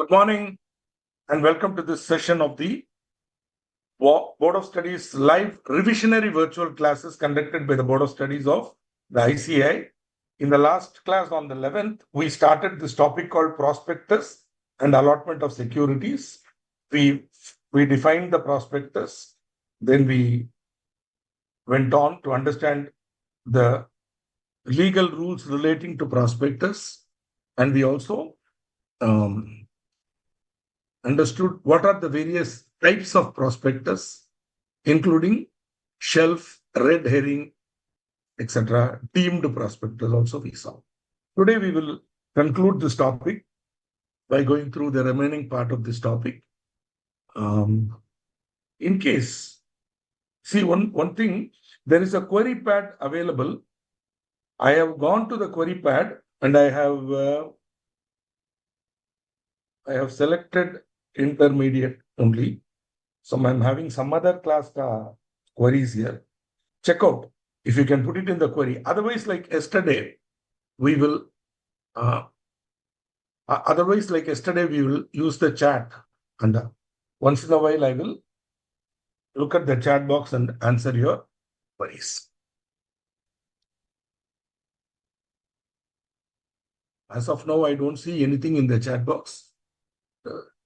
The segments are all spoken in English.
Good morning and welcome to this session of the Board of Studies live revisionary virtual classes conducted by the Board of Studies of the ICAI. In the last class on the 11th, we started this topic called Prospectus and Allotment of Securities. We defined the prospectus, then we went on to understand the legal rules relating to prospectus, and we also understood what are the various types of prospectus, including shelf, red herring, etc., deemed prospectus also we saw. Today we will conclude this topic by going through the remaining part of this topic. In case, see one thing, there is a query pad available. I have gone to the query pad and I have selected intermediate only. So I'm having some other class queries here. Check out if you can put it in the query. Otherwise, like yesterday, we will use the chat, and once in a while I will look at the chat box and answer your queries. As of now, I don't see anything in the chat box.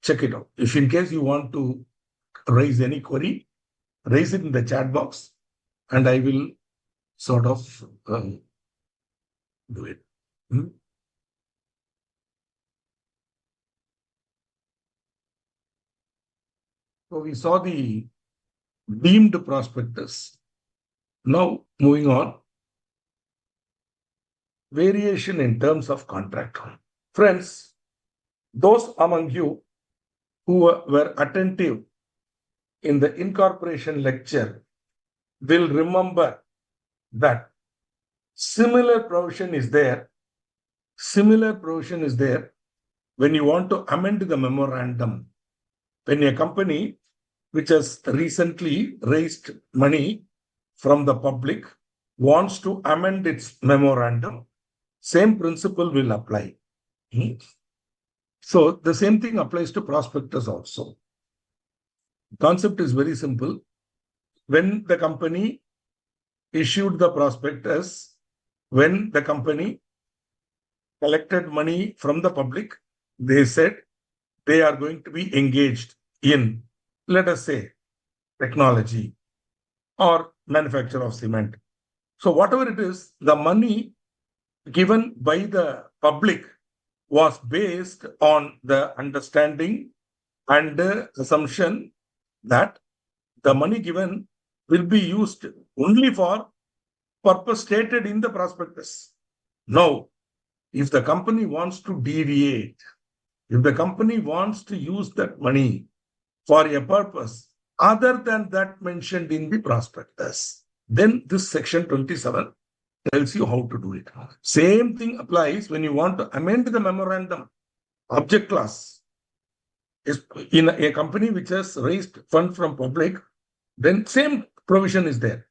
Check it out. If in case you want to raise any query, raise it in the chat box and I will sort of do it. So we saw the deemed prospectus. Now moving on. Variation in terms of contract. Friends, those among you who were attentive in the incorporation lecture will remember that similar provision is there. Similar provision is there when you want to amend the memorandum. When a company which has recently raised money from the public wants to amend its memorandum, same principle will apply. So the same thing applies to prospectus also. The concept is very simple. When the company issued the prospectus, when the company collected money from the public, they said they are going to be engaged in, let us say, technology or manufacture of cement. So whatever it is, the money given by the public was based on the understanding and the assumption that the money given will be used only for purpose stated in the prospectus. Now, if the company wants to deviate, if the company wants to use that money for a purpose other than that mentioned in the prospectus, then this section 27 tells you how to do it. Same thing applies when you want to amend the memorandum. Object class is in a company which has raised funds from public, then same provision is there.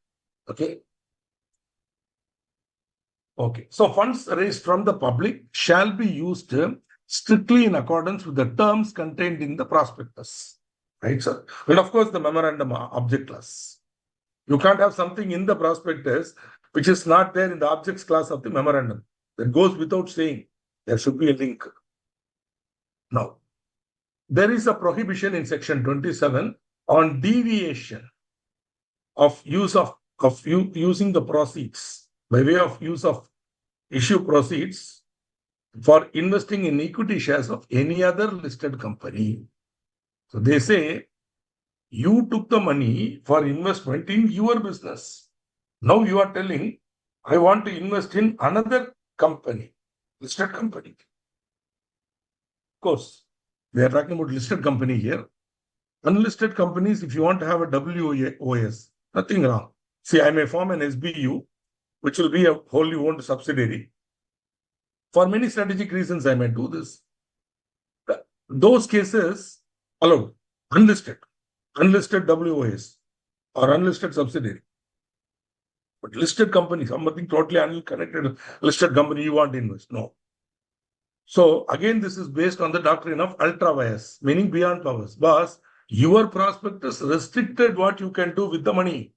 Okay. So funds raised from the public shall be used strictly in accordance with the terms contained in the prospectus. Right, sir? Well, of course, the memorandum object class. You can't have something in the prospectus which is not there in the objects class of the memorandum. That goes without saying. There should be a link. Now, there is a prohibition in section 27 on deviation of using the proceeds by way of use of issue proceeds for investing in equity shares of any other listed company. So they say, you took the money for investment in your business. Now you are telling, I want to invest in another company, listed company. Of course, we are talking about listed company here. Unlisted companies, if you want to have a WOS, nothing wrong. See, I may form an SBU, which will be a wholly owned subsidiary. For many strategic reasons, I may do this. Those cases allowed. Unlisted WOS or unlisted subsidiary. But listed company, something totally unconnected, listed company, you want to invest. No. So again, this is based on the doctrine of ultra vires, meaning beyond powers. Boss, your prospectus restricted what you can do with the money.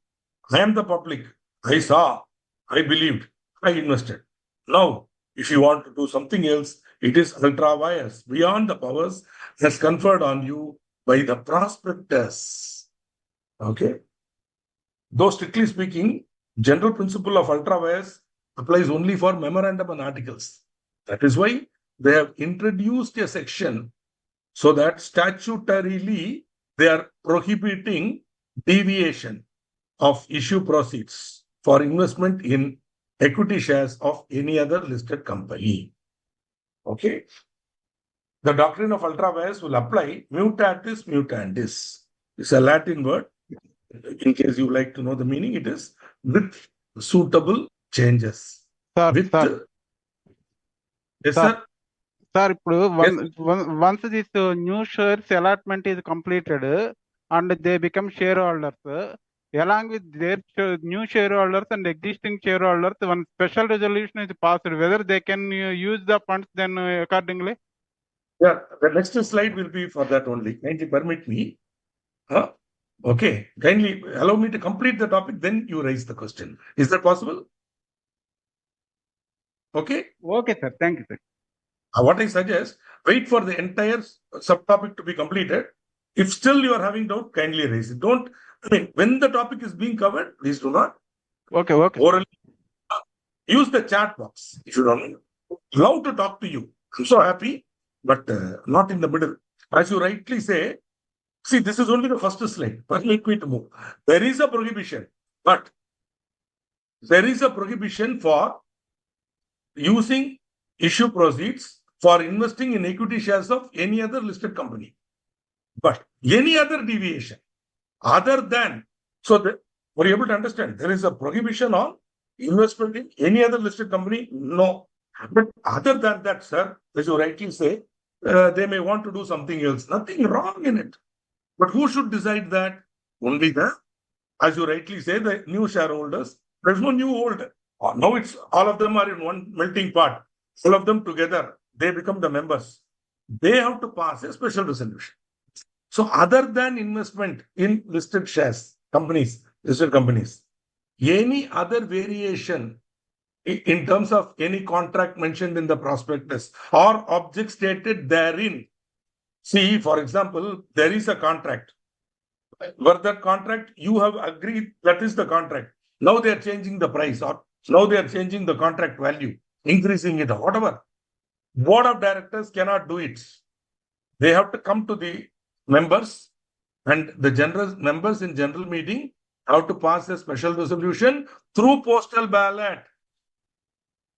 I am the public. I saw, I believed, I invested. Now, if you want to do something else, it is ultra vires, beyond the powers that's conferred on you by the prospectus. Okay. Though strictly speaking, general principle of ultra vires applies only for memorandum and articles. That is why they have introduced a section so that statutorily they are prohibiting deviation of issue proceeds for investment in equity shares of any other listed company. Okay. The doctrine of ultra vires will apply mutatis mutandis. It's a Latin word. In case you like to know the meaning, it is with suitable changes. Sir, With yes, sir. sir. Sir, Yes. once this new shares allotment is completed and they become shareholders, along with their new shareholders and existing shareholders, one special resolution is passed whether they can use the funds then accordingly. Yeah, the next slide will be for that only. Kindly permit me. Huh? Okay, kindly allow me to complete the topic, then you raise the question. Is that possible? Okay. Okay, sir. Thank you, sir. What I suggest, wait for the entire subtopic to be completed. If still you are having doubt, kindly raise it. Don't, I mean, when the topic is being covered, please do not. Okay. Orally, use the chat box if you don't know. Love to talk to you. I'm so happy, but not in the middle. As you rightly say, see, this is only the first slide. Permit me to move. There is a prohibition, but there is a prohibition for using issue proceeds for investing in equity shares of any other listed company. But any other deviation other than, so that were you able to understand, there is a prohibition on investment in any other listed company? No. But other than that, sir, as you rightly say, they may want to do something else. Nothing wrong in it. But who should decide that? Only the, as you rightly say, the new shareholders. There's no new holder. Now it's all of them are in one melting pot. All of them together, they become the members. They have to pass a special resolution. So other than investment in listed shares, companies, listed companies, any other variation in terms of any contract mentioned in the prospectus or object stated therein. See, for example, there is a contract. Where that contract you have agreed, that is the contract. Now they are changing the price, or now they are changing the contract value, increasing it, or whatever. Board of directors cannot do it. They have to come to the members, and the general members in general meeting have to pass a special resolution through postal ballot,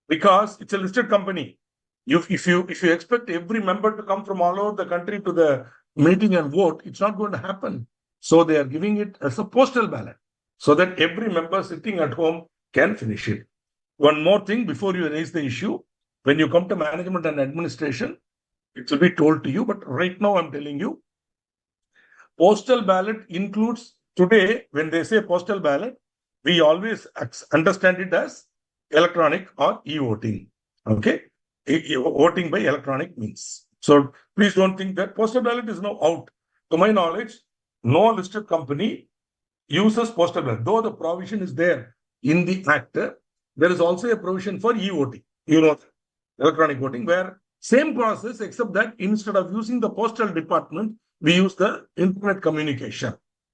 because it's a listed company. If you expect every member to come from all over the country to the meeting and vote, it's not going to happen. So they are giving it as a postal ballot so that every member sitting at home can finish it. One more thing before you raise the issue, when you come to management and administration, it will be told to you, but right now I'm telling you, postal ballot includes, today when they say postal ballot, we always understand it as electronic or e-voting. Okay, voting by electronic means. So please don't think that postal ballot is now out. To my knowledge, no listed company uses postal ballot, though the provision is there in the act. There is also a provision for e-voting, electronic voting, where same process, except that instead of using the postal department, we use the internet communication.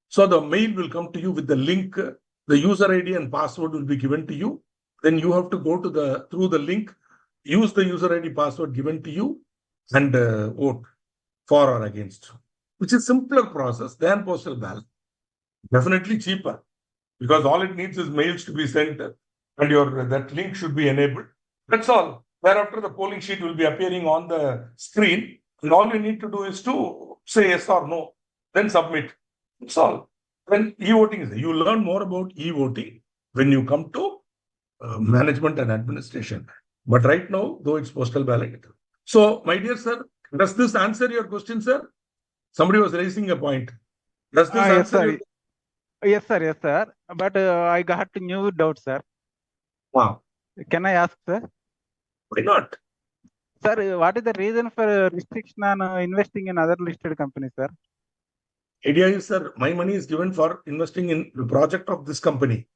So the mail will come to you with the link, the user ID and password will be given to you. Then you have to go to through the link, use the user ID password given to you, and vote for or against, which is simpler process than postal ballot. Definitely cheaper, because all it needs is mails to be sent and that link should be enabled. That's all. Thereafter, the polling sheet will be appearing on the screen, and all you need to do is to say yes or no, then submit. That's all. Then e-voting is there. You learn more about e-voting when you come to management and administration. But right now, though it's postal ballot. So, my dear sir, does this answer your question, sir? Somebody was raising a point. Does this answer your question? Yes, sir. But I got new doubt, sir. Wow. Can I ask, sir? Why not? Sir, what is the reason for restriction on investing in other listed companies, sir? Idea is, sir, my money is given for investing in the project of this company.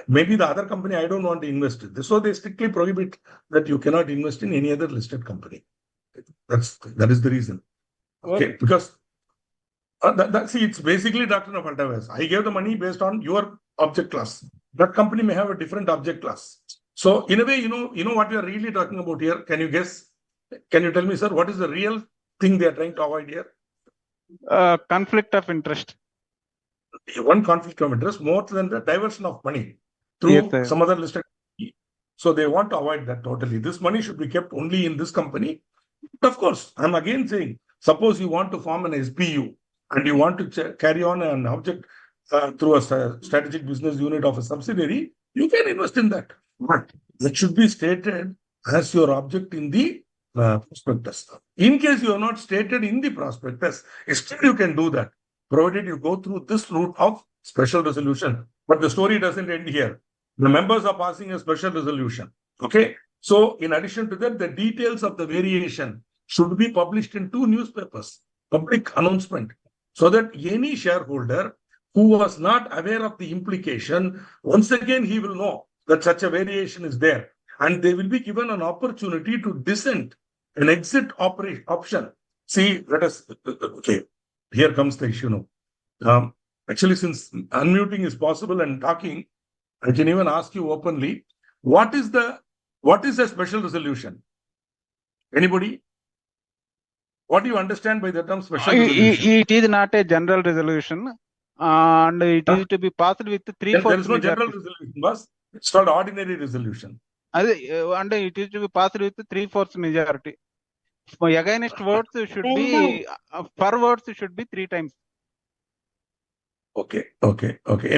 Maybe the other company I don't want to invest in. So they strictly prohibit that you cannot invest in any other listed company. That is the reason. Okay, because see, it's basically doctrine of ultimates. I gave the money based on your object class. That company may have a different object class. So in a way, you know what we are really talking about here. Can you guess? Can you tell me, sir, what is the real thing they are trying to avoid here? Conflict of interest. One conflict of interest more than the diversion of money Yes, through sir. some other listed company. So they want to avoid that totally. This money should be kept only in this company. But of course, I'm again saying, suppose you want to form an SBU and you want to carry on an object through a strategic business unit of a subsidiary, you can invest in that. But that should be stated as your object in the prospectus. In case you are not stated in the prospectus, still you can do that, provided you go through this route of special resolution. But the story doesn't end here. The members are passing a special resolution. Okay. So in addition to that, the details of the variation should be published in 2 newspapers, public announcement, so that any shareholder who was not aware of the implication, once again, he will know that such a variation is there. And they will be given an opportunity to dissent, an exit option. See, okay, here comes the issue now. Actually, since unmuting is possible and talking, I can even ask you openly, what is a special resolution? Anybody? What do you understand by the term special resolution? It is not a general resolution, and it is to be passed with There 3/4 is no general majority. resolution, boss. It's called ordinary resolution. And it is to be passed with 3/4 majority. Against votes should be for votes should be 3 times. Okay.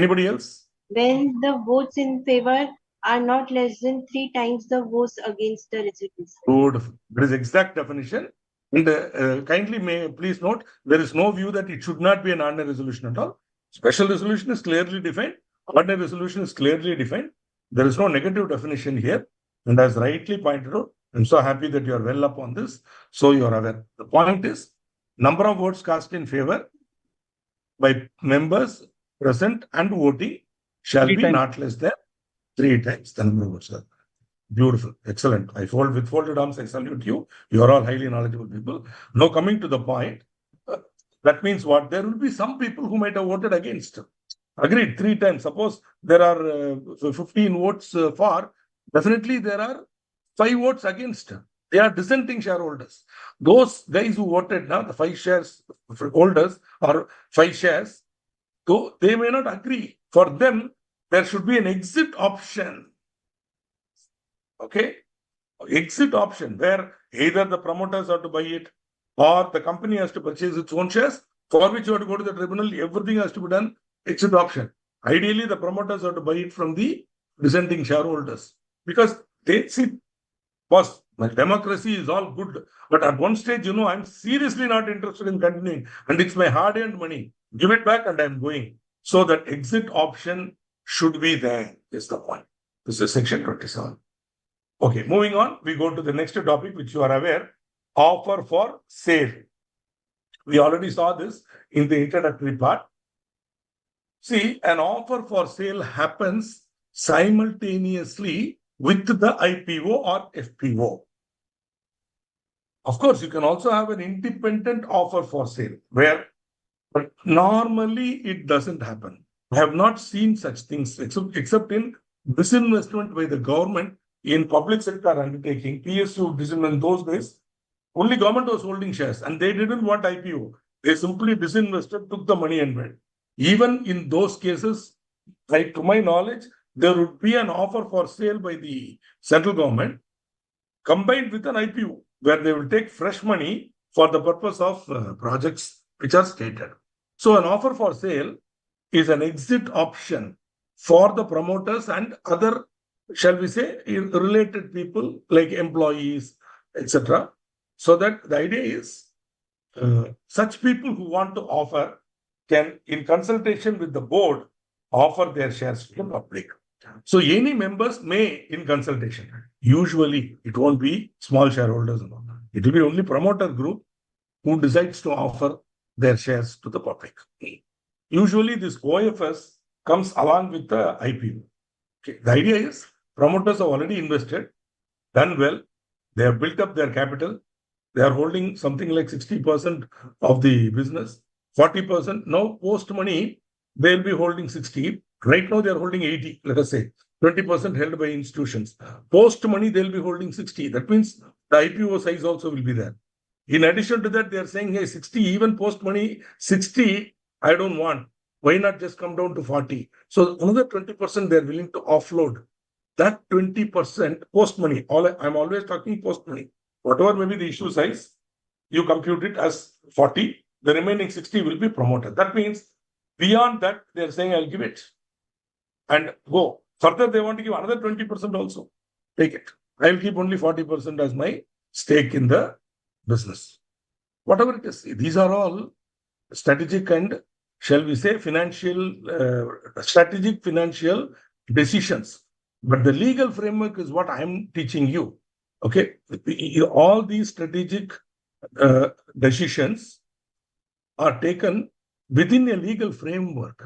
Anybody else? When the votes in favor are not less than 3 times the votes against the resolution. Beautiful. There is exact definition. And kindly please note, there is no view that it should not be an ordinary resolution at all. Special resolution is clearly defined. Ordinary resolution is clearly defined. There is no negative definition here. And as rightly pointed out, I'm so happy that you are well up on this. So you are aware. The point is, number of votes cast in favor by members present and voting shall be not less than 3 times the number of votes. Beautiful. Excellent. With folded arms, I salute you. You are all highly knowledgeable people. Now coming to the point, that means what? There will be some people who might have voted against. Agreed, 3 times. Suppose there are 15 votes for, definitely there are 5 votes against. They are dissenting shareholders. Those guys who voted now, the 5 shares holders or 5 shares, though they may not agree. For them, there should be an exit option. Okay, exit option where either the promoters have to buy it or the company has to purchase its own shares, for which you have to go to the tribunal. Everything has to be done. Exit option. Ideally, the promoters have to buy it from the dissenting shareholders because they see, boss, my democracy is all good, but at one stage, I'm seriously not interested in continuing, and it's my hard-earned money. Give it back, and I'm going. So that exit option should be there. Is the point. This is section 27. Okay, moving on, we go to the next topic, which you are aware, offer for sale. We already saw this in the introductory part. See, an offer for sale happens simultaneously with the IPO or FPO. Of course, you can also have an independent offer for sale, but normally it doesn't happen. I have not seen such things except in disinvestment by the government in public sector undertaking, PSU disinvestment. Those days, only government was holding shares and they didn't want IPO. They simply disinvested, took the money and went. Even in those cases, to my knowledge, there would be an offer for sale by the central government combined with an IPO, where they will take fresh money for the purpose of projects which are stated. So an offer for sale is an exit option for the promoters and other, shall we say, related people like employees, etc. So that the idea is such people who want to offer can, in consultation with the board, offer their shares to the public. So any members may, in consultation, Usually, it won't be small shareholders. It will be only promoter group who decides to offer their shares to the public. Usually, this OFS comes along with the IPO. Okay. The idea is promoters have already invested, done well, they have built up their capital, they are holding something like 60% of the business, 40%. Now, post money, they will be holding 60. Right now, they are holding 80, let us say. 20% held by institutions. Post money, they'll be holding 60. That means the IPO size also will be there. In addition to that, they are saying, hey, 60, even post money, 60, I don't want. Why not just come down to 40? So another 20% they're willing to offload. That 20% post money, I'm always talking post money. Whatever may be the issue size, you compute it as 40. The remaining 60 will be promoted. That means beyond that, they're saying, I'll give it and go. Further, they want to give another 20% also. Take it. I'll keep only 40% as my stake in the business. Whatever it is, these are all strategic and, shall we say, strategic financial decisions. But the legal framework is what I'm teaching you. Okay, all these strategic decisions are taken within a legal framework,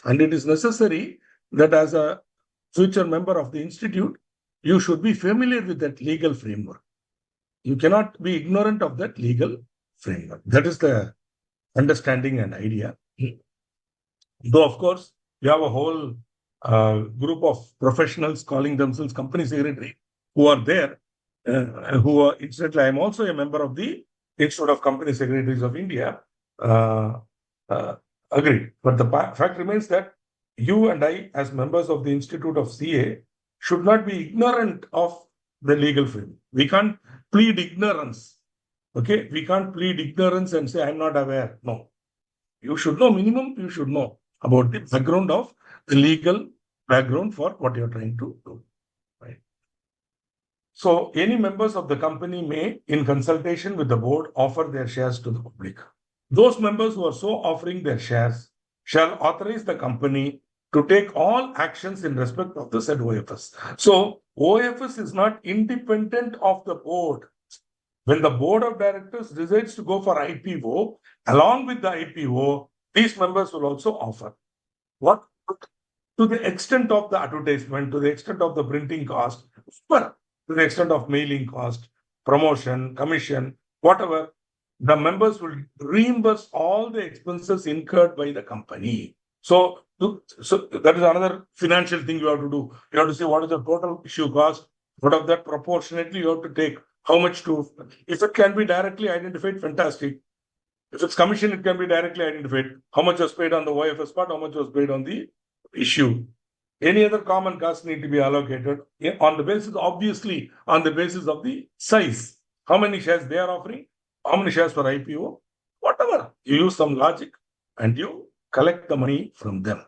and it is necessary that as a future member of the institute, you should be familiar with that legal framework. You cannot be ignorant of that legal framework. That is the understanding and idea. Though, of course, you have a whole group of professionals calling themselves company secretary who are there, who are, incidentally, I am also a member of the Institute of Company Secretaries of India. Agreed. But the fact remains that you and I, as members of the Institute of CA, should not be ignorant of the legal framework. We can't plead ignorance. Okay, we can't plead ignorance and say, I'm not aware. No. You should know, minimum, you should know about the background of the legal background for what you're trying to do. Right. So, any members of the company may, in consultation with the board, offer their shares to the public. Those members who are so offering their shares shall authorize the company to take all actions in respect of the said OFS. So, OFS is not independent of the board. When the board of directors decides to go for IPO, along with the IPO, these members will also offer. What? To the extent of the advertisement, to the extent of the printing cost, to the extent of mailing cost, promotion, commission, whatever, the members will reimburse all the expenses incurred by the company. So that is another financial thing you have to do. You have to see what is the total issue cost. What of that proportionately you have to take. How much to, if it can be directly identified, fantastic. If it's commission, it can be directly identified. How much was paid on the OFS part, how much was paid on the issue. Any other common costs need to be allocated on the basis, obviously, on the basis of the size. How many shares they are offering, how many shares for IPO, whatever. You use some logic and you collect the money from them.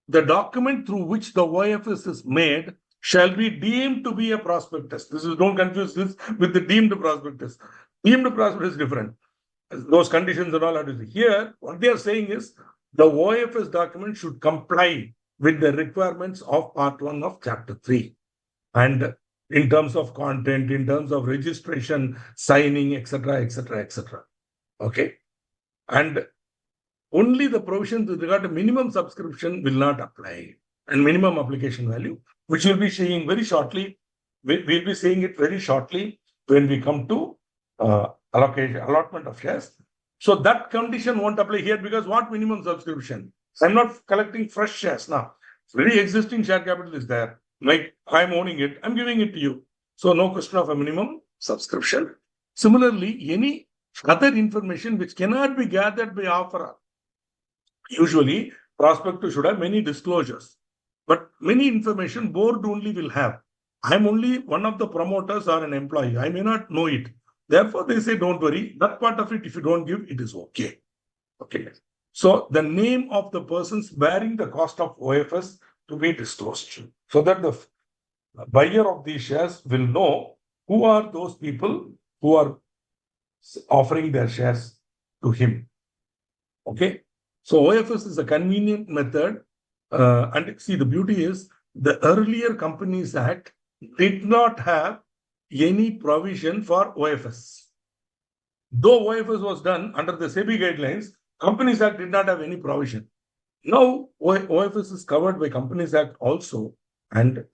The document through which the OFS is made shall be deemed to be a prospectus. Don't confuse this with the deemed prospectus. Deemed prospectus is different. Those conditions and all are different. Here, what they are saying is the OFS document should comply with the requirements of Part 1 of Chapter 3. And in terms of content, in terms of registration, signing, etc., etc., etc. Okay. And only the provisions with regard to minimum subscription will not apply, and minimum application value, which we'll be seeing very shortly. We'll be seeing it very shortly when we come to allotment of shares. So that condition won't apply here, because what minimum subscription? I'm not collecting fresh shares now. Very existing share capital is there. Like I'm owning it, I'm giving it to you. So no question of a minimum subscription. Similarly, any other information which cannot be gathered by offerer. Usually, prospectus should have many disclosures, but many information board only will have. I'm only one of the promoters or an employee. I may not know it. Therefore, they say, don't worry. That part of it, if you don't give, it is okay. Okay. So the name of the persons bearing the cost of OFS to be disclosed, so that the buyer of these shares will know who are those people who are offering their shares to him. Okay. So OFS is a convenient method. And see, the beauty is the earlier Companies Act did not have any provision for OFS. Though OFS was done under the SEBI guidelines, Companies Act did not have any provision. Now, OFS is covered by Companies Act also, and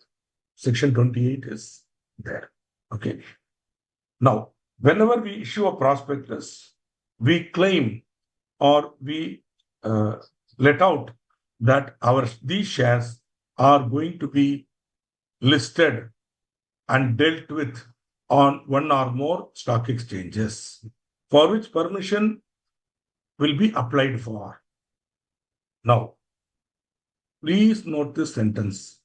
Section 28 is there. Okay. Now, whenever we issue a prospectus, we claim or we let out that these shares are going to be listed and dealt with on one or more stock exchanges, for which permission will be applied for. Now, please note this sentence.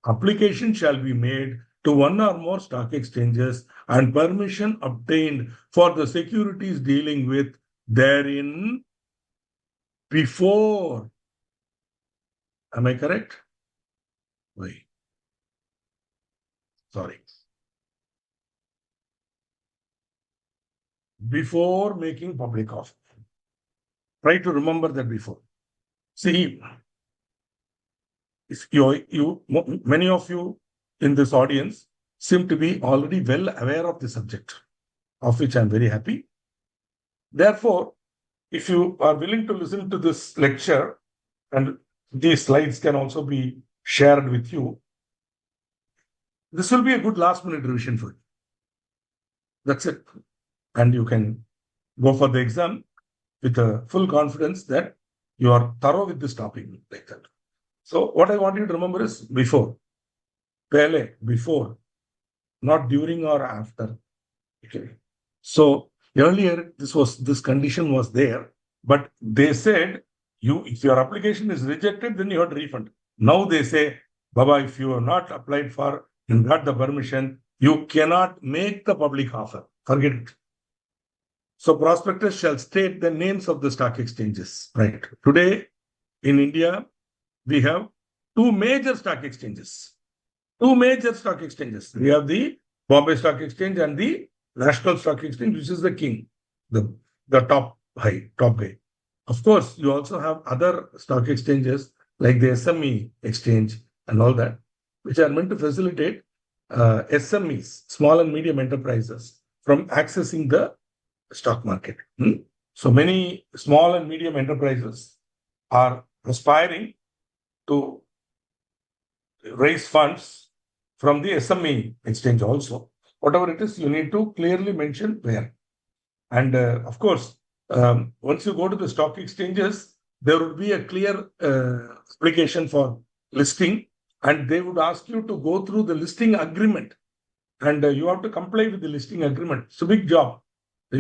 Application shall be made to one or more stock exchanges and permission obtained for the securities dealing with therein before. Am I correct? Wait. Sorry. Before making public offer. Try to remember that before. See, if many of you in this audience seem to be already well aware of the subject, of which I'm very happy. Therefore, if you are willing to listen to this lecture, and these slides can also be shared with you, this will be a good last-minute revision for you. That's it. And you can go for the exam with a full confidence that you are thorough with this topic like that. So what I want you to remember is before. Pehle, before. Not during or after. Okay. So earlier this condition was there, but they said if your application is rejected, then you have to refund. Now they say, Baba, if you have not applied for and got the permission, you cannot make the public offer. Forget it. So prospectus shall state the names of the stock exchanges. Right. Today in India, we have two major stock exchanges. We have the Bombay Stock Exchange and the National Stock Exchange, which is the king, the top guy. Of course, you also have other stock exchanges like the SME exchange and all that, which are meant to facilitate SMEs, small and medium enterprises, from accessing the stock market. So many small and medium enterprises are aspiring to raise funds from the SME exchange also. Whatever it is, you need to clearly mention where. And of course, once you go to the stock exchanges, there would be a clear application for listing, and they would ask you to go through the listing agreement, and you have to comply with the listing agreement. It's a big job. If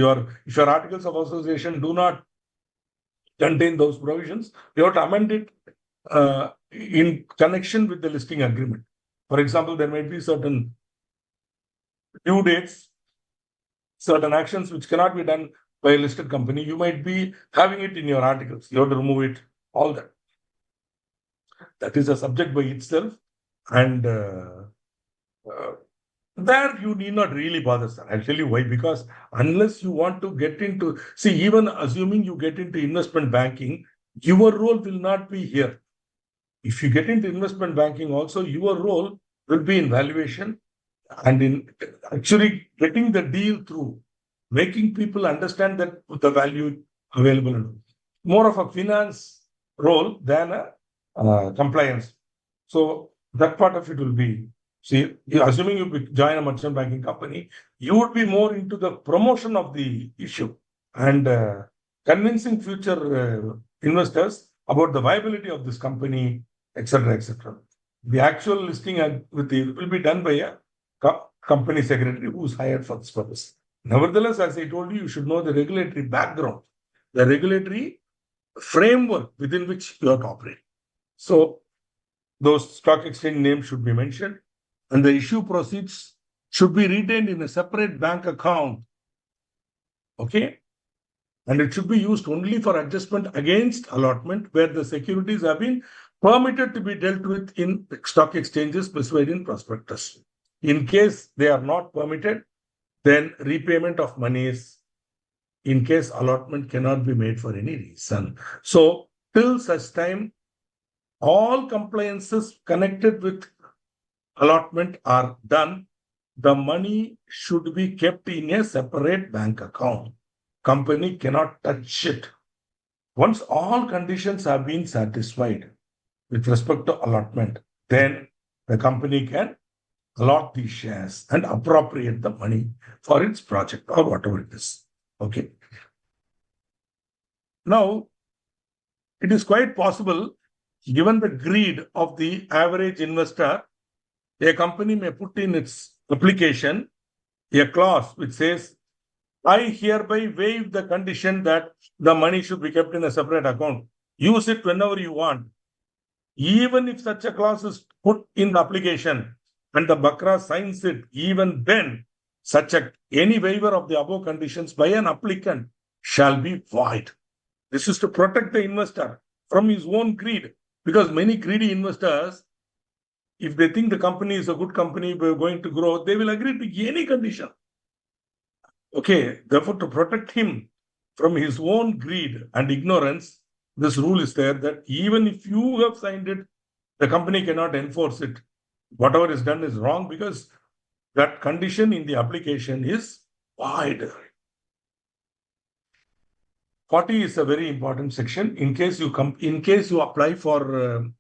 your articles of association do not contain those provisions, you have to amend it in connection with the listing agreement. For example, there might be certain due dates, certain actions which cannot be done by a listed company. You might be having it in your articles. You have to remove it, all that. That is a subject by itself. And there you need not really bother, sir. I'll tell you why. Because unless you want to get into, even assuming you get into investment banking, your role will not be here. If you get into investment banking also, your role will be in valuation and in actually getting the deal through, making people understand that the value available. More of a finance role than a compliance. So that part of it will be, assuming you join a merchant banking company, you would be more into the promotion of the issue and convincing future investors about the viability of this company, etc., etc. The actual listing will be done by a company secretary who is hired for this purpose. Nevertheless, as I told you, you should know the regulatory background, the regulatory framework within which you are to operate. So those stock exchange names should be mentioned, and the issue proceeds should be retained in a separate bank account. Okay? And it should be used only for adjustment against allotment, where the securities have been permitted to be dealt with in stock exchanges specified in prospectus. In case they are not permitted, then repayment of monies in case allotment cannot be made for any reason. So till such time, all compliances connected with allotment are done, the money should be kept in a separate bank account. Company cannot touch it. Once all conditions have been satisfied with respect to allotment, then the company can allot these shares and appropriate the money for its project or whatever it is. Okay. Now, it is quite possible, given the greed of the average investor, a company may put in its application a clause which says, I hereby waive the condition that the money should be kept in a separate account. Use it whenever you want. Even if such a clause is put in the application and the Bakra signs it, even then, any waiver of the above conditions by an applicant shall be void. This is to protect the investor from his own greed, because many greedy investors, if they think the company is a good company, we're going to grow, they will agree to any condition. Okay, therefore, to protect him from his own greed and ignorance, this rule is there that even if you have signed it, the company cannot enforce it. Whatever is done is wrong because that condition in the application is void. 40 is a very important section. In case you apply for,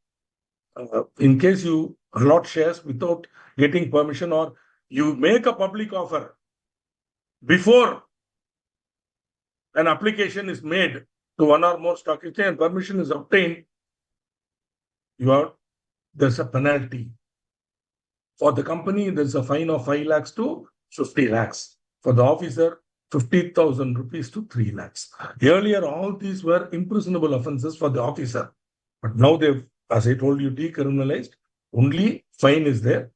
in case you allot shares without getting permission, or you make a public offer before an application is made to one or more stock exchange and permission is obtained, there's a penalty. For the company, there's a fine of 5 lakhs to 50 lakhs. For the officer, 50,000 rupees to 3 lakhs. Earlier, all these were imprisonable offenses for the officer. But now they've, as I told you, decriminalized. Only fine is there,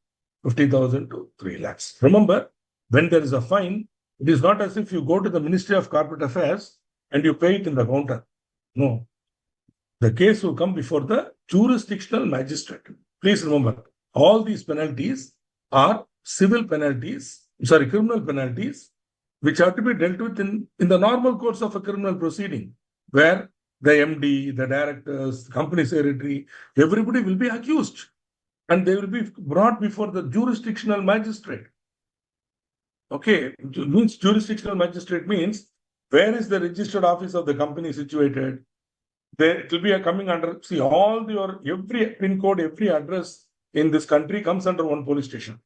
50,000 to 3 lakhs. Remember, when there is a fine, it is not as if you go to the Ministry of Corporate Affairs and you pay it in the counter. No. The case will come before the jurisdictional magistrate. Please remember, all these penalties are criminal penalties, which have to be dealt with in the normal course of a criminal proceeding, where the MD, the directors, the company secretary, everybody will be accused and they will be brought before the jurisdictional magistrate. Okay, means jurisdictional magistrate means where is the registered office of the company situated? There it will be coming under, see, every pin code, every address in this country comes under one police station.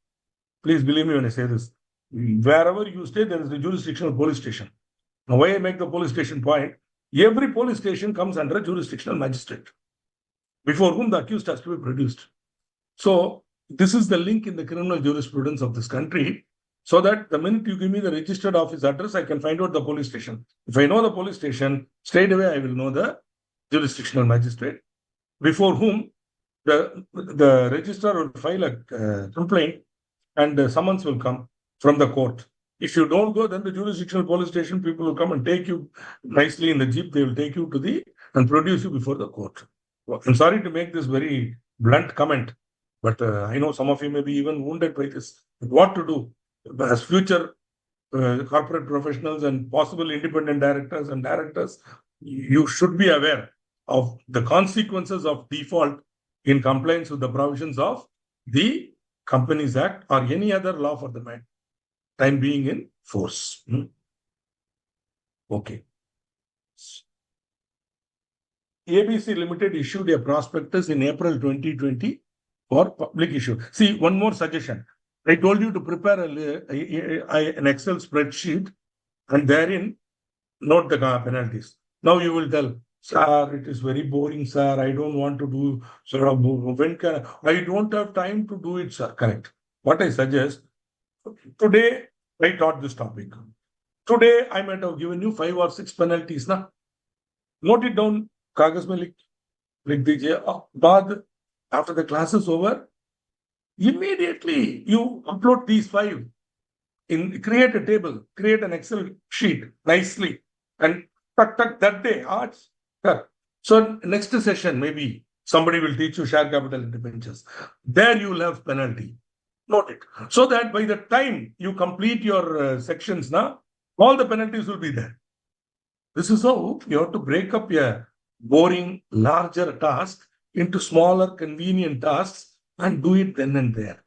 Please believe me when I say this. Wherever you stay, there is a jurisdictional police station. Now, why I make the police station point? Every police station comes under a jurisdictional magistrate, before whom the accused has to be produced. So, this is the link in the criminal jurisprudence of this country, so that the minute you give me the registered office address, I can find out the police station. If I know the police station, straight away I will know the jurisdictional magistrate, before whom the registrar will file a complaint and the summons will come from the court. If you don't go, then the jurisdictional police station people will come and take you nicely in the jeep. They will take you to and produce you before the court. I'm sorry to make this very blunt comment, but I know some of you may be even wounded by this. But what to do? As future corporate professionals and possible independent directors, you should be aware of the consequences of default in compliance with the provisions of the Companies Act or any other law for the time being in force. Okay. ABC Limited issued a prospectus in April 2020 for public issue. See, one more suggestion. I told you to prepare an Excel spreadsheet and therein note the penalties. Now you will tell, sir, it is very boring, sir. I don't want to do, sir. I don't have time to do it, sir. Correct. What I suggest, today I taught this topic. Today I might have given you 5 or 6 penalties. Na? Note it down. Kagas mein likh dijiye. After the class is over, immediately you upload these 5. Create a table, create an Excel sheet nicely, and that day. So next session, maybe somebody will teach you share capital debentures. There you will have penalty. Note it. So that by the time you complete your sections, all the penalties will be there. This is how you have to break up your boring, larger task into smaller, convenient tasks and do it then and there.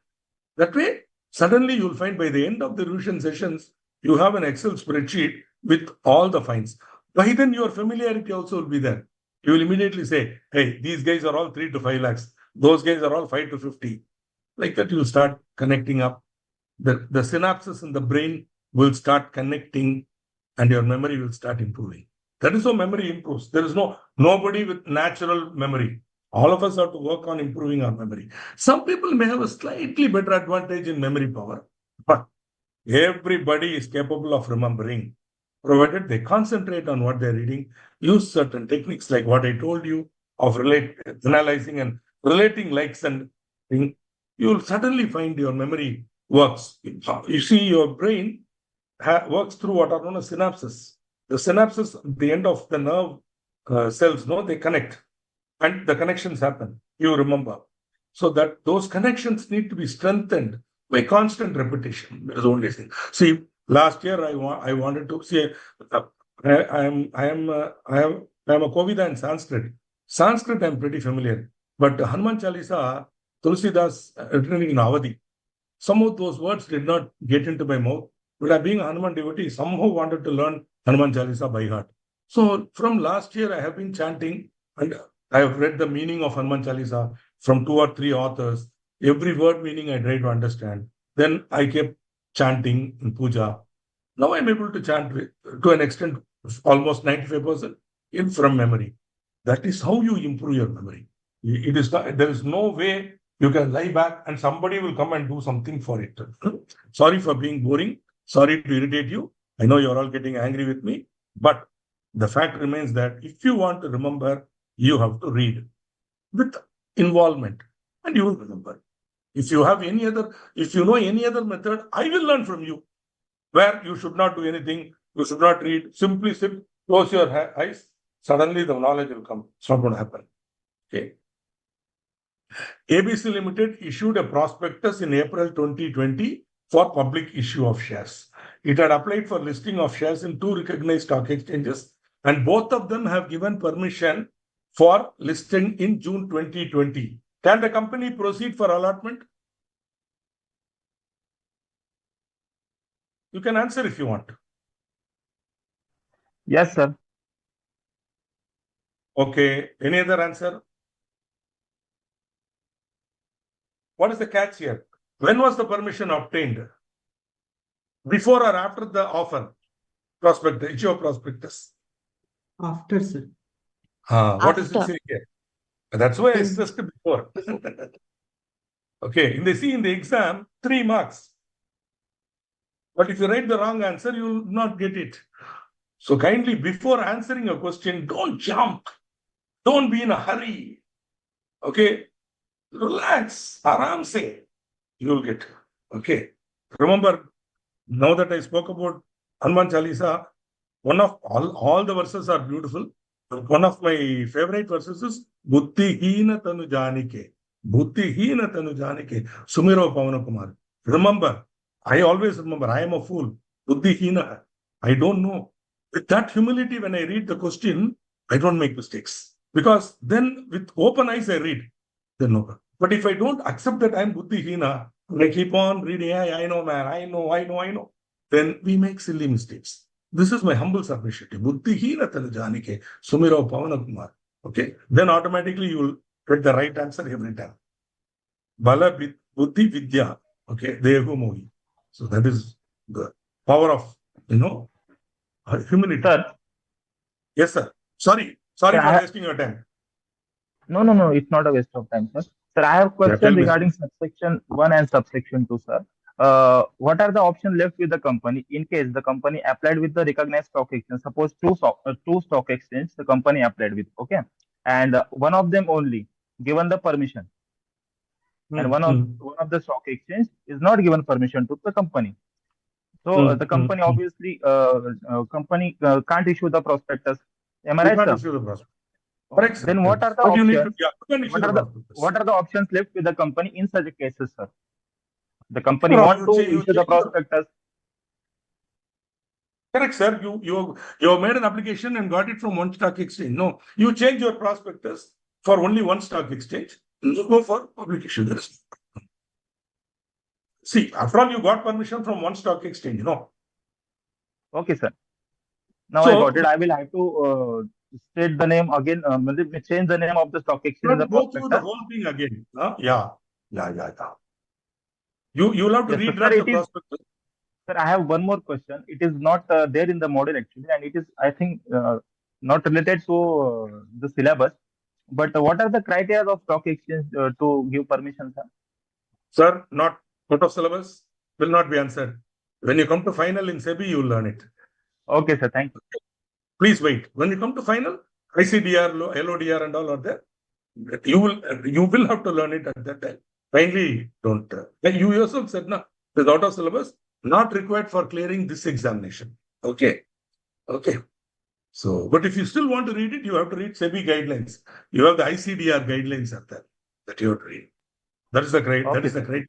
That way, suddenly you'll find by the end of the revision sessions, you have an Excel spreadsheet with all the fines. By then, your familiarity also will be there. You will immediately say, hey, these guys are all 3 to 5 lakhs. Those guys are all 5 to 50. Like that, you'll start connecting up. The synapses in the brain will start connecting and your memory will start improving. That is how memory improves. There is nobody with natural memory. All of us have to work on improving our memory. Some people may have a slightly better advantage in memory power, but everybody is capable of remembering, provided they concentrate on what they're reading, use certain techniques like what I told you of analyzing and relating likes and things. You'll suddenly find your memory works. You see, your brain works through what are known as synapses. The synapses at the end of the nerve cells, they connect, and the connections happen. You remember. So that those connections need to be strengthened by constant repetition. That is the only thing. See, last year I wanted to see. I am a Kovida in Sanskrit. Sanskrit I'm pretty familiar, but Hanuman Chalisa, Tulsidas written in Avadi. Some of those words did not get into my mouth, but I, being a Hanuman devotee, somehow wanted to learn Hanuman Chalisa by heart. So from last year, I have been chanting and I have read the meaning of Hanuman Chalisa from 2 or 3 authors. Every word meaning I try to understand. Then I kept chanting in puja. Now I'm able to chant to an extent almost 95% from memory. That is how you improve your memory. It is not, there is no way you can lie back and somebody will come and do something for it. Sorry for being boring. Sorry to irritate you. I know you're all getting angry with me, but the fact remains that if you want to remember, you have to read with involvement and you will remember. If you know any other method, I will learn from you. Where you should not do anything, you should not read, simply sit, close your eyes, suddenly the knowledge will come. It's not going to happen. Okay. ABC Limited issued a prospectus in April 2020 for public issue of shares. It had applied for listing of shares in 2 recognized stock exchanges, and both of them have given permission for listing in June 2020. Can the company proceed for allotment? You can answer if you want. Yes, sir. Okay. Any other answer? What is the catch here? When was the permission obtained? Before or after the offer? Prospectus, issue of prospectus. After, sir. What does it After. say here? That's why I Yes. stressed it before. Okay. In the exam, 3 marks. But if you write the wrong answer, you will not get it. So kindly, before answering a question, don't jump. Don't be in a hurry. Okay. Relax. Aram se. You will get. Okay. Remember, now that I spoke about Hanuman Chalisa, one of all the verses are beautiful. One of my favorite verses is Buddhihina Tanu Janike. Buddhihina Tanu Janike. Sumiro Pavana Kumar. Remember, I always remember, I am a fool. Buddhihina. I don't know. With that humility, when I read the question, I don't make mistakes. Because then with open eyes, I read. Then no. But if I don't accept that I'm Buddhihina, and I keep on reading, I know, man, I know, then we make silly mistakes. This is my humble submission. Buddhihina tanu janike, Sumiro Pavana Kumar. Okay. Then automatically you will get the right answer every time. Bala Buddhi Vidya. Okay. Dehu Mohi. So that is the power of, humility. Sir, Yes, sir. Sorry Sir, for wasting your time. no, it's not a waste of time, sir. Sir, I have a Yeah, question tell me. regarding subsection 1 and subsection 2, sir. What are the options left with the company in case the company applied with the recognized stock exchange? Suppose two stock exchange the company applied with, okay, and one of them only given the permission, and one of the stock exchange is not given permission to the company. So the company obviously can't issue the prospectus. Am I You right, can't sir? issue the prospectus. Correct, sir. Then what are the But you need to, options? you can issue What the are the prospectus. options left with the company in such cases, sir? The company No, want you to change issue the prospectus. Correct, sir. You have made an application and got it from one stock exchange. No, you change your prospectus for only one stock exchange. You go for publication. See, after all, you got permission from one stock exchange, Okay, sir. Now I got So, it. I will have to state the name again. Change the name of the stock exchange in the not go through the prospectus. whole thing again. Huh? Yeah. You'll have to Yes, sir. Sir, redraft the it is. prospectus. Sir, I have one more question. It is not there in the model actually, and it is, I think, not related to the syllabus. But what are the criteria of stock exchange to give permission, sir? Sir, not out of syllabus, will not be answered. When you come to final in SEBI, you'll learn it. Okay, sir. Thank you. Please wait. When you come to final, ICDR, LODR and all are there. You will have to learn it at that time. Finally, don't. Like you yourself said, no, it is out of syllabus, not required for clearing this examination. Okay. So, but if you still want to read it, you have to read SEBI guidelines. You have the ICDR guidelines are there that you have to read. That is the great. Okay, That is the sir. great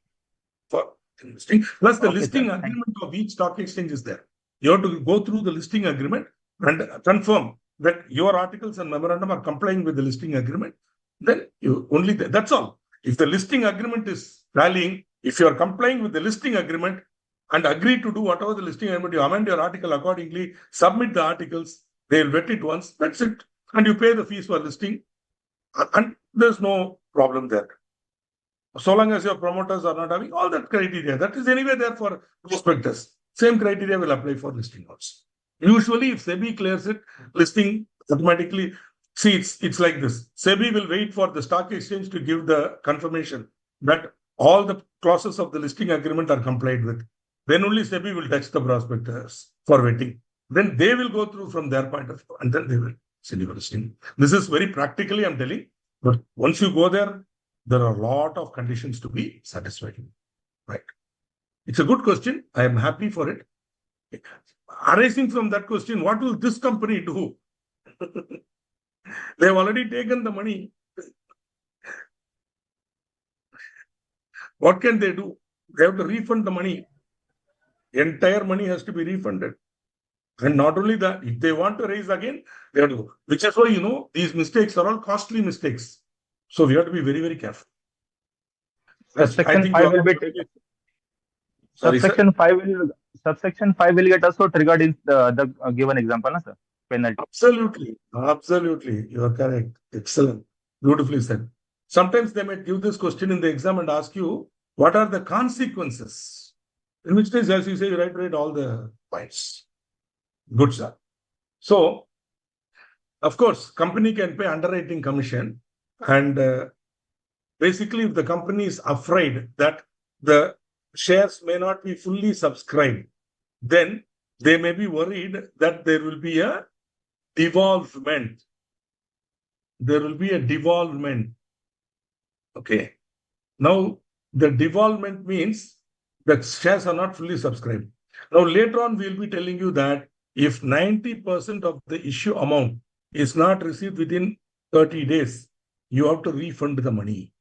for listing. Plus, the Okay, listing sir. Thank you. agreement of each stock exchange is there. You have to go through the listing agreement and confirm that your articles and memorandum are complying with the listing agreement. Then you only that's all. If the listing agreement is tallying, if you are complying with the listing agreement and agree to do whatever the listing agreement, you amend your article accordingly, submit the articles, they'll vet it once. That's it, and you pay the fees for listing, and there's no problem there. So long as your promoters are not having all that criteria, that is anyway there for prospectus. Same criteria will apply for listing also. Usually, if SEBI clears it, listing automatically. See, it's like this. SEBI will wait for the stock exchange to give the confirmation that all the clauses of the listing agreement are complied with. Then only SEBI will touch the prospectus for vetting. Then they will go through from their point of view, and then they will send you a listing. This is very practically, I'm telling. But once you go there are a lot of conditions to be satisfied. Right. It's a good question. I am happy for it. Arising from that question, what will this company do? They have already taken the money. What can they do? They have to refund the money. Entire money has to be refunded. And not only that, if they want to raise again, they have to go. Which is why, these mistakes are all costly mistakes. So we have to be very, very careful. Subsection 5 will be Sorry, subsection 5 will get also triggered in the given example, na, sir? Penalty. Absolutely. You are correct. Excellent. Beautifully said. Sometimes they might give this question in the exam and ask you, what are the consequences? In which case, as you say, you write all the points. Good, sir. So, of course, company can pay underwriting commission, and basically, if the company is afraid that the shares may not be fully subscribed, then they may be worried that there will be a devolvement. Okay. Now, the devolvement means the shares are not fully subscribed. Now, later on, we'll be telling you that if 90% of the issue amount is not received within 30 days, you have to refund the money.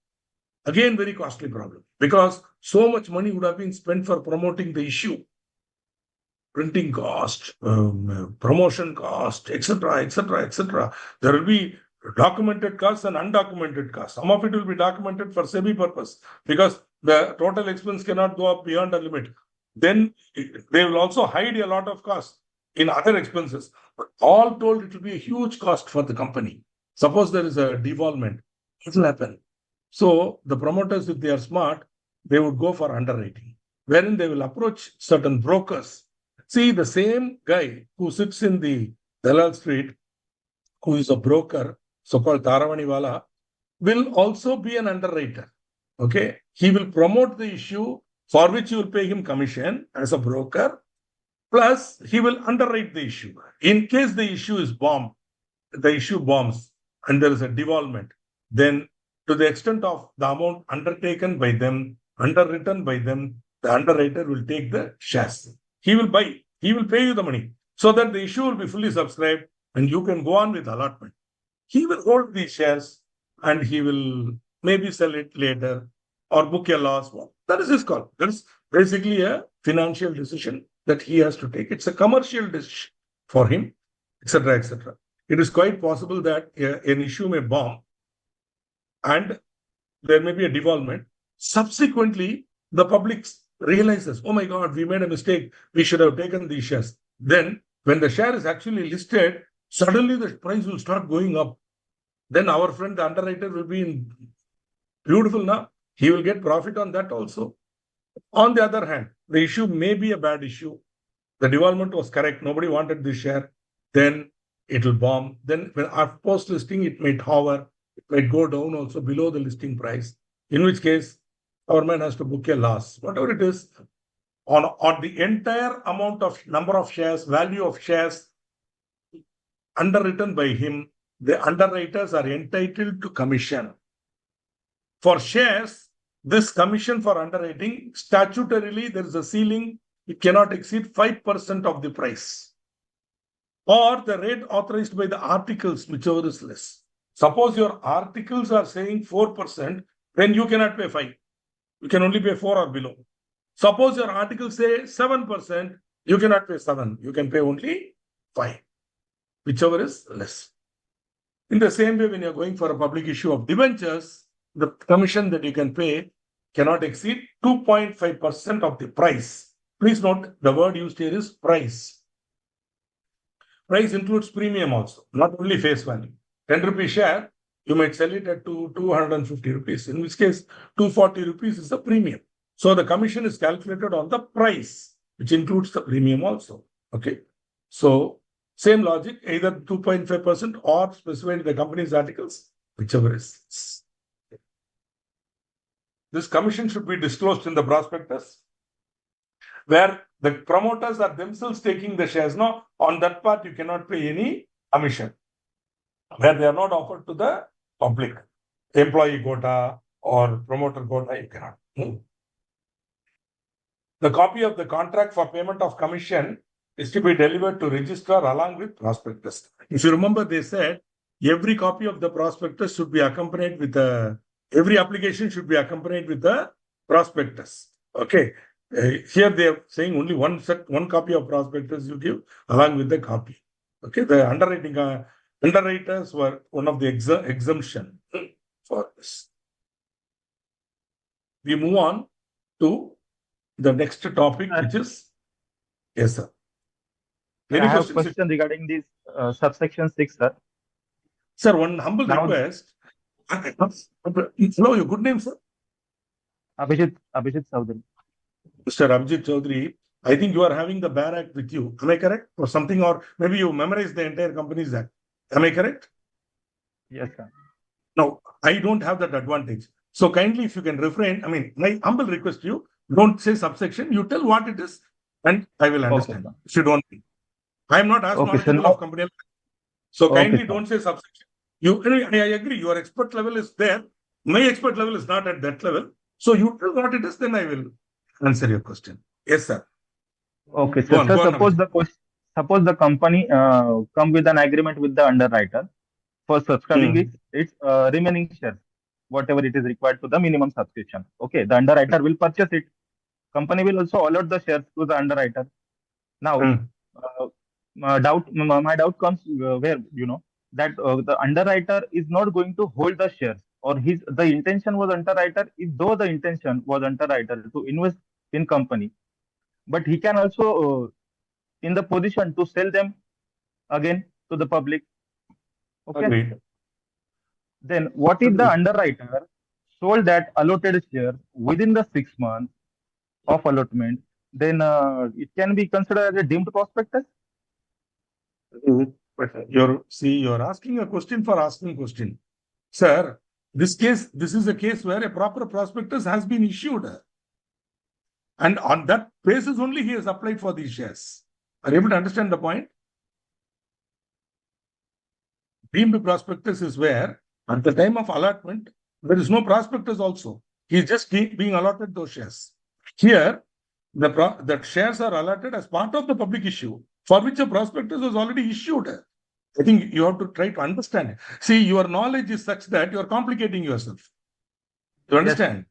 Again, very costly problem, because so much money would have been spent for promoting the issue. Printing cost, promotion cost, etc. There will be documented costs and undocumented costs. Some of it will be documented for SEBI purpose, because the total expense cannot go up beyond a limit. Then they will also hide a lot of costs in other expenses. But all told, it will be a huge cost for the company. Suppose there is a devolvement, it will happen. So the promoters, if they are smart, they would go for underwriting, wherein they will approach certain brokers. See, the same guy who sits in the Dalal Street, who is a broker, so-called Taravaniwala, will also be an underwriter. Okay, he will promote the issue for which you will pay him commission as a broker, plus he will underwrite the issue. In case the issue is bombs, and there is a devolvement, then to the extent of the amount undertaken by them, underwritten by them, the underwriter will take the shares. He will buy, he will pay you the money so that the issue will be fully subscribed and you can go on with allotment. He will hold these shares and he will maybe sell it later or book a loss. That is his call. That is basically a financial decision that he has to take. It's a commercial decision for him, etc. It is quite possible that an issue may bomb and there may be a devolvement. Subsequently, the public realizes, oh my God, we made a mistake. We should have taken these shares. Then when the share is actually listed, suddenly the price will start going up. Then our friend, the underwriter, will be in beautiful now. He will get profit on that also. On the other hand, the issue may be a bad issue. The development was correct. Nobody wanted this share. Then it will bomb. Then when post listing, it might hover. It might go down also below the listing price. In which case, our man has to book a loss. Whatever it is, on the entire amount of number of shares, value of shares underwritten by him, the underwriters are entitled to commission. For shares, this commission for underwriting, statutorily, there is a ceiling. It cannot exceed 5% of the price or the rate authorized by the articles, whichever is less. Suppose your articles are saying 4%, then you cannot pay 5. You can only pay 4 or below. Suppose your articles say 7%, you cannot pay 7. You can pay only 5, whichever is less. In the same way, when you're going for a public issue of debentures, the commission that you can pay cannot exceed 2.5% of the price. Please note, the word used here is price. Price includes premium also, not only face value. 10 rupee share, you might sell it at 250 rupees, in which case 240 rupees is the premium. So the commission is calculated on the price, which includes the premium also. Okay. So same logic, either 2.5% or specified in the company's articles, whichever is. This commission should be disclosed in the prospectus, where the promoters are themselves taking the shares. No, on that part, you cannot pay any commission, where they are not offered to the public. Employee quota or promoter quota, you cannot. The copy of the contract for payment of commission is to be delivered to registrar along with prospectus. If you remember, they said every copy of the prospectus should be accompanied with every application should be accompanied with the prospectus. Okay. Here they are saying only one copy of prospectus you give along with the copy. Okay. The underwriters were one of the exemption for this. We move on to the next topic, which is, yes, sir. I have a question regarding this subsection 6, sir. Sir, one humble request. Hello, your good name, sir? Abhijit Chaudhary. Mr. Abhijit Chaudhary, I think you are having the Bear Act with you. Am I correct? Or something, or maybe you memorized the entire Companies Act. Am I correct? Yes, sir. No, I don't have that advantage. So kindly, if you can refrain, I mean, my humble request to you, don't say subsection. You tell what it is, and I will understand. Okay, if you don't. I am not as knowledgeable of company. So kindly don't say subsection. I agree. Your expert level is there. My expert level is not at that level. So you tell what it is, then I will answer your question. Yes, sir. Okay, sir. So suppose the company come with an agreement with the underwriter for subscribing its remaining shares, whatever it is required to the minimum subscription. Okay, the underwriter will purchase it. Company will also allot the shares to the underwriter. Now, my doubt comes where that the underwriter is not going to hold the shares, or the intention was underwriter to invest in company, but he can also in the position to sell them again to the public. Okay. Agreed. Then what if the underwriter sold that allotted share within the 6 months of allotment? Then it can be considered as a deemed prospectus. You're asking a question for asking question. Sir, this is a case where a proper prospectus has been issued. And on that basis only he has applied for these shares. Are you able to understand the point? Deemed prospectus is where at the time of allotment, there is no prospectus also. He is just being allotted those shares. Here, the shares are allotted as part of the public issue for which a prospectus was already issued. I think you have to try to understand it. See, your knowledge is such that you are complicating yourself. You understand? Yes.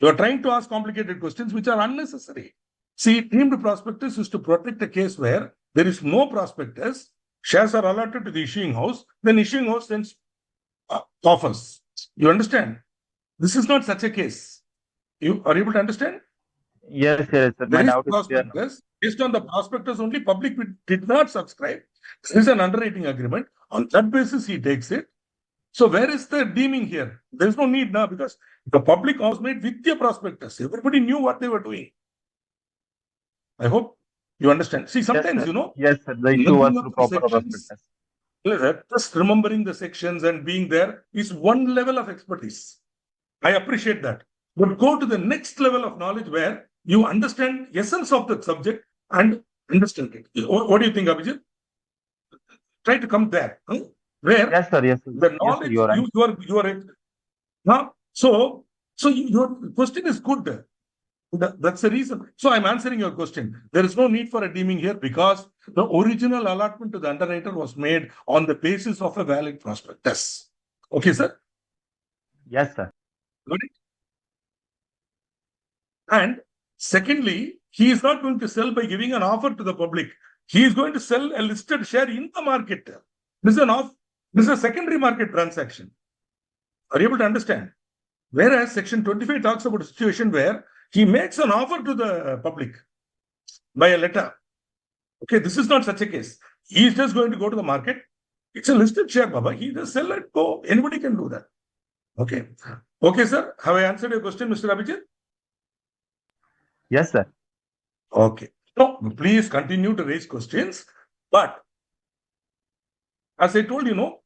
You are trying to ask complicated questions which are unnecessary. See, deemed prospectus is to protect a case where there is no prospectus, shares are allotted to the issuing house, then issuing house sends offers. You understand? This is not such a case. You are able to understand? Yes, yes, sir. My There is doubt is clear now. prospectus. Based on the prospectus only, public did not subscribe. There is an underwriting agreement. On that basis, he takes it. So where is the deeming here? There is no need now because the public was made with the prospectus. Everybody knew what they were doing. I hope you understand. See, sometimes, Yes, sir. Yes, sir. The issue was looking up through the proper sections, prospectus. just remembering the sections and being there is one level of expertise. I appreciate that. But go to the next level of knowledge where you understand essence of the subject and understand it. What do you think, Abhijit? Try to come there. Where Yes, sir. Yes, sir. the Yes, sir. knowledge You are right. you are huh? So your question is good. That's the reason. So I'm answering your question. There is no need for a deeming here because the original allotment to the underwriter was made on the basis of a valid prospectus. Okay, sir? Yes, sir. Got it? And secondly, he is not going to sell by giving an offer to the public. He is going to sell a listed share in the market. This is a secondary market transaction. Are you able to understand? Whereas Section 25 talks about a situation where he makes an offer to the public by a letter. Okay, this is not such a case. He is just going to go to the market. It's a listed share, Baba. He just sell it, go. Anybody can do that. Okay. Okay, sir. Have I answered your question, Mr. Abhijit? Yes, sir. Okay. So please continue to raise questions. But as I told you,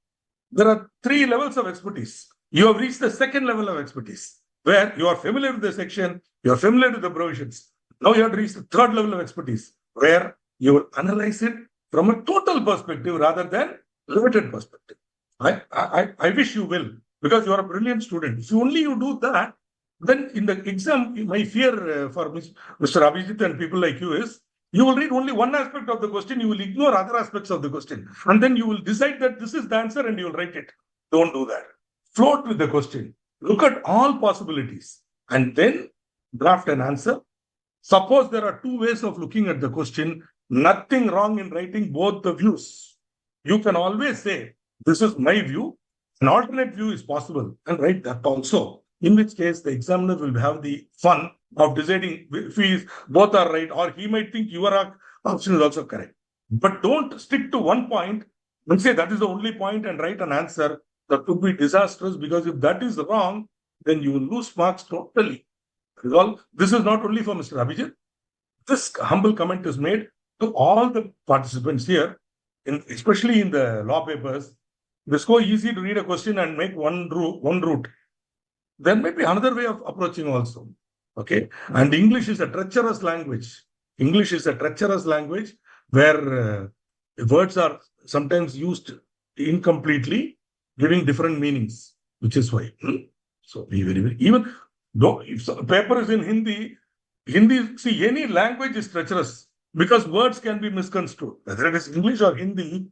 there are 3 levels of expertise. You have reached the second level of expertise where you are familiar with the section, you are familiar with the provisions. Now you have to reach the third level of expertise where you will analyze it from a total perspective rather than limited perspective. I wish you will because you are a brilliant student. If only you do that, then in the exam, my fear for Mr. Abhijit and people like you is you will read only one aspect of the question, you will ignore other aspects of the question, and then you will decide that this is the answer and you will write it. Don't do that. Float with the question. Look at all possibilities and then draft an answer. Suppose there are 2 ways of looking at the question, nothing wrong in writing both the views. You can always say, this is my view, an alternate view is possible, and write that also. In which case, the examiner will have the fun of deciding if both are right, or he might think your option is also correct. But don't stick to one point and say that is the only point and write an answer. That could be disastrous because if that is wrong, then you will lose marks totally. This is not only for Mr. Abhijit. This humble comment is made to all the participants here, especially in the law papers. It's so easy to read a question and make one route. There may be another way of approaching also. Okay. And English is a treacherous language. English is a treacherous language where words are sometimes used incompletely, giving different meanings, which is why. So be very, even though if the paper is in Hindi, see, any language is treacherous because words can be misconstrued. Whether it is English or Hindi,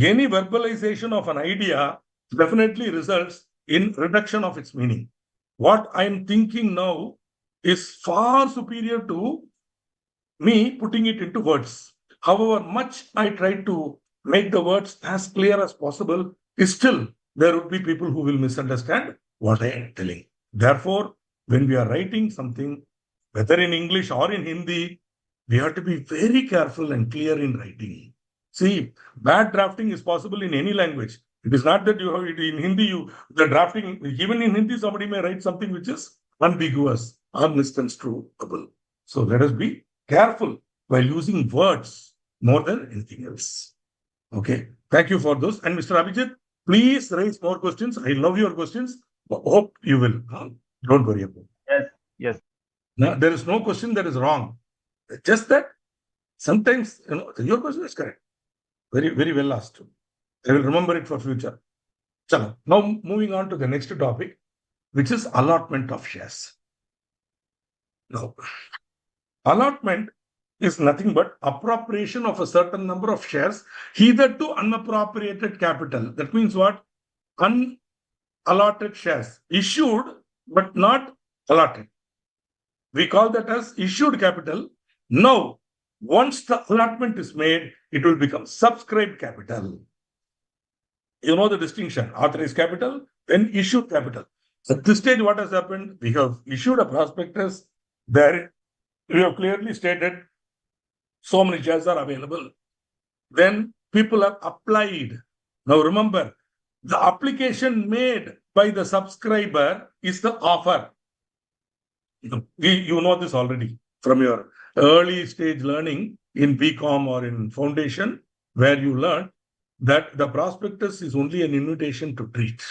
any verbalization of an idea definitely results in reduction of its meaning. What I am thinking now is far superior to me putting it into words. However much I try to make the words as clear as possible, still there would be people who will misunderstand what I am telling. Therefore, when we are writing something, whether in English or in Hindi, we have to be very careful and clear in writing. See, bad drafting is possible in any language. It is not that you have it in Hindi, the drafting, even in Hindi, somebody may write something which is ambiguous or misconstruable. So let us be careful while using words more than anything else. Okay. Thank you for those. And Mr. Abhijit, please raise more questions. I love your questions. Hope you will. Don't worry about it. Yes, yes. Now, there is no question that is wrong. Just that sometimes your question is correct. Very, very well asked. I will remember it for future. Chalo. Now moving on to the next topic, which is allotment of shares. Now, allotment is nothing but appropriation of a certain number of shares, either to unappropriated capital. That means what? Unallotted shares, issued but not allotted. We call that as issued capital. Now, once the allotment is made, it will become subscribed capital. You know the distinction, authorized capital, then issued capital. At this stage, what has happened? We have issued a prospectus. There we have clearly stated so many shares are available. Then people have applied. Now remember, the application made by the subscriber is the offer. You know this already from your early stage learning in BCom or in foundation, where you learn that the prospectus is only an invitation to treat.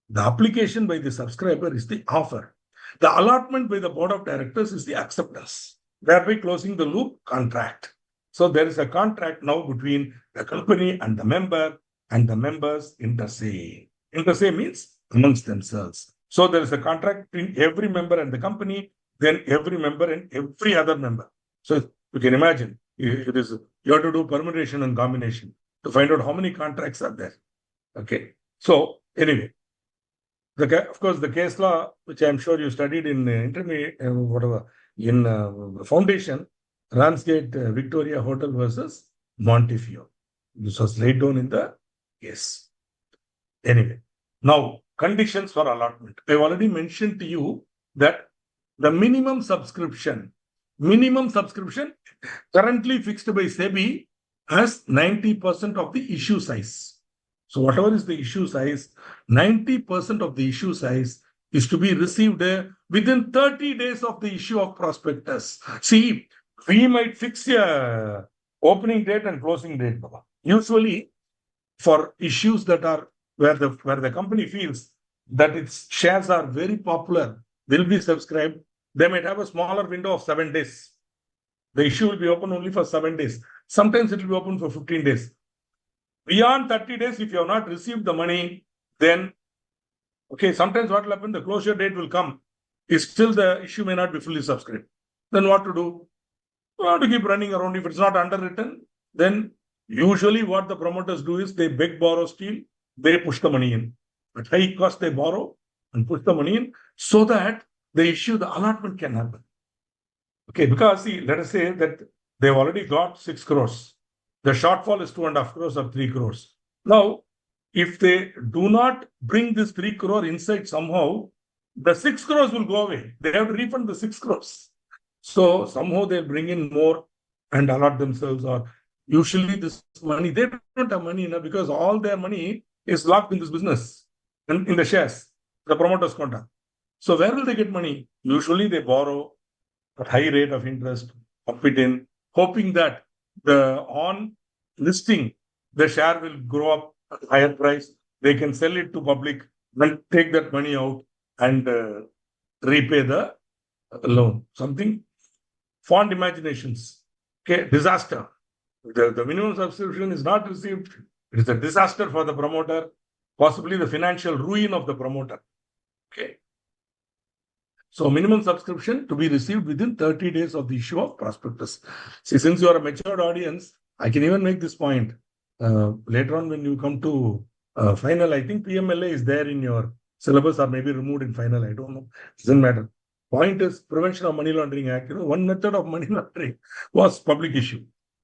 The application by the subscriber is the offer. The allotment by the board of directors is the acceptance, thereby closing the loop contract. So there is a contract now between the company and the member, and the members inter se. Inter se means amongst themselves. So there is a contract between every member and the company, then every member and every other member. So you can imagine, it is you have to do permutation and combination to find out how many contracts are there. Okay. So anyway, of course, the case law, which I'm sure you studied in intermediate, in foundation, Ramsgate Victoria Hotel versus Montefiore. This was laid down in the case. Anyway, now conditions for allotment. I've already mentioned to you that the minimum subscription currently fixed by SEBI as 90% of the issue size. So whatever is the issue size, 90% of the issue size is to be received within 30 days of the issue of prospectus. See, we might fix a opening date and closing date. Usually, for issues that are where the company feels that its shares are very popular, will be subscribed, they might have a smaller window of 7 days. The issue will be open only for 7 days. Sometimes it will be open for 15 days. Beyond 30 days, if you have not received the money, then, okay, sometimes what will happen, the closure date will come. Is still the issue may not be fully subscribed. Then what to do? You have to keep running around. If it's not underwritten, then usually what the promoters do is they beg, borrow, steal, they push the money in. At high cost, they borrow and push the money in so that the allotment can happen. Okay, because see, let us say that they've already got 6 crores. The shortfall is 2.5 crores or 3 crores. Now, if they do not bring this 3 crore inside somehow, the 6 crores will go away. They have to refund the 6 crores. So somehow they bring in more and allot themselves, or usually this money, they don't have money because all their money is locked in this business and in the shares, the promoter's contract. So where will they get money? Usually they borrow at high rate of interest, pump it in, hoping that on listing, the share will grow up at a higher price. They can sell it to public, then take that money out and repay the loan. Something fond imaginations. Okay, disaster. The minimum subscription is not received. It is a disaster for the promoter, possibly the financial ruin of the promoter. Okay. So minimum subscription to be received within 30 days of the issue of prospectus. See, since you are a matured audience, I can even make this point. Later on when you come to final, I think PMLA is there in your syllabus or maybe removed in final. I don't know. Doesn't matter. Point is Prevention of Money Laundering Act. One method of money laundering was public issue,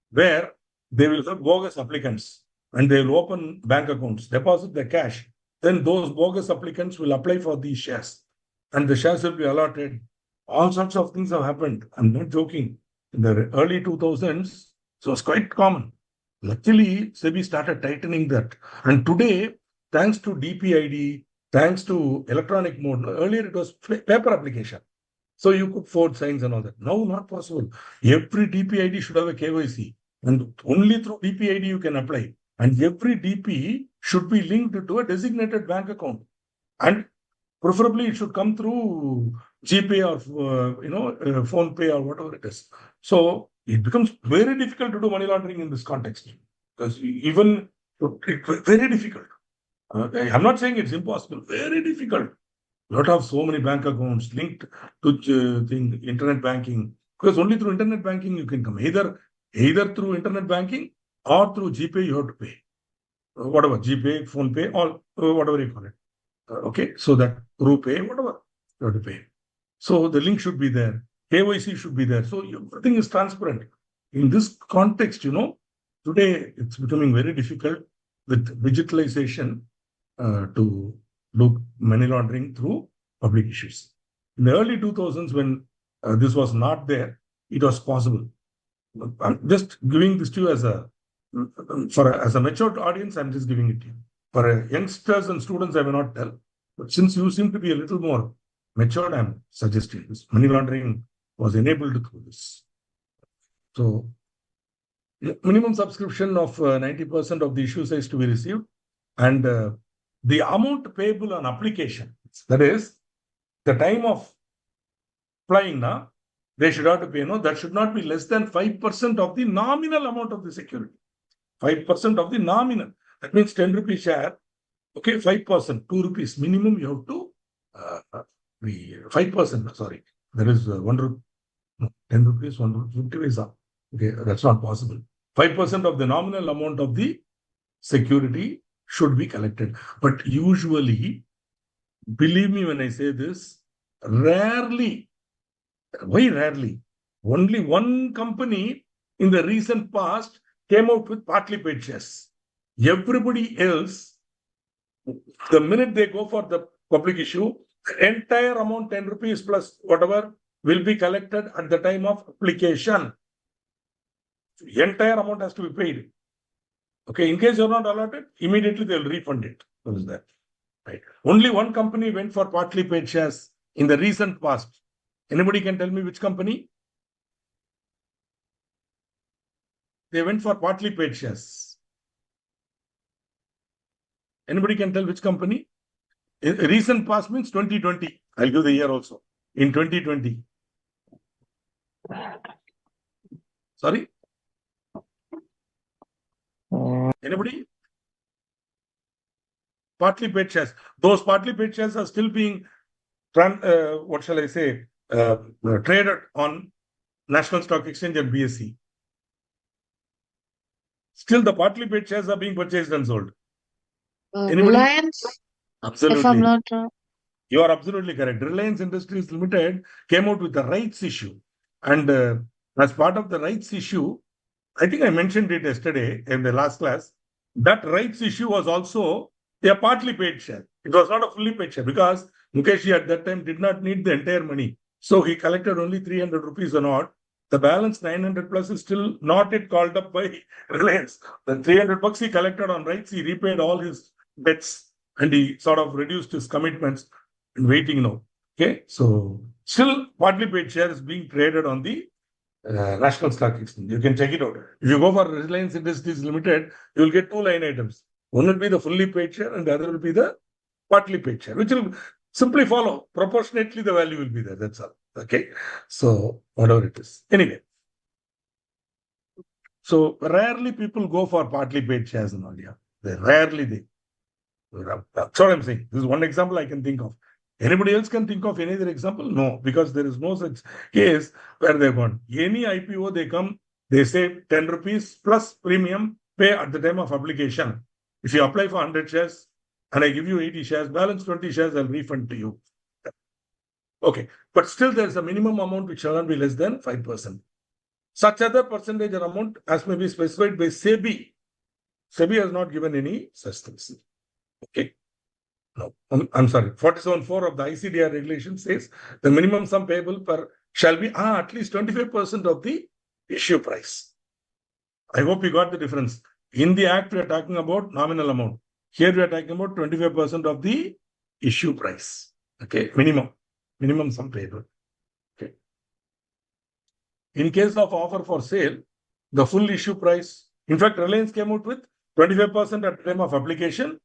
where they will have bogus applicants and they will open bank accounts, deposit the cash. Then those bogus applicants will apply for these shares and the shares will be allotted. All sorts of things have happened. I'm not joking. In the early 2000s, it was quite common. Luckily, SEBI started tightening that. And today, thanks to DPID, thanks to electronic mode, earlier it was paper application. So you could forge signs and all that. Now, not possible. Every DPID should have a KYC. And only through DPID you can apply. And every DP should be linked to a designated bank account. And preferably it should come through GPay or phone pay or whatever it is. So it becomes very difficult to do money laundering in this context. Because even very difficult. I'm not saying it's impossible. Very difficult. A lot of so many bank accounts linked to internet banking. Because only through internet banking you can come. Either through internet banking or through GPay you have to pay. Whatever, GPay, phone pay, or whatever you call it. Okay, so that RuPay, whatever you have to pay. So the link should be there. KYC should be there. So everything is transparent. In this context, today it's becoming very difficult with digitalization to do money laundering through public issues. In the early 2000s, when this was not there, it was possible. I'm just giving this to you as a mature audience. I'm just giving it to you. For youngsters and students, I may not tell. But since you seem to be a little more matured, I'm suggesting this. Money laundering was enabled through this. So, minimum subscription of 90% of the issue size to be received, and the amount payable on application. That is, the time of applying now, they should have to pay. No, that should not be less than 5% of the nominal amount of the security. 5% of the nominal. That means 10 rupees share. Okay, 5%, 2 rupees minimum. You have to be 5%. Sorry, there is 1 rupee. No, 10 rupees, 1 rupee, 50 paisa. Okay, that's not possible. 5% of the nominal amount of the security should be collected. But usually, believe me when I say this, rarely, very rarely, only one company in the recent past came out with partly paid shares. Everybody else, the minute they go for the public issue, the entire amount, 10 rupees plus whatever, will be collected at the time of application. The entire amount has to be paid. Okay, in case you're not allotted, immediately they'll refund it. What is that? Right. Only one company went for partly paid shares in the recent past. Anybody can tell me which company? They went for partly paid shares. Anybody can tell which company? Recent past means 2020. I'll give the year also. In 2020. Sorry? Anybody? Partly paid shares. Those partly paid shares are still being, what shall I say, traded on National Stock Exchange and BSE. Still, the partly paid shares are being purchased and sold. Anybody? Reliance, if I'm Absolutely. not wrong. You are absolutely correct. Reliance Industries Limited came out with the rights issue. And as part of the rights issue, I think I mentioned it yesterday in the last class, that rights issue was also a partly paid share. It was not a fully paid share because Mukesh at that time did not need the entire money. So he collected only 300 rupees or not. The balance 900 plus is still not yet called up by Reliance. The 300 bucks he collected on rights, he repaid all his debts and he sort of reduced his commitments and waiting now. Okay, so still partly paid share is being traded on the National Stock Exchange. You can check it out. If you go for Reliance Industries Limited, you will get two line items. One will be the fully paid share and the other will be the partly paid share, which will simply follow. Proportionately, the value will be there. That's all. Okay. So, whatever it is. Anyway. So, rarely people go for partly paid shares in India. Rarely. That's what I'm saying. This is one example I can think of. Anybody else can think of any other example? No, because there is no such case where they've gone. Any IPO, they come, they say 10 rupees plus premium pay at the time of application. If you apply for 100 shares and I give you 80 shares, balance 20 shares, I'll refund to you. Okay, but still there's a minimum amount which shall not be less than 5%. Such other percentage or amount as may be specified by SEBI. SEBI has not given any such things. Okay. No, I'm sorry. 47.4 of the ICAI regulation says the minimum sum payable per shall be at least 25% of the issue price. I hope you got the difference. In the Act, we are talking about nominal amount. Here, we are talking about 25% of the issue price. Okay, minimum sum payable. Okay. In case of offer for sale, the full issue price. In fact, Reliance came out with 25% at the time of application.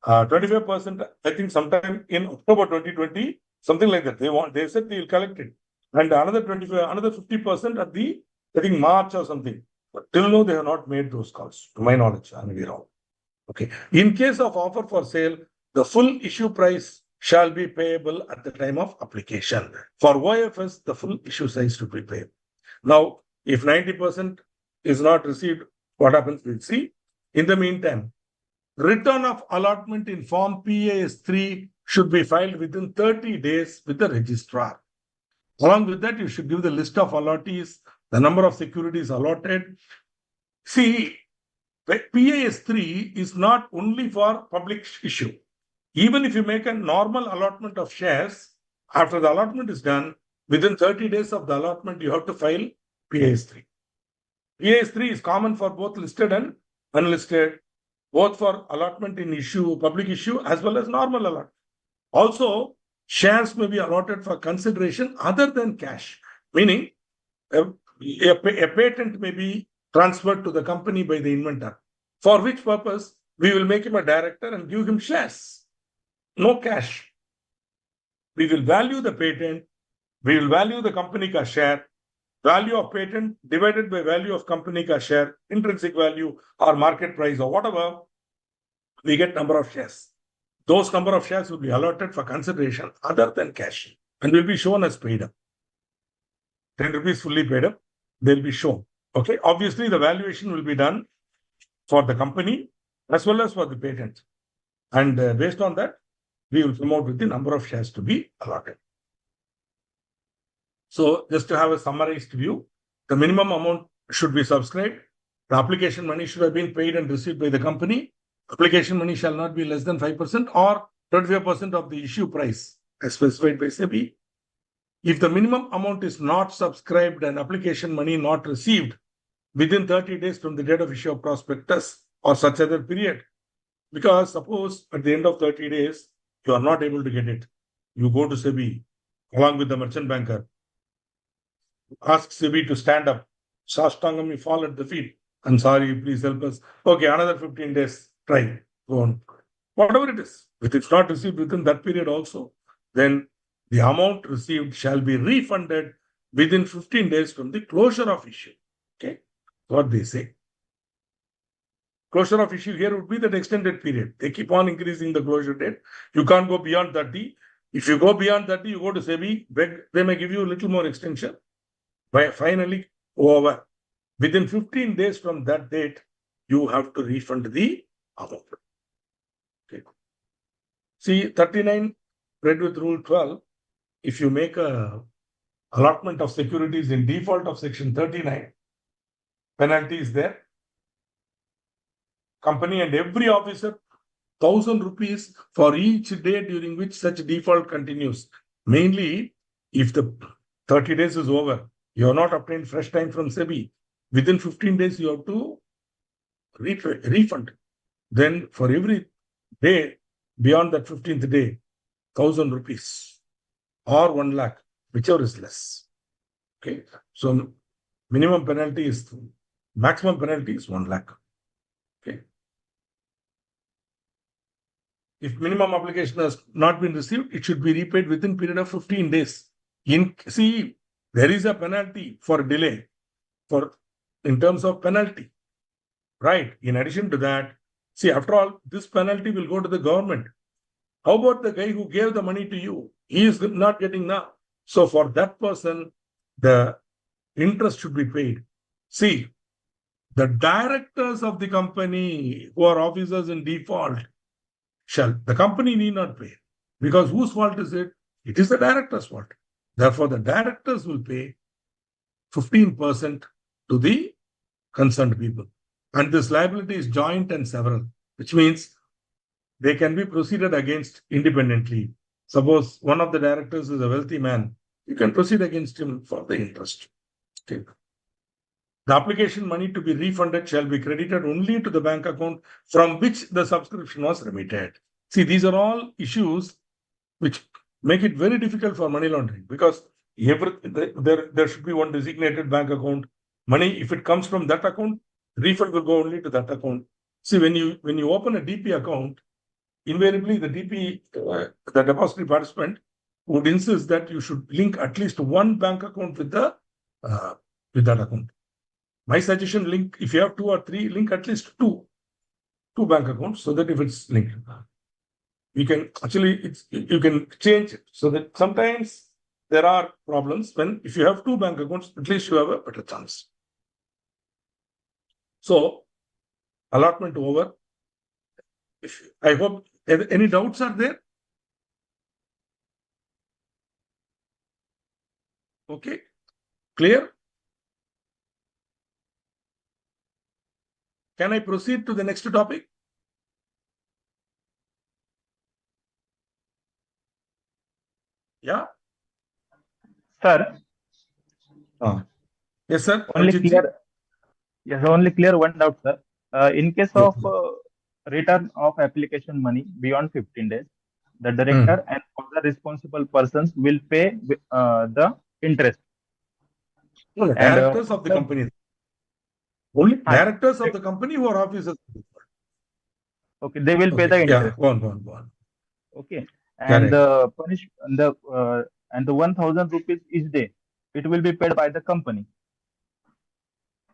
25%, I think sometime in October 2020, something like that. They said they will collect it. And another 50% at the, I think March or something. But till now, they have not made those calls, to my knowledge. I may be wrong. Okay. In case of offer for sale, the full issue price shall be payable at the time of application. For OFS, the full issue size to be paid. Now, if 90% is not received, what happens? We'll see. In the meantime, return of allotment in Form PAS3 should be filed within 30 days with the registrar. Along with that, you should give the list of allottees, the number of securities allotted. See, PAS3 is not only for public issue. Even if you make a normal allotment of shares, after the allotment is done, within 30 days of the allotment, you have to file PAS 3. PAS 3 is common for both listed and unlisted, both for allotment in issue, public issue, as well as normal allotment. Also, shares may be allotted for consideration other than cash, meaning a patent may be transferred to the company by the inventor, for which purpose we will make him a director and give him shares. No cash. We will value the patent, we will value the company ka share, value of patent divided by value of company ka share, intrinsic value or market price or whatever, we get number of shares. Those number of shares will be allotted for consideration other than cash and will be shown as paid up. 10 rupees fully paid up, they'll be shown. Okay, obviously the valuation will be done for the company as well as for the patent. And based on that, we will come out with the number of shares to be allotted. So just to have a summarized view, the minimum amount should be subscribed. The application money should have been paid and received by the company. Application money shall not be less than 5% or 25% of the issue price as specified by SEBI. If the minimum amount is not subscribed and application money not received within 30 days from the date of issue of prospectus or such other period, because suppose at the end of 30 days, you are not able to get it. You go to SEBI along with the merchant banker, ask SEBI to stand up. Sashtangam, you fall at the feet. I'm sorry, please help us. Okay, another 15 days, try. Go on. Whatever it is, if it's not received within that period also, then the amount received shall be refunded within 15 days from the closure of issue. Okay, what they say. Closure of issue here would be that extended period. They keep on increasing the closure date. You can't go beyond 30. If you go beyond 30, you go to SEBI, they may give you a little more extension. But finally, over. Within 15 days from that date, you have to refund the amount. Okay. See, 39 read with rule 12. If you make a allotment of securities in default of section 39, penalty is there. Company and every officer, 1,000 rupees for each day during which such default continues. Mainly, if the 30 days is over, you have not obtained fresh time from SEBI. Within 15 days, you have to refund. Then for every day beyond that 15th day, 1,000 rupees or 1 lakh, whichever is less. Okay. So maximum penalty is 1 lakh. Okay. If minimum application has not been received, it should be repaid within period of 15 days. See, there is a penalty for delay in terms of penalty, right? In addition to that, see, after all, this penalty will go to the government. How about the guy who gave the money to you? He is not getting now. So for that person, the interest should be paid. See, the directors of the company who are officers in default, the company need not pay. Because whose fault is it? It is the director's fault. Therefore, the directors will pay 15% to the concerned people. And this liability is joint and several, which means they can be proceeded against independently. Suppose one of the directors is a wealthy man, you can proceed against him for the interest. Okay. The application money to be refunded shall be credited only to the bank account from which the subscription was remitted. See, these are all issues which make it very difficult for money laundering because there should be one designated bank account. Money, if it comes from that account, refund will go only to that account. See, when you open a DP account, invariably the DP, the depository participant would insist that you should link at least one bank account with that account. My suggestion, link, if you have 2 or 3, link at least two bank accounts so that if it's linked, you can change it so that sometimes there are problems if you have 2 bank accounts, at least you have a better chance. So, allotment over. I hope any doubts are there. Okay, clear? Can I proceed to the next topic? Yeah. Sir, Yes, sir. only Abhijit ji? clear. Yes, only clear one doubt, sir. In case Yes. of return of application money beyond 15 days, the Hmm. director and other responsible persons will pay the interest. No, the And directors of the after, company. Only Hi, directors of the company who are officers. okay, they will pay Okay. the Yeah. interest. Go on. Okay, and Correct. the 1,000 rupees each day, it will be paid by the company.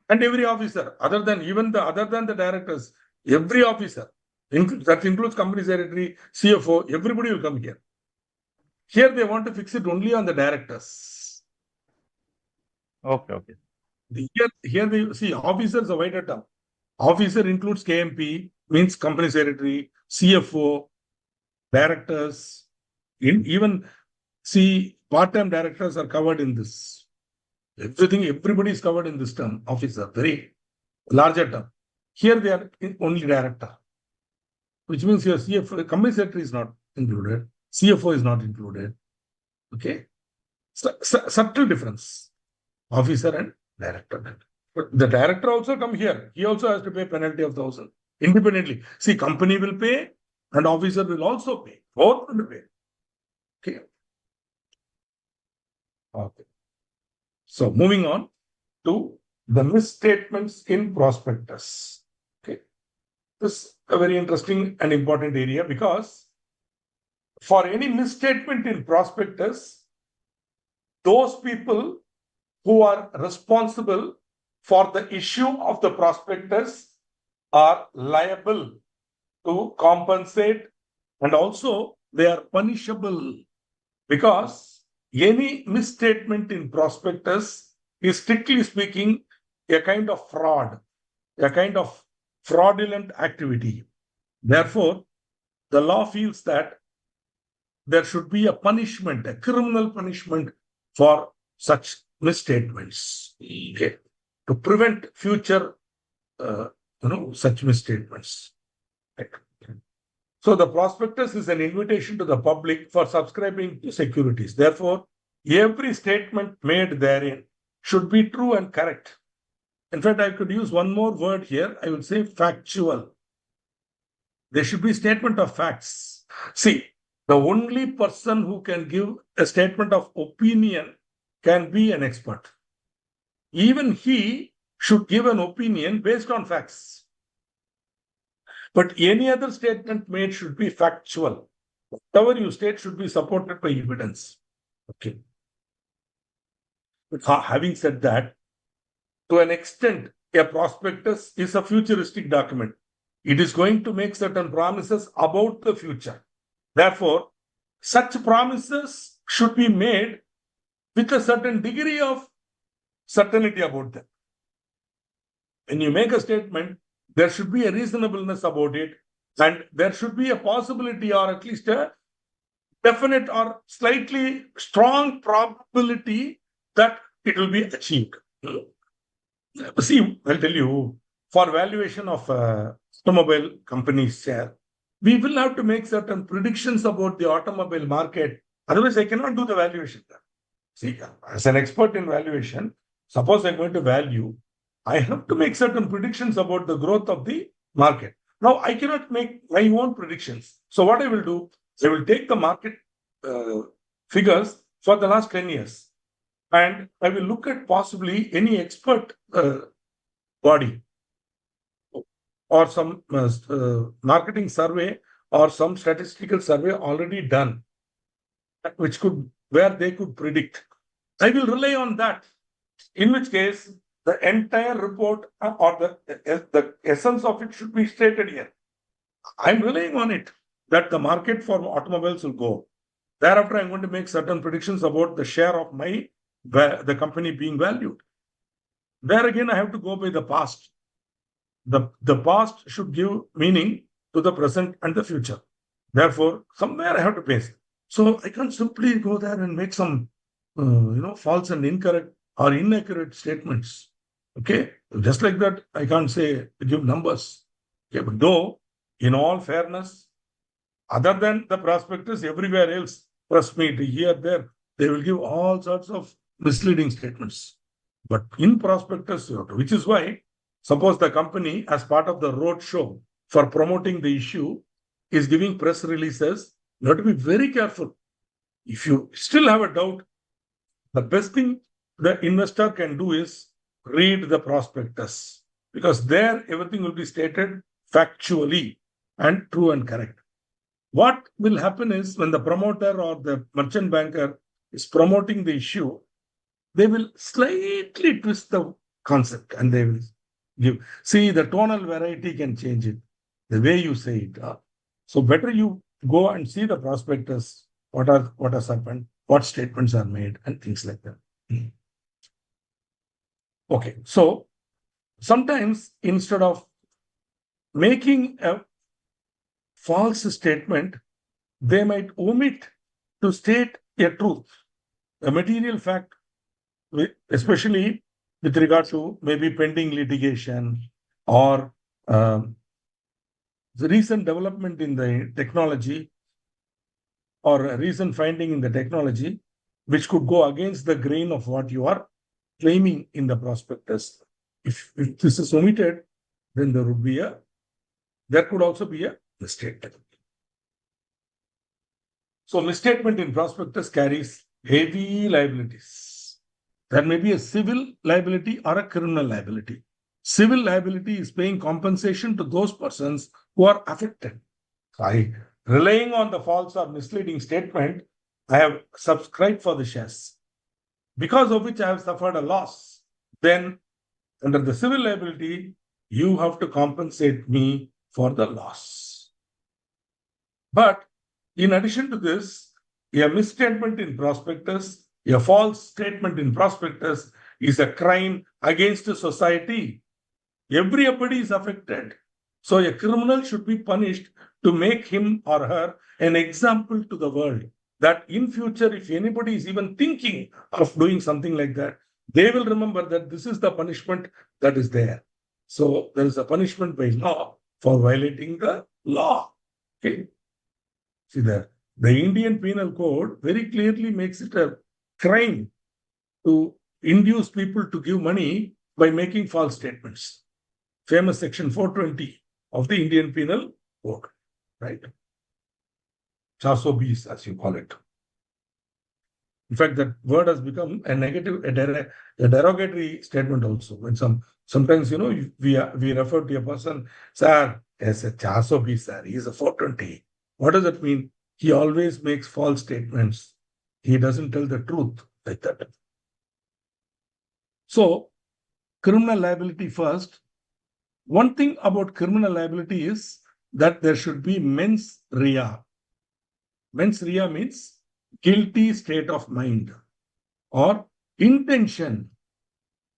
And every officer, other than the directors, every officer, that includes company secretary, CFO, everybody will come here. Here they want to fix it only on the directors. Okay. Here they see officers a wider term. Officer includes KMP, means company secretary, CFO, directors, even see part-time directors are covered in this. Everybody is covered in this term, officer, very larger term. Here they are only director, which means your CFO, company secretary is not included, CFO is not included. Okay, subtle difference, officer and director. But the director also come here. He also has to pay penalty of 1,000 independently. See, company will pay and officer will also pay. Both will pay. Okay. Okay. So moving on to the misstatements in prospectus. Okay. This is a very interesting and important area because for any misstatement in prospectus, those people who are responsible for the issue of the prospectus are liable to compensate, and also they are punishable because any misstatement in prospectus is strictly speaking a kind of fraud, a kind of fraudulent activity. Therefore, the law feels that there should be a punishment, a criminal punishment for such misstatements, okay, to prevent future, such misstatements. Right. So the prospectus is an invitation to the public for subscribing to securities. Therefore, every statement made therein should be true and correct. In fact, I could use one more word here. I would say factual. There should be statement of facts. See, the only person who can give a statement of opinion can be an expert. Even he should give an opinion based on facts. But any other statement made should be factual. Whatever you state should be supported by evidence. Okay. But having said that, to an extent, a prospectus is a futuristic document. It is going to make certain promises about the future. Therefore, such promises should be made with a certain degree of certainty about them. When you make a statement, there should be a reasonableness about it, and there should be a possibility or at least a definite or slightly strong probability that it will be achieved. See, I'll tell you, for valuation of automobile companies share, we will have to make certain predictions about the automobile market. Otherwise, I cannot do the valuation. See, as an expert in valuation, suppose I'm going to value, I have to make certain predictions about the growth of the market. Now, I cannot make my own predictions. So what I will do, I will take the market figures for the last 10 years. And I will look at possibly any expert body or some marketing survey or some statistical survey already done, where they could predict. I will rely on that, in which case the entire report or the essence of it should be stated here. I'm relying on it that the market for automobiles will go. Thereafter, I'm going to make certain predictions about the share of the company being valued. There again, I have to go by the past. The past should give meaning to the present and the future. Therefore, somewhere I have to base. So I can't simply go there and make some, false and incorrect or inaccurate statements. Okay, just like that, I can't say give numbers. Okay, but though, in all fairness, other than the prospectus, everywhere else, press meet here, there, they will give all sorts of misleading statements. But in prospectus, which is why, suppose the company, as part of the road show for promoting the issue, is giving press releases, you have to be very careful. If you still have a doubt, the best thing the investor can do is read the prospectus, because there everything will be stated factually and true and correct. What will happen is when the promoter or the merchant banker is promoting the issue, they will slightly twist the concept and they will give. See, the tonal variety can change it, the way you say it. So better you go and see the prospectus, what has happened, what statements are made, and things like that. Okay, so sometimes instead of making a false statement, they might omit to state a truth, a material fact, especially with regard to maybe pending litigation or the recent development in the technology or a recent finding in the technology, which could go against the grain of what you are claiming in the prospectus. If this is omitted, then there could also be a misstatement. So misstatement in prospectus carries heavy liabilities. There may be a civil liability or a criminal liability. Civil liability is paying compensation to those persons who are affected. By relying on the false or misleading statement, I have subscribed for the shares, because of which I have suffered a loss. Then under the civil liability, you have to compensate me for the loss. But in addition to this, a misstatement in prospectus, a false statement in prospectus is a crime against society. Everybody is affected. So a criminal should be punished to make him or her an example to the world, that in future, if anybody is even thinking of doing something like that, they will remember that this is the punishment that is there. So there is a punishment by law for violating the law. Okay. See, the Indian Penal Code very clearly makes it a crime to induce people to give money by making false statements. Famous section 420 of the Indian Penal Code, right? 420, as you call it. In fact, that word has become a negative, a derogatory statement also. When sometimes, we refer to a person, sir, as a 420, sir, he is a 420. What does that mean? He always makes false statements. He doesn't tell the truth like that. So, criminal liability first. One thing about criminal liability is that there should be mens rea. Mens rea means guilty state of mind, or intention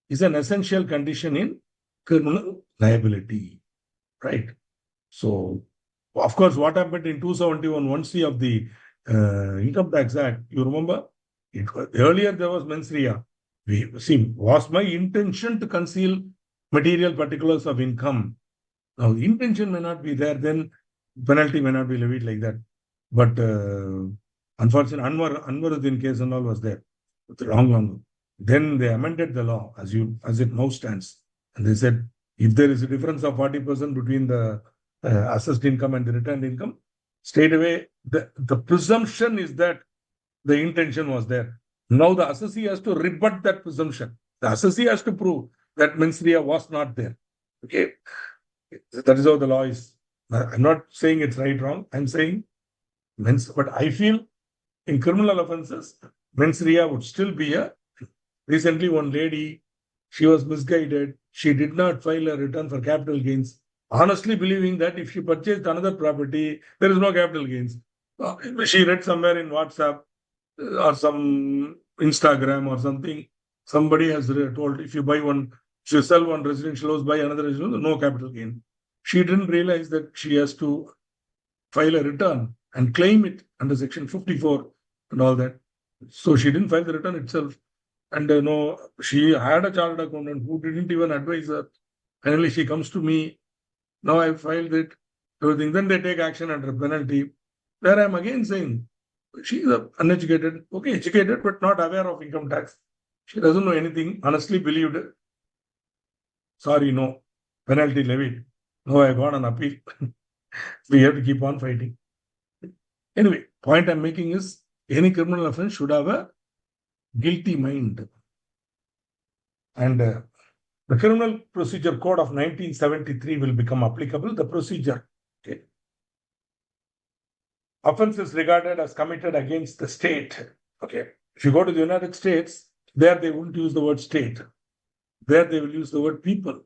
is an essential condition in criminal liability, right? So, of course, what happened in 271 1C of the Income Tax Act, you remember? Earlier there was mens rea. Was my intention to conceal material particulars of income? Now, the intention may not be there, then penalty may not be levied like that. But unfortunately, Anwaruddin case and all was there. Long. Then they amended the law as it now stands. And they said, if there is a difference of 40% between the assessed income and the returned income, straight away, the presumption is that the intention was there. Now the assessee has to rebut that presumption. The assessee has to prove that mens rea was not there. Okay. That is how the law is. I'm not saying it's right, wrong. I'm saying but I feel in criminal offenses, mens rea would still be recently one lady, she was misguided. She did not file a return for capital gains, honestly believing that if she purchased another property, there is no capital gains. She read somewhere in WhatsApp or some Instagram or something, somebody has told if you sell one residential house, buy another residential house, no capital gain. She didn't realize that she has to file a return and claim it under section 54 and all that. So she didn't file the return itself. And she had a chartered accountant who didn't even advise her. Finally, she comes to me. Now I filed it, everything. Then they take action under penalty. Where I'm again saying, She is uneducated, okay, educated, but not aware of income tax. She doesn't know anything, honestly believed. Sorry, no. Penalty levied. No, I got an appeal. We have to keep on fighting. Anyway, point I'm making is any criminal offense should have a guilty mind. And the Criminal Procedure Code of 1973 will become applicable. The procedure, okay. Offense is regarded as committed against the state. Okay. If you go to the United States, there they won't use the word state. There they will use the word people.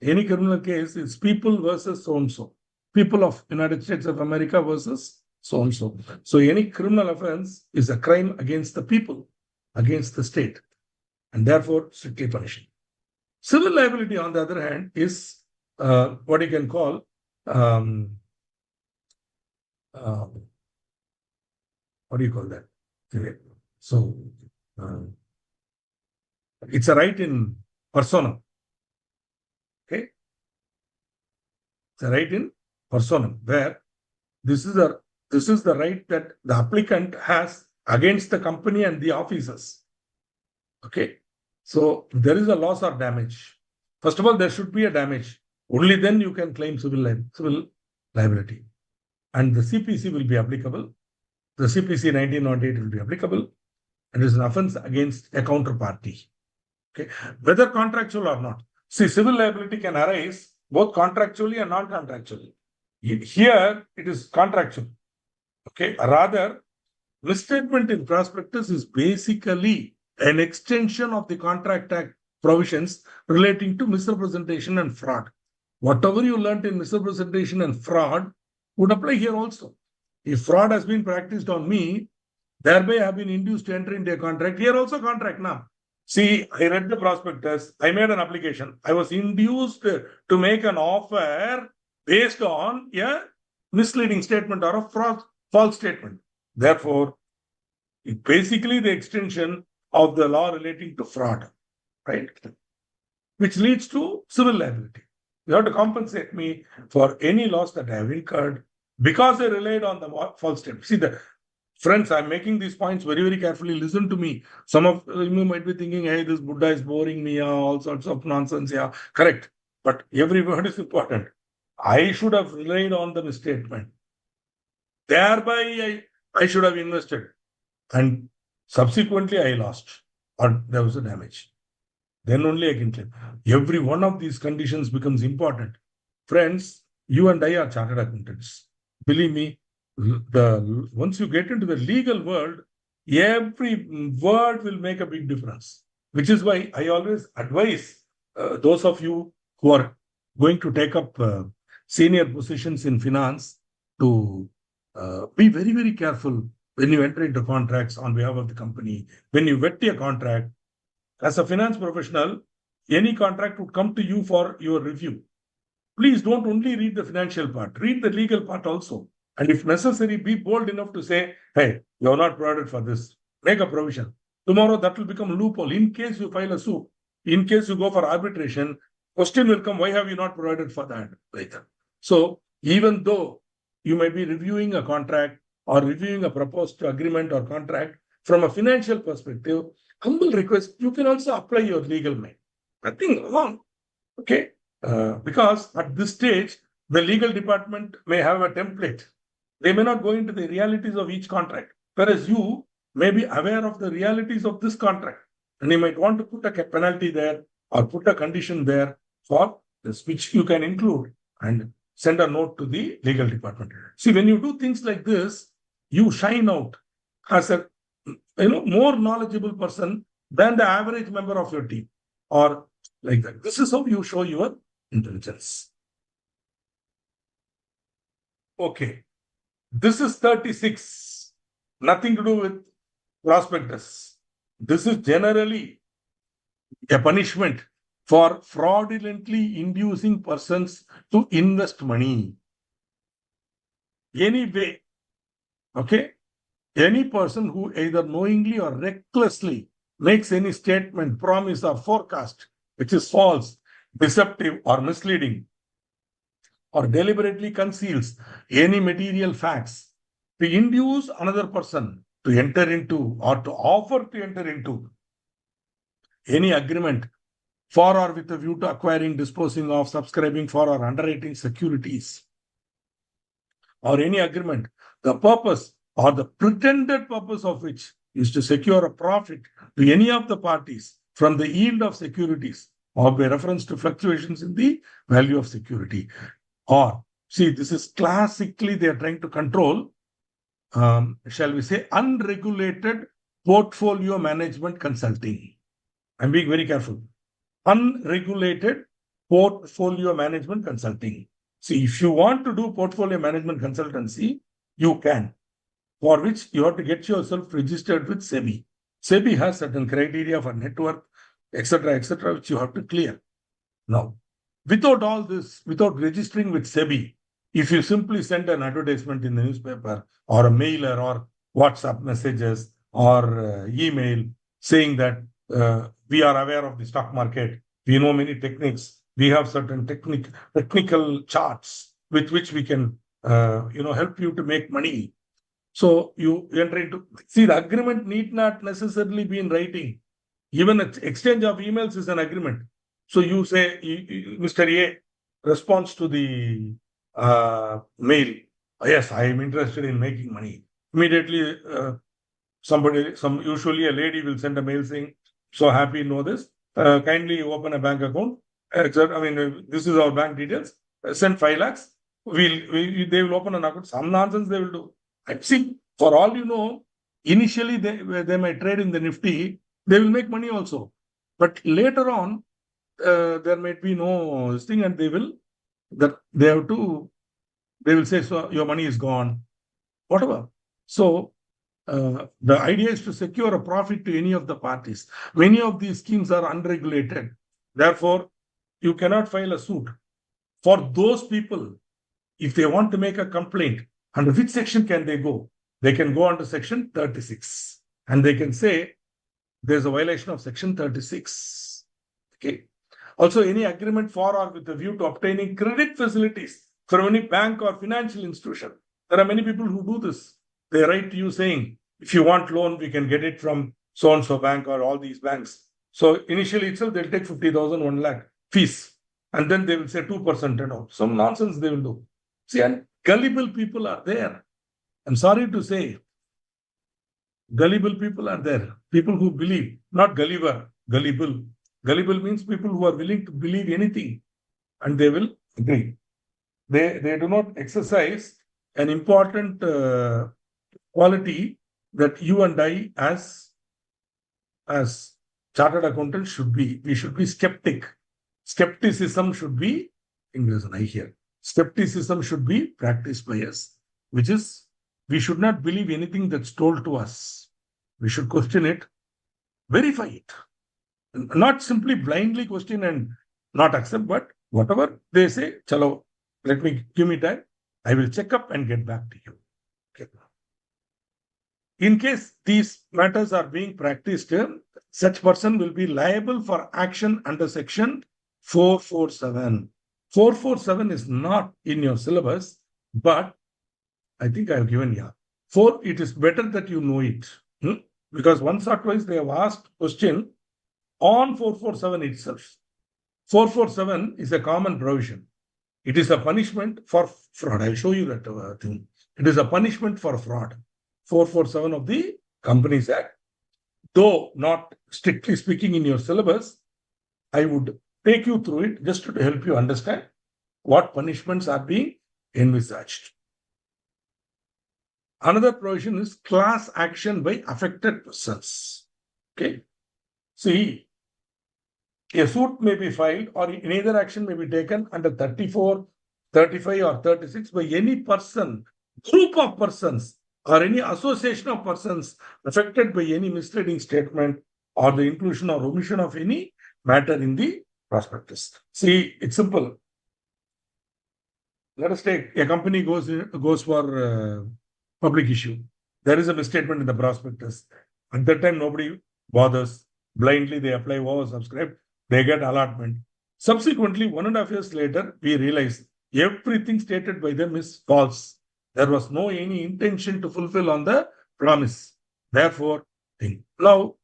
Any criminal case is people versus so-and-so. People of United States of America versus so-and-so. So any criminal offense is a crime against the people, against the state, and therefore strictly punishing. Civil liability, on the other hand, is what you can call what do you call that? Okay. So it's a right in personam. Okay, it's a right in personam where this is the right that the applicant has against the company and the officers. Okay, so there is a loss or damage. First of all, there should be a damage. Only then you can claim civil liability, and the CPC will be applicable. The CPC 1908 will be applicable, and it is an offense against a counterparty. Okay, whether contractual or not. See, civil liability can arise both contractually and non-contractually. Here, it is contractual. Okay, rather, misstatement in prospectus is basically an extension of the Contract Act provisions relating to misrepresentation and fraud. Whatever you learned in misrepresentation and fraud would apply here also. If fraud has been practiced on me, thereby I have been induced to enter into a contract. Here also contract now. See, I read the prospectus. I made an application. I was induced to make an offer based on a misleading statement or a false statement. Therefore, it's basically the extension of the law relating to fraud, right? Which leads to civil liability. You have to compensate me for any loss that I have incurred because I relied on the false statement. See, friends, I'm making these points very, very carefully. Listen to me. Some of you might be thinking, hey, this Buddha is boring me, all sorts of nonsense. Yeah, correct. But every word is important. I should have relied on the misstatement. Thereby, I should have invested. And subsequently, I lost or there was a damage. Then only I can claim. Every one of these conditions becomes important. Friends, you and I are chartered accountants. Believe me, once you get into the legal world, every word will make a big difference. Which is why I always advise those of you who are going to take up senior positions in finance to be very, very careful when you enter into contracts on behalf of the company. When you vet a contract, as a finance professional, any contract would come to you for your review. Please don't only read the financial part, read the legal part also. And if necessary, be bold enough to say, hey, you're not provided for this. Make a provision. Tomorrow, that will become a loophole. In case you file a suit, in case you go for arbitration, question will come, why have you not provided for that later? So even though you may be reviewing a contract or reviewing a proposed agreement or contract, from a financial perspective, humble request, you can also apply your legal mind. Nothing wrong. Okay. Because at this stage, the legal department may have a template. They may not go into the realities of each contract, whereas you may be aware of the realities of this contract. And you might want to put a penalty there or put a condition there for this, which you can include and send a note to the legal department. See, when you do things like this, you shine out as a more knowledgeable person than the average member of your team, or like that. This is how you show your intelligence. Okay, this is 36. Nothing to do with prospectus. This is generally a punishment for fraudulently inducing persons to invest money. Anyway, okay. Any person who either knowingly or recklessly makes any statement, promise, or forecast which is false, deceptive, or misleading, or deliberately conceals any material facts to induce another person to enter into or to offer to enter into any agreement for or with a view to acquiring, disposing of, subscribing for or underwriting securities or any agreement, the purpose or the pretended purpose of which is to secure a profit to any of the parties from the yield of securities or by reference to fluctuations in the value of security. Or, see, this is classically they are trying to control, shall we say, unregulated portfolio management consulting. I'm being very careful. Unregulated portfolio management consulting. See, if you want to do portfolio management consultancy, you can, for which you have to get yourself registered with SEBI. SEBI has certain criteria for net worth, etc., which you have to clear. Now, without all this, without registering with SEBI, if you simply send an advertisement in the newspaper or a mailer or WhatsApp messages or email saying that we are aware of the stock market, we know many techniques, we have certain technical charts with which we can help you to make money. So you enter into, see, the agreement need not necessarily be in writing. Even an exchange of emails is an agreement. So you say, Mr. A responds to the mail, yes, I am interested in making money. Immediately, usually a lady will send a mail saying, so happy to know this, kindly open a bank account. This is our bank details. Send 5 lakhs. They will open an account. Some nonsense they will do. I see, for all you know, initially they might trade in the Nifty. They will make money also. But later on, there might be no thing, and they will say, so your money is gone, whatever. So the idea is to secure a profit to any of the parties. Many of these schemes are unregulated. Therefore, you cannot file a suit. For those people, if they want to make a complaint, under which section can they go? They can go under section 36 and they can say there's a violation of section 36. Okay. Also, any agreement for or with a view to obtaining credit facilities from any bank or financial institution. There are many people who do this. They write to you saying, if you want loan, we can get it from so-and-so bank or all these banks. So initially itself, they'll take 50,000, 1 lakh fees. And then they will say 2% and all. Some nonsense they will do. See, and gullible people are there. I'm sorry to say, gullible people are there. People who believe, not gulliver, gullible. Gullible means people who are willing to believe anything and they will agree. They do not exercise an important quality that you and I as chartered accountants should be. We should be skeptic. Skepticism should be, English I hear. Skepticism should be practiced by us, which is we should not believe anything that's told to us. We should question it, verify it. Not simply blindly question and not accept, but whatever they say, chalo, give me time. I will check up and get back to you. Okay. In case these matters are being practiced, such person will be liable for action under section 447. 447 is not in your syllabus, but I think I have given you. It is better that you know it. Because once or twice they have asked question on 447 itself. 447 is a common provision. It is a punishment for fraud. I'll show you that thing. It is a punishment for fraud. 447 of the Companies Act. Though not strictly speaking in your syllabus, I would take you through it just to help you understand what punishments are being envisaged. Another provision is class action by affected persons. Okay. See, a suit may be filed or either action may be taken under 34, 35 or 36 by any person, group of persons or any association of persons affected by any misleading statement or the inclusion or omission of any matter in the prospectus. See, it's simple. Let us take a company goes for public issue. There is a misstatement in the prospectus. At that time, nobody bothers. Blindly, they apply oversubscribed. They get allotment. Subsequently, 1.5 years later, we realize everything stated by them is false. There was no any intention to fulfill on the promise. Therefore, think. Now,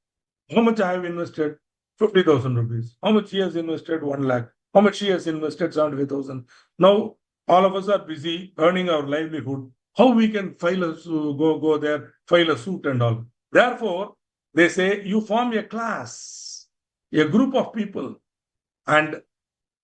how much I have invested? 50,000 rupees. How much he has invested? 1 lakh. How much he has invested? 75,000. Now, all of us are busy earning our livelihood. How we can file a go there, file a suit and all. Therefore, they say you form a class, a group of people, and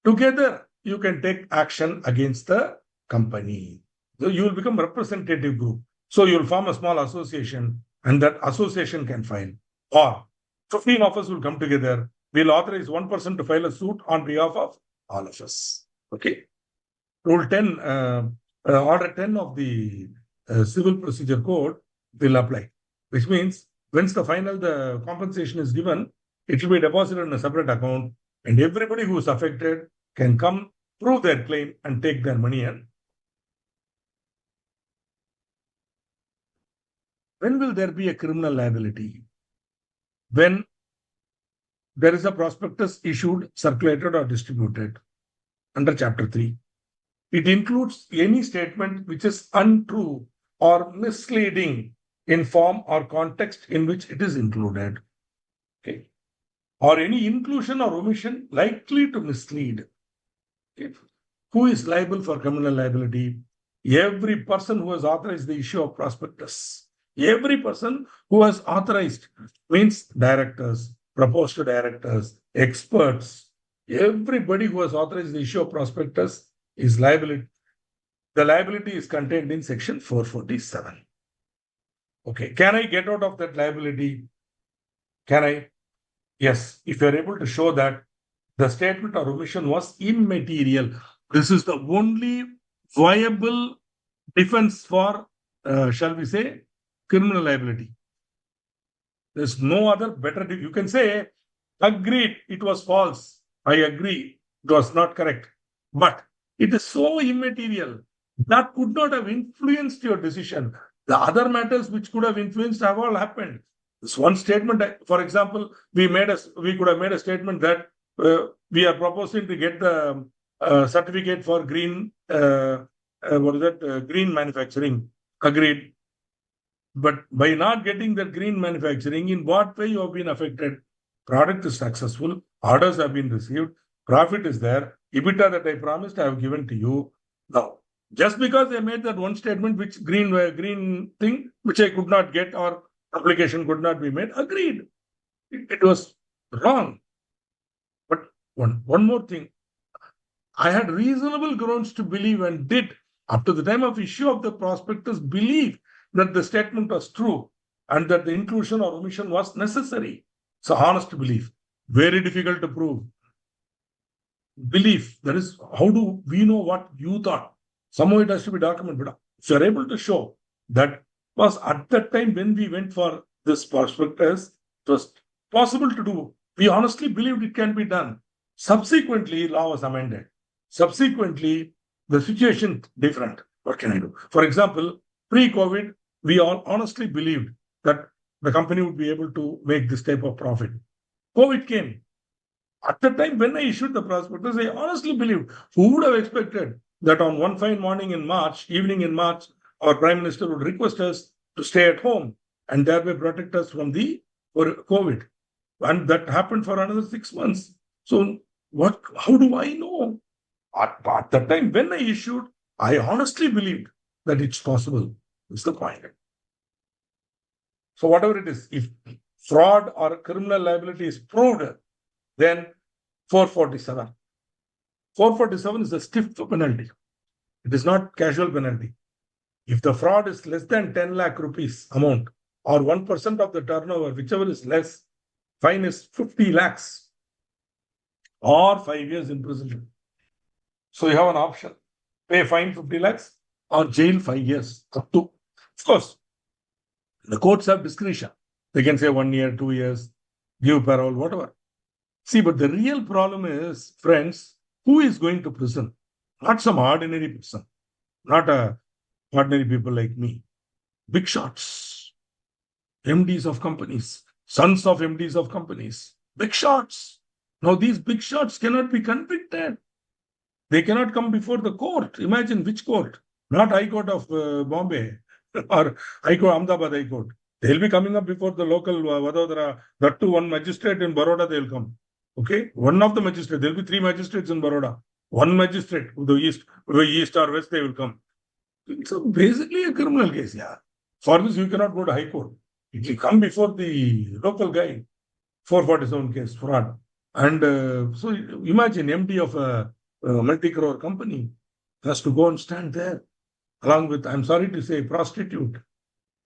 together you can take action against the company. So you will become a representative group. So you'll form a small association, and that association can file. Or 15 of us will come together. We'll authorize one person to file a suit on behalf of all of us. Okay. Rule 10, Order 10 of the Civil Procedure Code will apply, which means once the compensation is given, it will be deposited in a separate account, and everybody who is affected can come, prove their claim, and take their money. And when will there be a criminal liability? When there is a prospectus issued, circulated, or distributed under Chapter 3. It includes any statement which is untrue or misleading in form or context in which it is included. Okay. Or any inclusion or omission likely to mislead. Okay. Who is liable for criminal liability? Every person who has authorized the issue of prospectus. Every person who has authorized means directors, proposed directors, experts. Everybody who has authorized the issue of prospectus is liability. The liability is contained in section 447. Okay, can I get out of that liability? Can I? Yes, if you are able to show that the statement or omission was immaterial. This is the only viable defense for, shall we say, criminal liability. There's no other better. You can say, agreed, it was false. I agree, it was not correct. But it is so immaterial that could not have influenced your decision. The other matters which could have influenced have all happened. This one statement, for example, we could have made a statement that we are proposing to get the certificate for green, green manufacturing. Agreed. But by not getting that green manufacturing, in what way you have been affected? Product is successful, orders have been received, profit is there, EBITDA that I promised I have given to you. Now, just because I made that one statement, which green thing, which I could not get or application could not be made, agreed. It was wrong. But one more thing, I had reasonable grounds to believe and did, up to the time of issue of the prospectus, believe that the statement was true and that the inclusion or omission was necessary. So honest belief, very difficult to prove. Belief, that is, how do we know what you thought? Somehow it has to be documented. But if you are able to show that was at that time when we went for this prospectus, it was possible to do. We honestly believed it can be done. Subsequently, law was amended. Subsequently, the situation different. What can I do? For example, pre-COVID, we all honestly believed that the company would be able to make this type of profit. COVID came. At the time when I issued the prospectus, I honestly believed, who would have expected that on one fine morning in March, evening in March, our Prime Minister would request us to stay at home and thereby protect us from the COVID. And that happened for another 6 months. So how do I know? At the time when I issued, I honestly believed that it's possible. Is the point. So whatever it is, if fraud or criminal liability is proved, then 447. 447 is a stiff penalty. It is not casual penalty. If the fraud is less than 10 lakh rupees amount or 1% of the turnover, whichever is less, fine is 50 lakhs or 5 years imprisonment. So you have an option. Pay fine 50 lakhs or jail 5 years. Up to, of course, the courts have discretion. They can say 1 year, 2 years, give parole, whatever. See, but the real problem is, friends, who is going to prison? Not some ordinary person, not ordinary people like me. Big shots, MDs of companies, sons of MDs of companies, big shots. Now these big shots cannot be convicted. They cannot come before the court. Imagine which court? not High Court of Bombay or High Court, Ahmedabad High Court. They'll be coming up before the local Vadodara. That too, one magistrate in Baroda, they'll come. Okay, one of the magistrates. There'll be 3 magistrates in Baroda. One magistrate, the east or west, they will come. So basically a criminal case, yeah. For this, you cannot go to High Court. It will come before the local guy. 447 case, fraud. And so imagine MD of a multi-crore company has to go and stand there along with, I'm sorry to say, prostitute,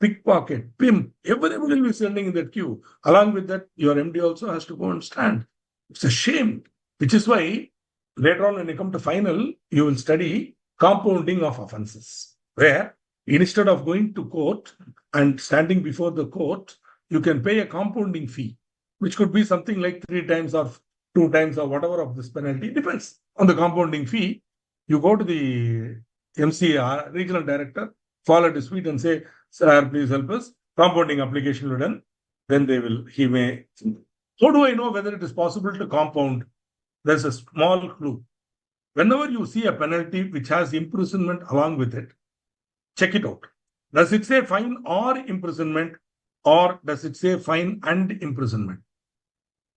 pickpocket, pimp, everybody will be standing in that queue. Along with that, your MD also has to go and stand. It's a shame, which is why later on when you come to final, you will study compounding of offenses, where instead of going to court and standing before the court, you can pay a compounding fee, which could be something like 3 times or 2 times or whatever of this penalty. Depends on the compounding fee. You go to the MCA, regional director, file a dispute and say, sir, please help us. Compounding application will be done. Then he may. How do I know whether it is possible to compound? There's a small clue. Whenever you see a penalty which has imprisonment along with it, check it out. Does it say fine or imprisonment, or does it say fine and imprisonment?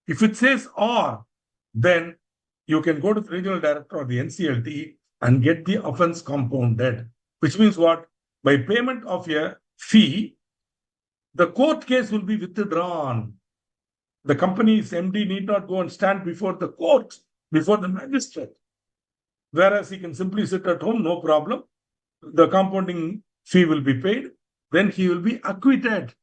If it says or, then you can go to the regional director or the NCLT and get the offense compounded, which means what? By payment of a fee, the court case will be withdrawn. The company's MD need not go and stand before the court, before the magistrate. Whereas he can simply sit at home, no problem. The compounding fee will be paid. Then he will be acquitted.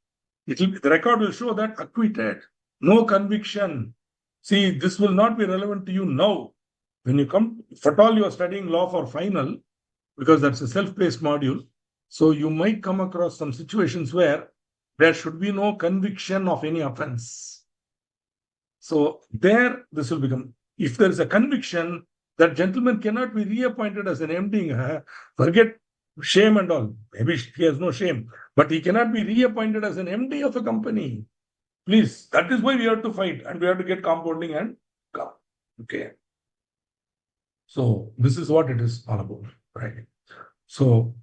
The record will show that acquitted. No conviction. See, this will not be relevant to you now. When you come, if at all you are studying law for final, because that's a self-paced module, so you might come across some situations where there should be no conviction of any offense. So there, this will become, if there is a conviction, that gentleman cannot be reappointed as an MD. Forget shame and all. Maybe he has no shame, but he cannot be reappointed as an MD of a company. Please, that is why we have to fight and we have to get compounding and come. Okay. So this is what it is all about, right? So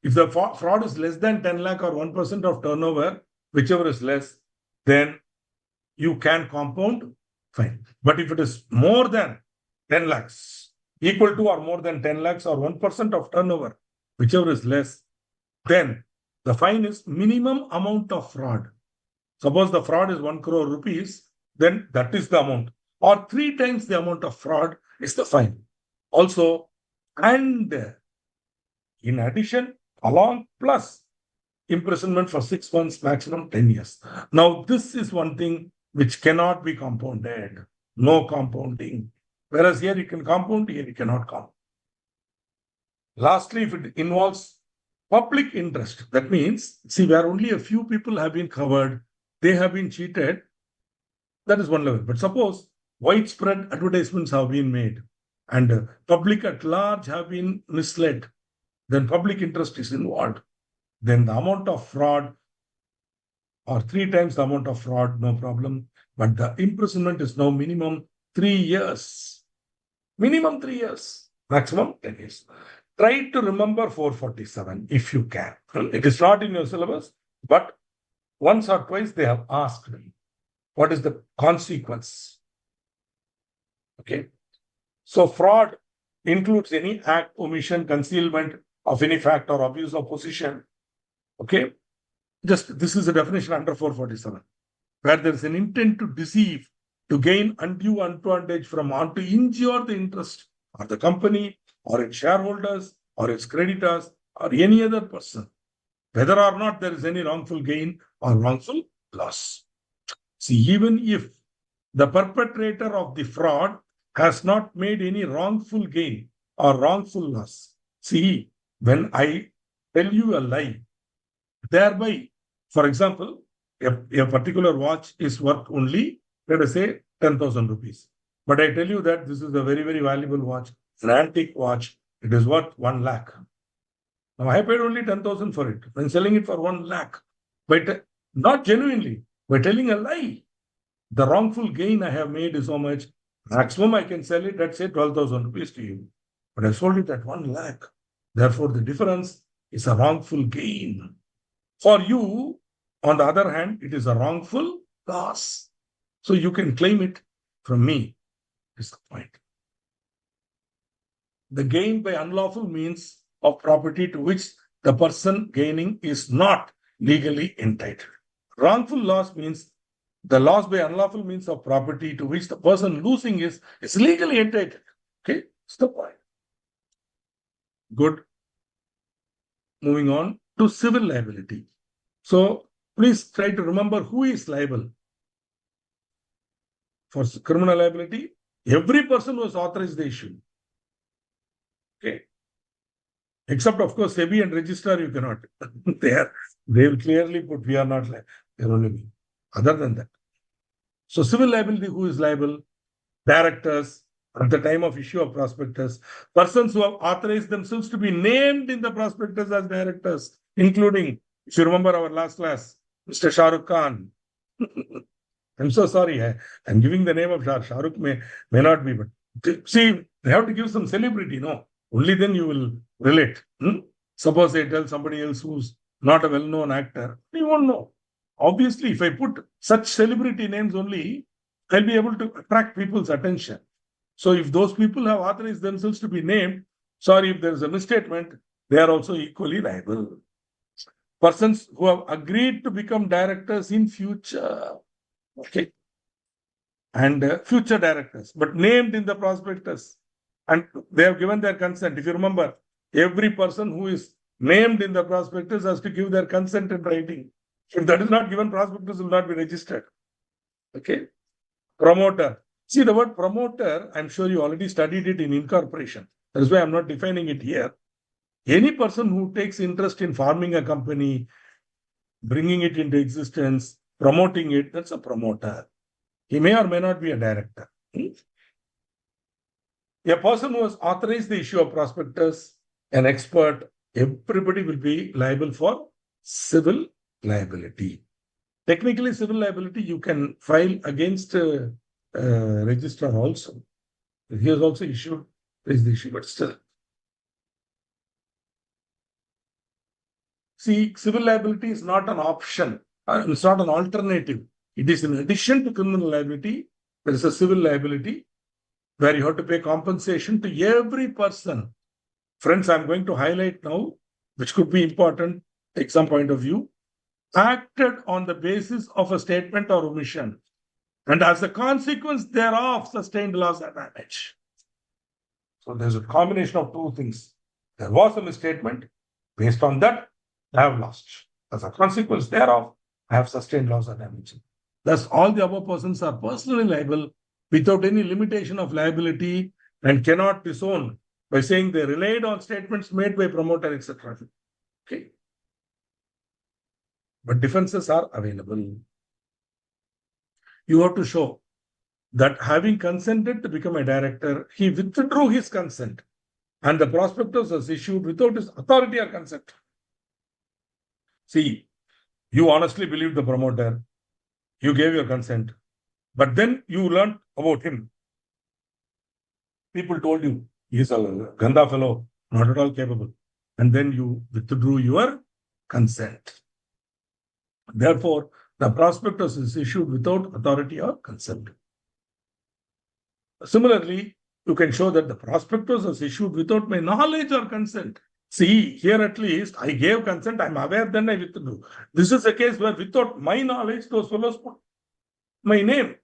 if the fraud is less than 10 lakh or 1% of turnover, whichever is less, then you can compound, fine. But if it is more than 10 lakhs, equal to or more than 10 lakhs or 1% of turnover, whichever is less, then the fine is minimum amount of fraud. Suppose the fraud is 1 crore rupees, then that is the amount. Or 3 times the amount of fraud is the fine. Also, and in addition, along plus imprisonment for 6 months, maximum 10 years. Now, this is one thing which cannot be compounded. No compounding. Whereas here you can compound, here you cannot compound. Lastly, if it involves public interest, that means, see, where only a few people have been covered, they have been cheated, that is one level. But suppose widespread advertisements have been made and public at large have been misled, then public interest is involved. Then the amount of fraud or 3 times the amount of fraud, no problem. But the imprisonment is now minimum 3 years. Minimum 3 years, maximum 10 years. Try to remember 447 if you can. It is not in your syllabus, but once or twice they have asked me, what is the consequence? Okay. So fraud includes any act, omission, concealment of any fact or abuse of position. Okay. Just this is a definition under 447, where there is an intent to deceive, to gain undue advantage from, or to injure the interest of the company or its shareholders or its creditors or any other person, whether or not there is any wrongful gain or wrongful loss. See, even if the perpetrator of the fraud has not made any wrongful gain or wrongful loss. See, when I tell you a lie, thereby, for example, a particular watch is worth only, let us say, 10,000 rupees. But I tell you that this is a very, very valuable watch, an antique watch. It is worth 1 lakh. Now, I paid only 10,000 for it. I'm selling it for 1 lakh. But not genuinely, by telling a lie. The wrongful gain I have made is so much. Maximum I can sell it at, say, 12,000 rupees to you. But I sold it at 1 lakh. Therefore, the difference is a wrongful gain. For you, on the other hand, it is a wrongful loss. So you can claim it from me, is the point. The gain by unlawful means of property to which the person gaining is not legally entitled. Wrongful loss means the loss by unlawful means of property to which the person losing is legally entitled. Okay, that's the point. Good. Moving on to civil liability. So please try to remember who is liable. For criminal liability, every person was authorized the issue. Okay. Except, of course, SEBI and registrar, you cannot. They will clearly put, we are not liable. They're only me. Other than that. So civil liability, who is liable? Directors at the time of issue of prospectus, persons who have authorized themselves to be named in the prospectus as directors, including, if you remember our last class, Mr. Shah Rukh Khan. I'm so sorry. I'm giving the name of Shah Rukh may not be, but see, they have to give some celebrity, no? Only then you will relate. Suppose they tell somebody else who's not a well-known actor, you won't know. Obviously, if I put such celebrity names only, I'll be able to attract people's attention. So if those people have authorized themselves to be named, sorry, if there's a misstatement, they are also equally liable. Persons who have agreed to become directors in future, okay, and future directors, but named in the prospectus, and they have given their consent. If you remember, every person who is named in the prospectus has to give their consent in writing. If that is not given, prospectus will not be registered. Okay. Promoter. See, the word promoter, I'm sure you already studied it in incorporation. That's why I'm not defining it here. Any person who takes interest in forming a company, bringing it into existence, promoting it, that's a promoter. He may or may not be a director. A person who has authorized the issue of prospectus, an expert, everybody will be liable for civil liability. Technically, civil liability, you can file against registrar also. He has also issued, raised the issue, but still. See, civil liability is not an option. It's not an alternative. It is in addition to criminal liability. There is a civil liability where you have to pay compensation to every person. Friends, I'm going to highlight now, which could be important, take some point of view, acted on the basis of a statement or omission, and as a consequence thereof, sustained loss or damage. So there's a combination of two things. There was a misstatement. Based on that, I have lost. As a consequence thereof, I have sustained loss or damage. Thus, all the above persons are personally liable without any limitation of liability and cannot disown by saying they relied on statements made by promoter, etc. Okay. But defenses are available. You have to show that having consented to become a director, he withdrew his consent and the prospectus was issued without his authority or consent. See, you honestly believed the promoter, you gave your consent, but then you learned about him. People told you he's a ganda fellow, not at all capable, and then you withdrew your consent. Therefore, the prospectus is issued without authority or consent. Similarly, you can show that the prospectus was issued without my knowledge or consent. See, here at least, I gave consent, I'm aware, then I withdrew. This is a case where without my knowledge, those fellows put my name.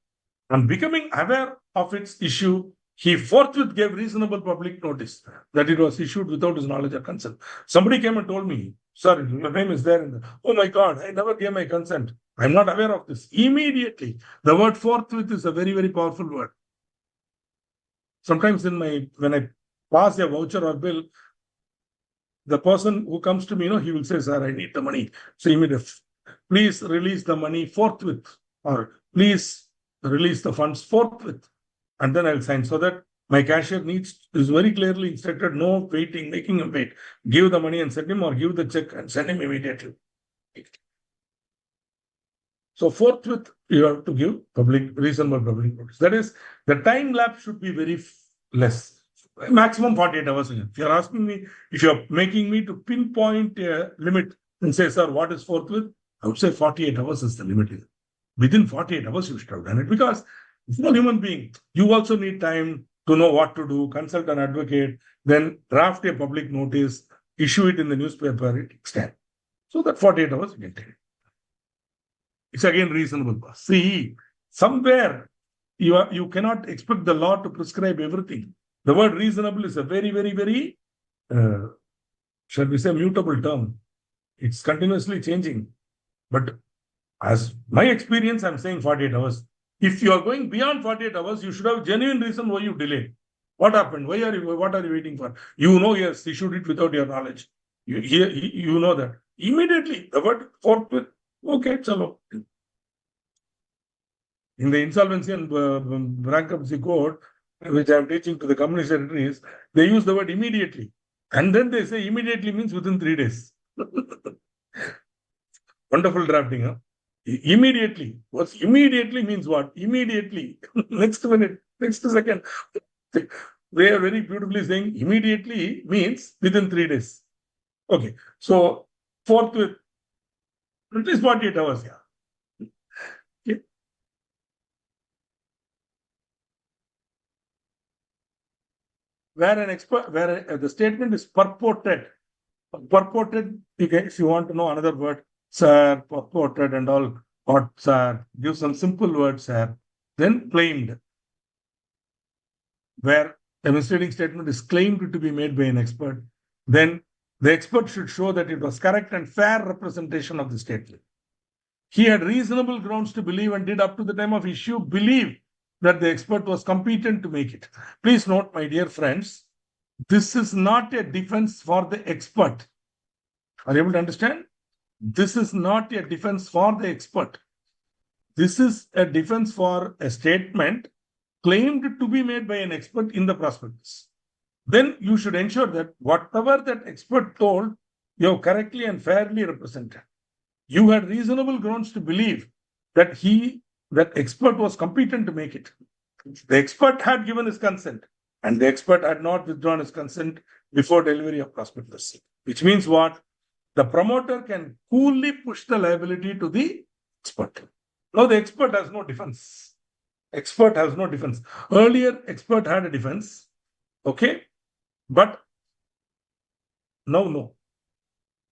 On becoming aware of its issue, he forthwith gave reasonable public notice that it was issued without his knowledge or consent. Somebody came and told me, sir, your name is there in the, oh my God, I never gave my consent. I'm not aware of this. Immediately, the word forthwith is a very, very powerful word. Sometimes when I pass a voucher or bill, the person who comes to me, he will say, sir, I need the money. So immediately, please release the money forthwith, or please release the funds forthwith. And then I'll sign, so that my cashier is very clearly instructed, no waiting, making him wait. Give the money and send him, or give the check and send him immediately. So forthwith, you have to give reasonable public notice. That is, the time lapse should be very less. maximum 48 hours. If you're asking me, if you're making me to pinpoint a limit and say, sir, what is forthwith? I would say 48 hours is the limit. Within 48 hours, you should have done it because it's not human being. You also need time to know what to do, consult an advocate, then draft a public notice, issue it in the newspaper, it takes time. So that 48 hours you can take. It's again reasonable. See, somewhere you cannot expect the law to prescribe everything. The word reasonable is a very, very, very, shall we say, mutable term. It's continuously changing. But as my experience, I'm saying 48 hours. If you are going beyond 48 hours, you should have genuine reason why you delayed. What happened? What are you waiting for? You know, yes, issued it without your knowledge. You know that. Immediately, the word forthwith, okay, chalo. In the insolvency and bankruptcy code, which I'm teaching to the company secretaries, they use the word immediately. And then they say immediately means within 3 days. Wonderful drafting, huh? Immediately. What's immediately means what? Immediately. Next minute, next second. They are very beautifully saying immediately means within 3 days. Okay. So, forthwith, at least 48 hours, yeah. Okay. Where the statement is purported. Purported, if you want to know another word, sir, purported and all, what, sir, give some simple words, sir. Then claimed, where a misleading statement is claimed to be made by an expert, then the expert should show that it was correct and fair representation of the statement. He had reasonable grounds to believe and did up to the time of issue believe that the expert was competent to make it. Please note, my dear friends, this is not a defense for the expert. Are you able to understand? This is not a defense for the expert. This is a defense for a statement claimed to be made by an expert in the prospectus. Then you should ensure that whatever that expert told, you have correctly and fairly represented. You had reasonable grounds to believe that that expert was competent to make it. The expert had given his consent, and the expert had not withdrawn his consent before delivery of prospectus. Which means what? The promoter can coolly push the liability to the expert. Now the expert has no defense. Expert has no defense. Earlier, expert had a defense. Okay. But now, no.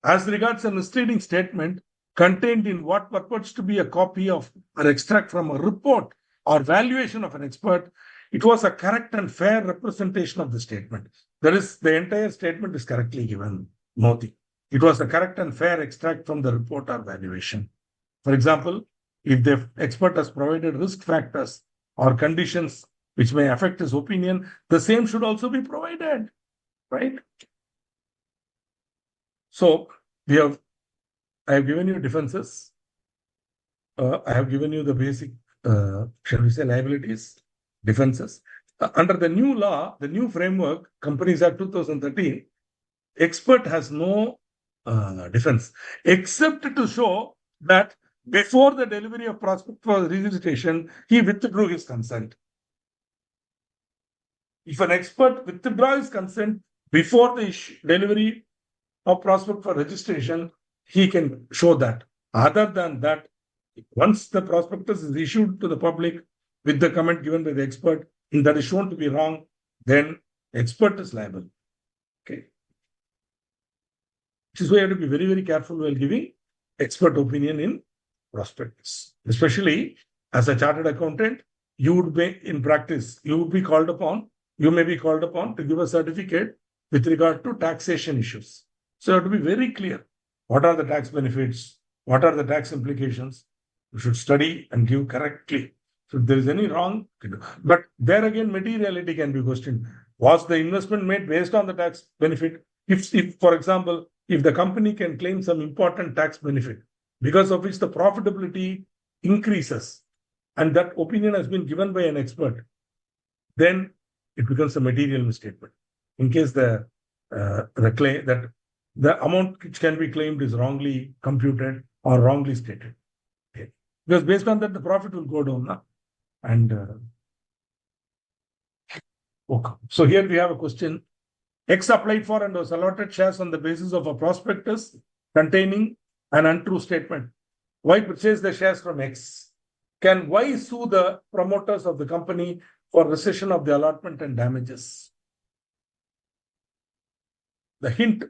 As regards a misleading statement contained in what purports to be a copy of or extract from a report or valuation of an expert, it was a correct and fair representation of the statement. That is, the entire statement is correctly given. Nothing. It was a correct and fair extract from the report or valuation. For example, if the expert has provided risk factors or conditions which may affect his opinion, the same should also be provided, right? So I have given you defenses. I have given you the basic, shall we say, liabilities, defenses. Under the new law, the new framework, Companies Act 2013, expert has no defense, except to show that before the delivery of prospect for registration, he withdrew his consent. If an expert withdraws his consent before the delivery of prospect for registration, he can show that. Other than that, once the prospectus is issued to the public with the comment given by the expert, and that is shown to be wrong, then expert is liable. Okay. Which is why you have to be very, very careful while giving expert opinion in prospectus. Especially as a chartered accountant, you would be in practice, you may be called upon to give a certificate with regard to taxation issues. So you have to be very clear. What are the tax benefits? What are the tax implications? You should study and give correctly. So if there is any wrong, but there again, materiality can be questioned. Was the investment made based on the tax benefit? If for example, if the company can claim some important tax benefit, because of which the profitability increases, and that opinion has been given by an expert, then it becomes a material misstatement. In case the claim that the amount which can be claimed is wrongly computed or wrongly stated. Okay. Because based on that, the profit will go down now. And Okay. So here we have a question. X applied for and was allotted shares on the basis of a prospectus containing an untrue statement. Y purchased the shares from X. Can Y sue the promoters of the company for rescission of the allotment and damages? The hint,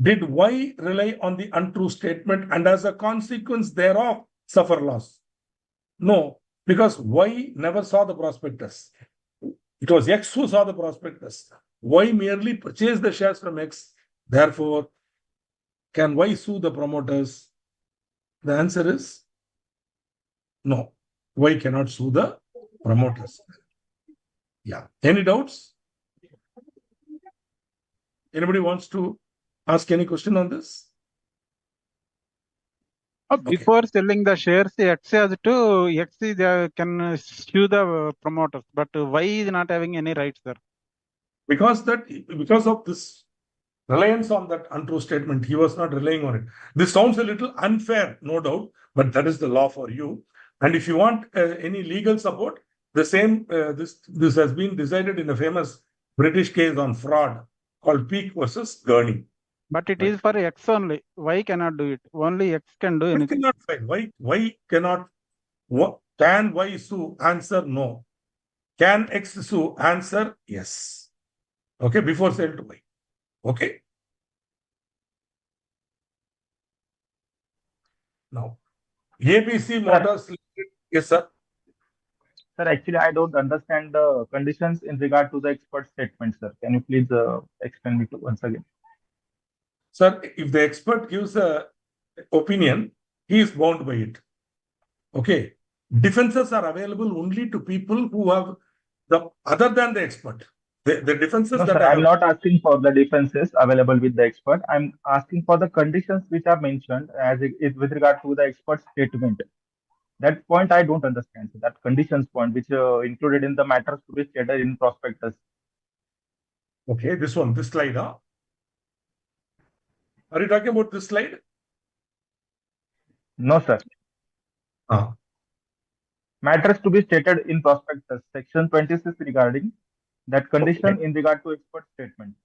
did Y rely on the untrue statement and as a consequence thereof suffer loss? No, because Y never saw the prospectus. It was X who saw the prospectus. Y merely purchased the shares from X. Therefore, can Y sue the promoters? The answer is no. Y cannot sue the promoters. Yeah. Any doubts? Anybody wants to ask any question on this? Before selling the shares, X has to X is, can sue the promoters, but Y is not having any rights, sir. Because of this reliance on that untrue statement, he was not relying on it. This sounds a little unfair, no doubt, but that is the law for you. And if you want any legal support, the same this has been decided in a famous British case on fraud called Peake versus Gurney. But it Right. is for X only. Y cannot do it. Only X can do It anything. cannot file. Why cannot? Can Y sue? Answer no. Can X sue? Answer yes. Okay, before sale to Y. Okay. Now, ABC Motors Limited. Yes, sir. Sir, actually, I don't understand the conditions in regard to the expert statement, sir. Can you please explain it once again? Sir, if the expert gives a opinion, he is bound by it. Okay. Defenses are available only to people who have the other than the expert. The defenses No, that sir, I I'm have. not asking for the defenses available with the expert. I'm asking for the conditions which are mentioned as it is with regard to the expert statement. That point I don't understand. So that conditions point, which included in the matters to be stated in prospectus. Okay, this slide. Huh? Are you talking about this slide? No, sir. Matters to be stated in prospectus, section 26 regarding that condition Okay. in regard to expert statement.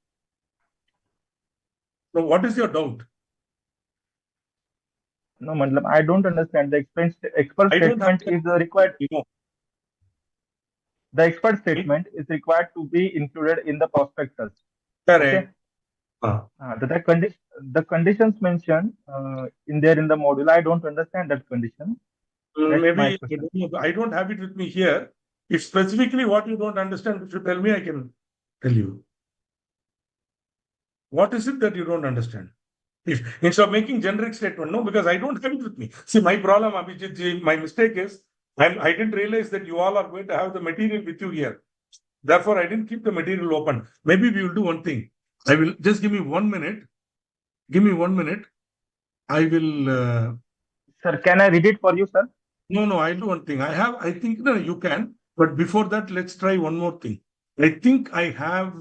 So, what is your doubt? No, matlab, I don't understand. The expert I don't have statement is required. you know. The expert statement is required to be included in the prospectus. Correct. Okay. The conditions mentioned in the module, I don't understand that condition. That's my Maybe question. I don't have it with me here. If specifically what you don't understand, if you tell me, I can tell you. What is it that you don't understand? If instead of making generic statement, no, because I don't have it with me. See, my problem, Abhijit ji, my mistake is I didn't realize that you all are going to have the material with you here. Therefore, I didn't keep the material open. Maybe we will do one thing. I will just give me 1 minute. Give me 1 minute. I will. Sir, can I read it for you, sir? No, I'll do one thing. I think no, you can. But before that, let's try one more thing. I think I have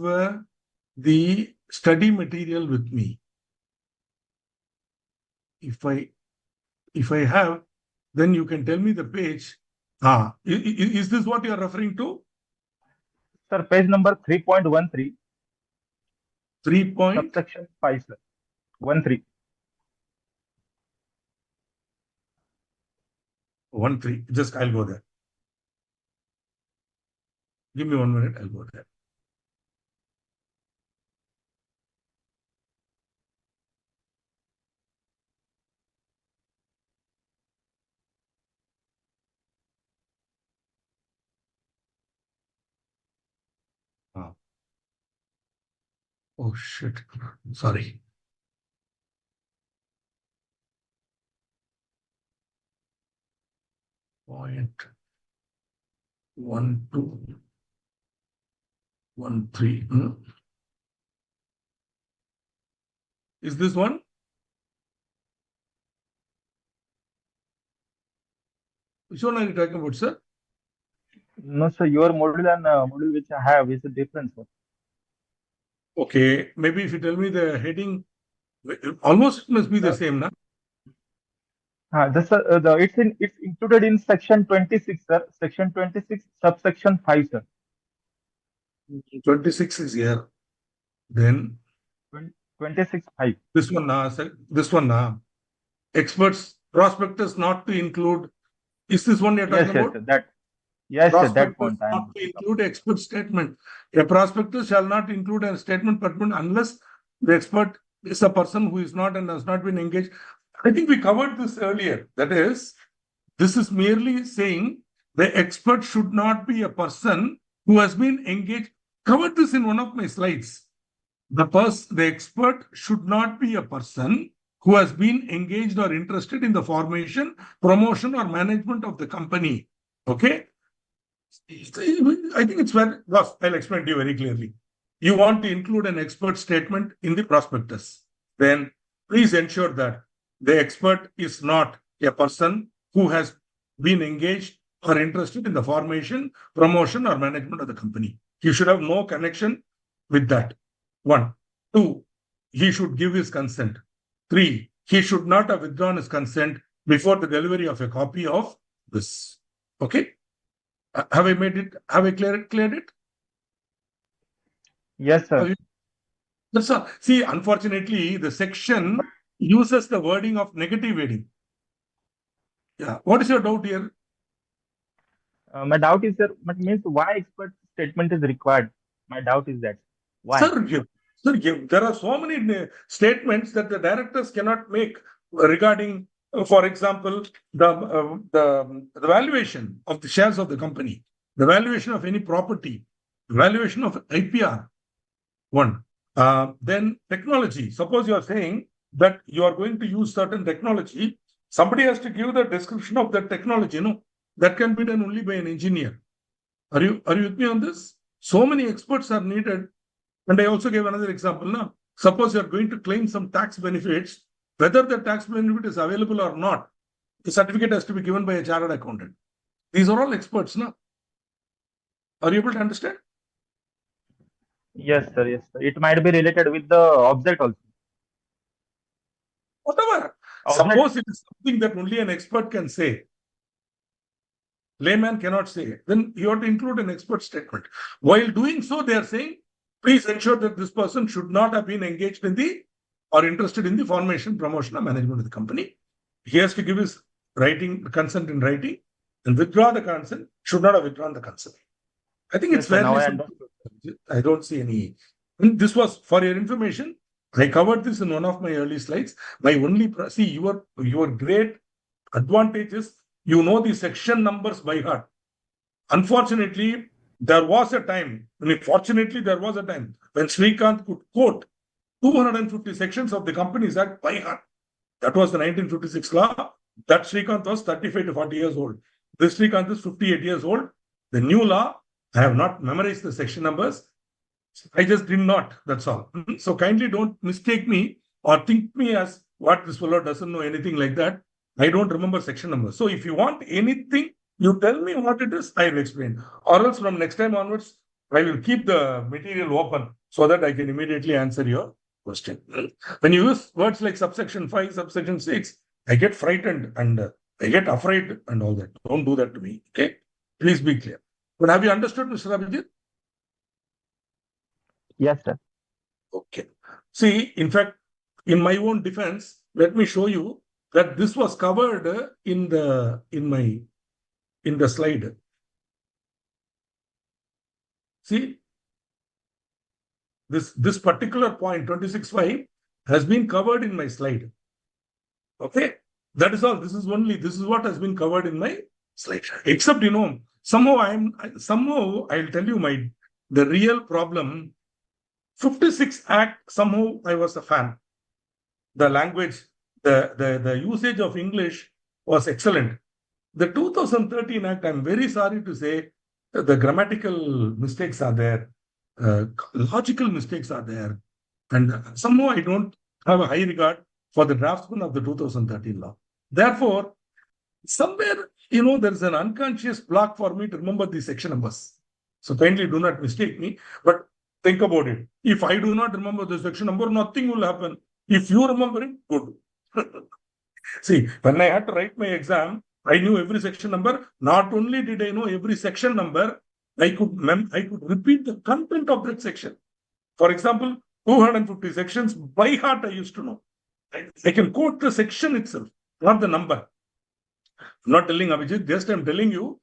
the study material with me. If I have, then you can tell me the page. Is this what you are referring to? Sir, page number 3.13. 3 point. Subsection 5, sir. 13. 13. Just I'll go there. Give me 1 minute. I'll go there. Oh shit. Sorry. Point 1, 2, 1, 3. Is this one? Which one are you talking about, sir? No, sir, your module and module which I have is different, sir. Okay, maybe if you tell me the heading, almost must be the same, na? It's included in section 26, sir. Section 26, subsection 5, sir. 26 is here. Then 26(5). this one, this one, experts, prospectus not to include. Is this one you're Yes, talking yes, about? sir. Yes, sir. That Prospectus point I am not to talking about. include expert statement. A prospectus shall not include a statement pertinent unless the expert is a person who is not and has not been engaged. I think we covered this earlier. That is, this is merely saying the expert should not be a person who has been engaged. Covered this in one of my slides. The expert should not be a person who has been engaged or interested in the formation, promotion, or management of the company. Okay. I think it's very, I'll explain to you very clearly. You want to include an expert statement in the prospectus, then please ensure that the expert is not a person who has been engaged or interested in the formation, promotion, or management of the company. He should have no connection with that. 1. 2. He should give his consent. 3. He should not have withdrawn his consent before the delivery of a copy of this. Okay? Have I made it? Have I cleared it? Yes, sir. That's all. See, unfortunately, the section uses the wording of negative wording. Yeah. What is your doubt here? My doubt is, sir, but means why expert statement is required? My doubt is that. Why? Sir, there are so many statements that the directors cannot make regarding, for example, the valuation of the shares of the company, the valuation of any property, the valuation of IPR. 1. Then technology. Suppose you are saying that you are going to use certain technology, somebody has to give the description of that technology. That can be done only by an engineer. Are you with me on this? So many experts are needed. And I also gave another example. Now, suppose you are going to claim some tax benefits, whether the tax benefit is available or not, the certificate has to be given by a chartered accountant. These are all experts. Now, are you able to understand? Yes, sir. Yes, sir. It might be related with the object also. Whatever. Object. Suppose it is something that only an expert can say. Layman cannot say. Then you have to include an expert statement. While doing so, they are saying, please ensure that this person should not have been engaged in the or interested in the formation, promotion, or management of the company. He has to give his consent in writing, and withdraw the consent, should not have withdrawn the consent. I think it's Yes, sir. Now fairly I simple. understood. I don't see any. And this was for your information. I covered this in one of my early slides. My only your great advantage is you know the section numbers by heart. Unfortunately, there was a time, fortunately, there was a time when Srikanth could quote 250 sections of the Companies Act by heart. That was the 1956 law. That Srikanth was 35 to 40 years old. This Srikanth is 58 years old. The new law, I have not memorized the section numbers. I just did not, that's all. So kindly don't mistake me or think me as what this fellow doesn't know anything like that. I don't remember section numbers. So if you want anything, you tell me what it is, I will explain. Or else from next time onwards, I will keep the material open so that I can immediately answer your question. When you use words like subsection 5, subsection 6, I get frightened and I get afraid and all that. Don't do that to me. Okay? Please be clear. But have you understood, Mr. Abhijit? Yes, sir. Okay. See, in fact, in my own defense, let me show you that this was covered in the slide. See, this particular point 26.5 has been covered in my slide. Okay, that is all. This is what has been covered in my slide. Except somehow I'll tell you the real problem. 56 Act, somehow I was a fan. The language, the usage of English was excellent. The 2013 Act, I'm very sorry to say, the grammatical mistakes are there, logical mistakes are there, and somehow I don't have a high regard for the draftsman of the 2013 law. Therefore, somewhere, there's an unconscious block for me to remember these section numbers. So kindly do not mistake me, but think about it. If I do not remember the section number, nothing will happen. If you remember it, good. See, when I had to write my exam, I knew every section number. Not only did I know every section number, I could repeat the content of that section. For example, 250 sections by heart I used to know. I can quote the section itself, not the number. I'm not telling Abhijit, just I'm telling you,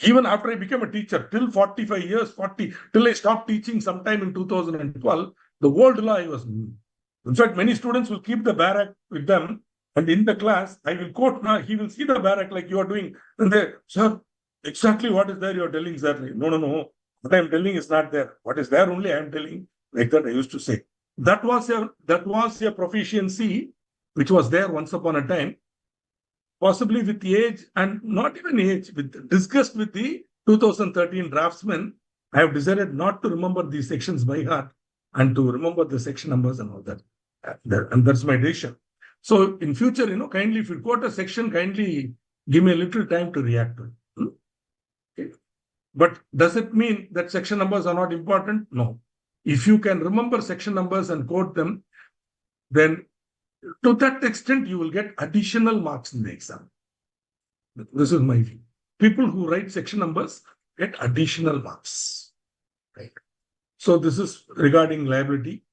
even after I became a teacher, till 45 years, till I stopped teaching sometime in 2012, the world law I was. In fact, many students will keep the barrack with them, and in the class, I will quote now, he will see the barrack like you are doing, and they, sir, exactly what is there you are telling, sir. No. What I am telling is not there. What is there only I am telling, like that I used to say. That was a proficiency which was there once upon a time. Possibly with age and not even age, with disgust with the 2013 draftsman, I have decided not to remember these sections by heart and to remember the section numbers and all that. And that's my decision. So in future, kindly, if you quote a section, kindly give me a little time to react to it. Okay. But does it mean that section numbers are not important? No. If you can remember section numbers and quote them, then to that extent, you will get additional marks in the exam. This is my view. People who write section numbers get additional marks. Right. So this is regarding liability.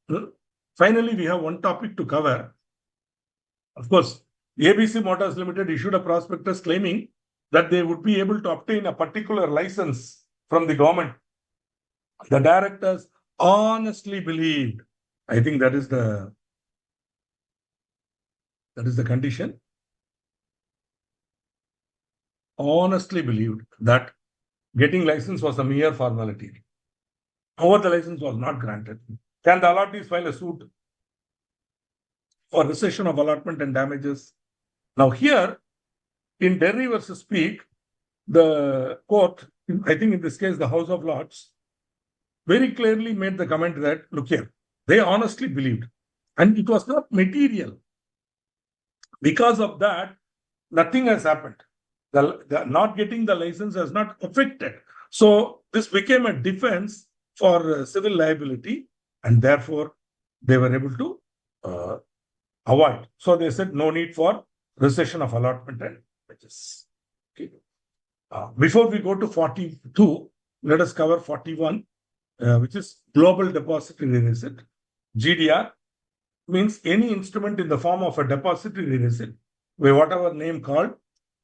Finally, we have one topic to cover. Of course, ABC Motors Limited issued a prospectus claiming that they would be able to obtain a particular license from the government. The directors honestly believed, I think that is the condition, honestly believed that getting license was a mere formality. However, the license was not granted. Can the allottees file a suit for rescission of allotment and damages? Now here, in Derry versus Peak, the court, I think in this case, the House of Lords, very clearly made the comment that, look here, they honestly believed. And it was not material. Because of that, nothing has happened. The not getting the license has not affected. So this became a defense for civil liability, and therefore they were able to avoid. So they said no need for rescission of allotment and damages. Okay. Before we go to 42, let us cover 41, which is global depository receipt. GDR means any instrument in the form of a depository receipt, by whatever name called,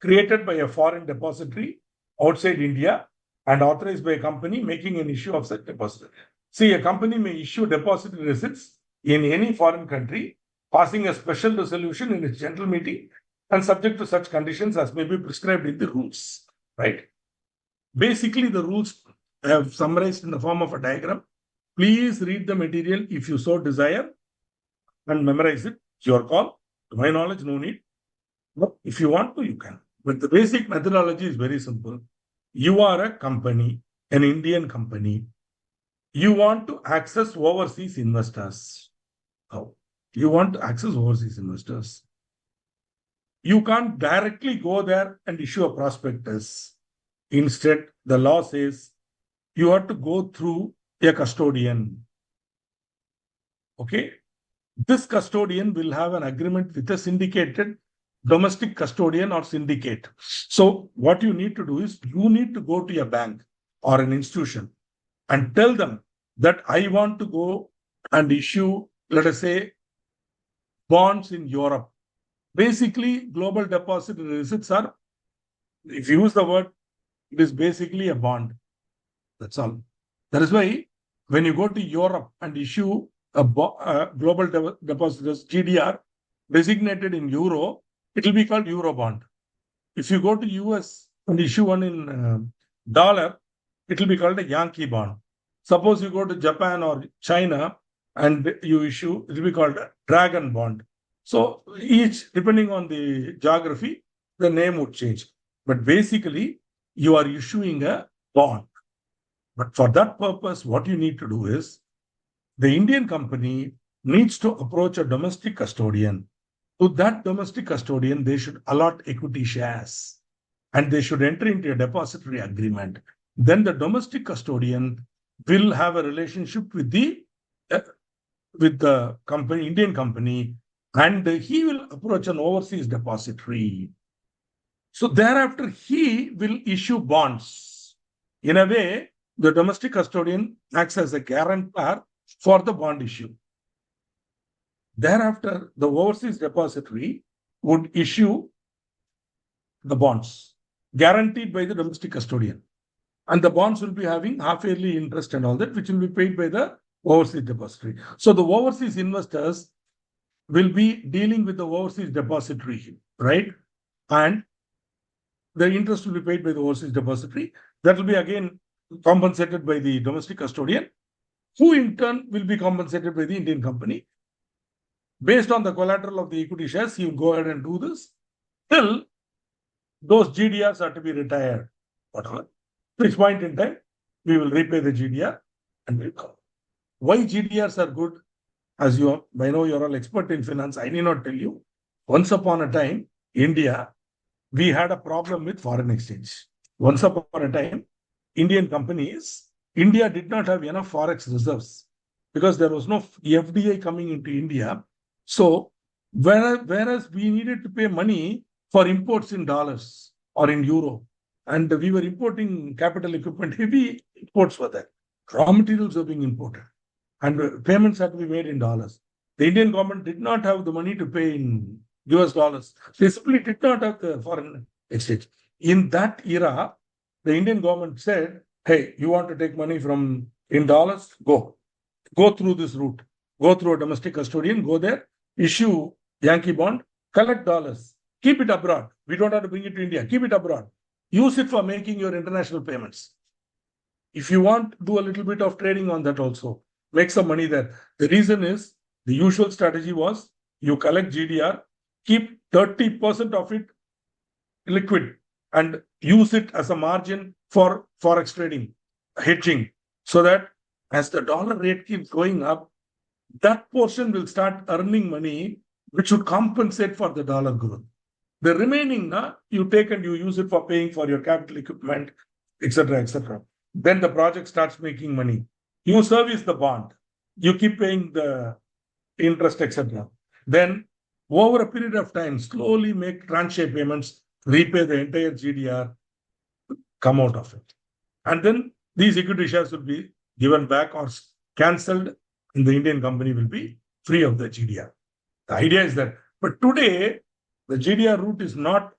created by a foreign depository outside India and authorized by a company making an issue of such depository. See, a company may issue depository receipts in any foreign country, passing a special resolution in its general meeting and subject to such conditions as may be prescribed in the rules. Right? Basically, the rules I have summarized in the form of a diagram. Please read the material if you so desire and memorize it. It's your call. To my knowledge, no need. But if you want to, you can. But the basic methodology is very simple. You are a company, an Indian company. You want to access overseas investors. How? You want to access overseas investors. You can't directly go there and issue a prospectus. Instead, the law says you have to go through a custodian. Okay? This custodian will have an agreement with a syndicated domestic custodian or syndicate. So what you need to do is you need to go to a bank or an institution and tell them that I want to go and issue, let us say, bonds in Europe. Basically, global depository receipts are, if you use the word, it is basically a bond. That's all. That is why when you go to Europe and issue a global depositors GDR designated in euro, it will be called euro bond. If you go to US and issue one in dollar, it will be called a Yankee bond. Suppose you go to Japan or China and you issue, it will be called a dragon bond. So each, depending on the geography, the name would change. But basically, you are issuing a bond. But for that purpose, what you need to do is, the Indian company needs to approach a domestic custodian. To that domestic custodian, they should allot equity shares and they should enter into a depository agreement. Then the domestic custodian will have a relationship with the company, Indian company, and he will approach an overseas depository. So thereafter, he will issue bonds. In a way, the domestic custodian acts as a guarantor for the bond issue. Thereafter, the overseas depository would issue the bonds guaranteed by the domestic custodian. And the bonds will be having half yearly interest and all that, which will be paid by the overseas depository. So the overseas investors will be dealing with the overseas depository, right? And the interest will be paid by the overseas depository. That will be again compensated by the domestic custodian, who in turn will be compensated by the Indian company. Based on the collateral of the equity shares, you go ahead and do this till those GDRs are to be retired, whatever. Which point in time, we will repay the GDR and we'll come. Why GDRs are good? As you are, I know you're all expert in finance, I need not tell you. Once upon a time, India, we had a problem with foreign exchange. Once upon a time, Indian companies, India did not have enough forex reserves because there was no FDI coming into India. So, whereas we needed to pay money for imports in dollars or in euro, and we were importing capital equipment, heavy imports were there. Raw materials were being imported and payments had to be made in dollars. The Indian government did not have the money to pay in US dollars. They simply did not have the foreign exchange. In that era, the Indian government said, hey, you want to take money from in dollars? Go through this route. Go through a domestic custodian, go there, issue Yankee bond, collect dollars, keep it abroad. We don't have to bring it to India. Keep it abroad. Use it for making your international payments. If you want, do a little bit of trading on that also. Make some money there. The reason is, the usual strategy was, you collect GDR, keep 30% of it liquid and use it as a margin for forex trading, hedging, so that as the dollar rate keeps going up, that portion will start earning money, which would compensate for the dollar growth. The remaining, you take and you use it for paying for your capital equipment, etc., etc. Then the project starts making money. You service the bond. You keep paying the interest, etc. Then, over a period of time, slowly make tranche payments, repay the entire GDR, come out of it. And then these equity shares will be given back or cancelled, and the Indian company will be free of the GDR. The idea is that, but today, the GDR route is not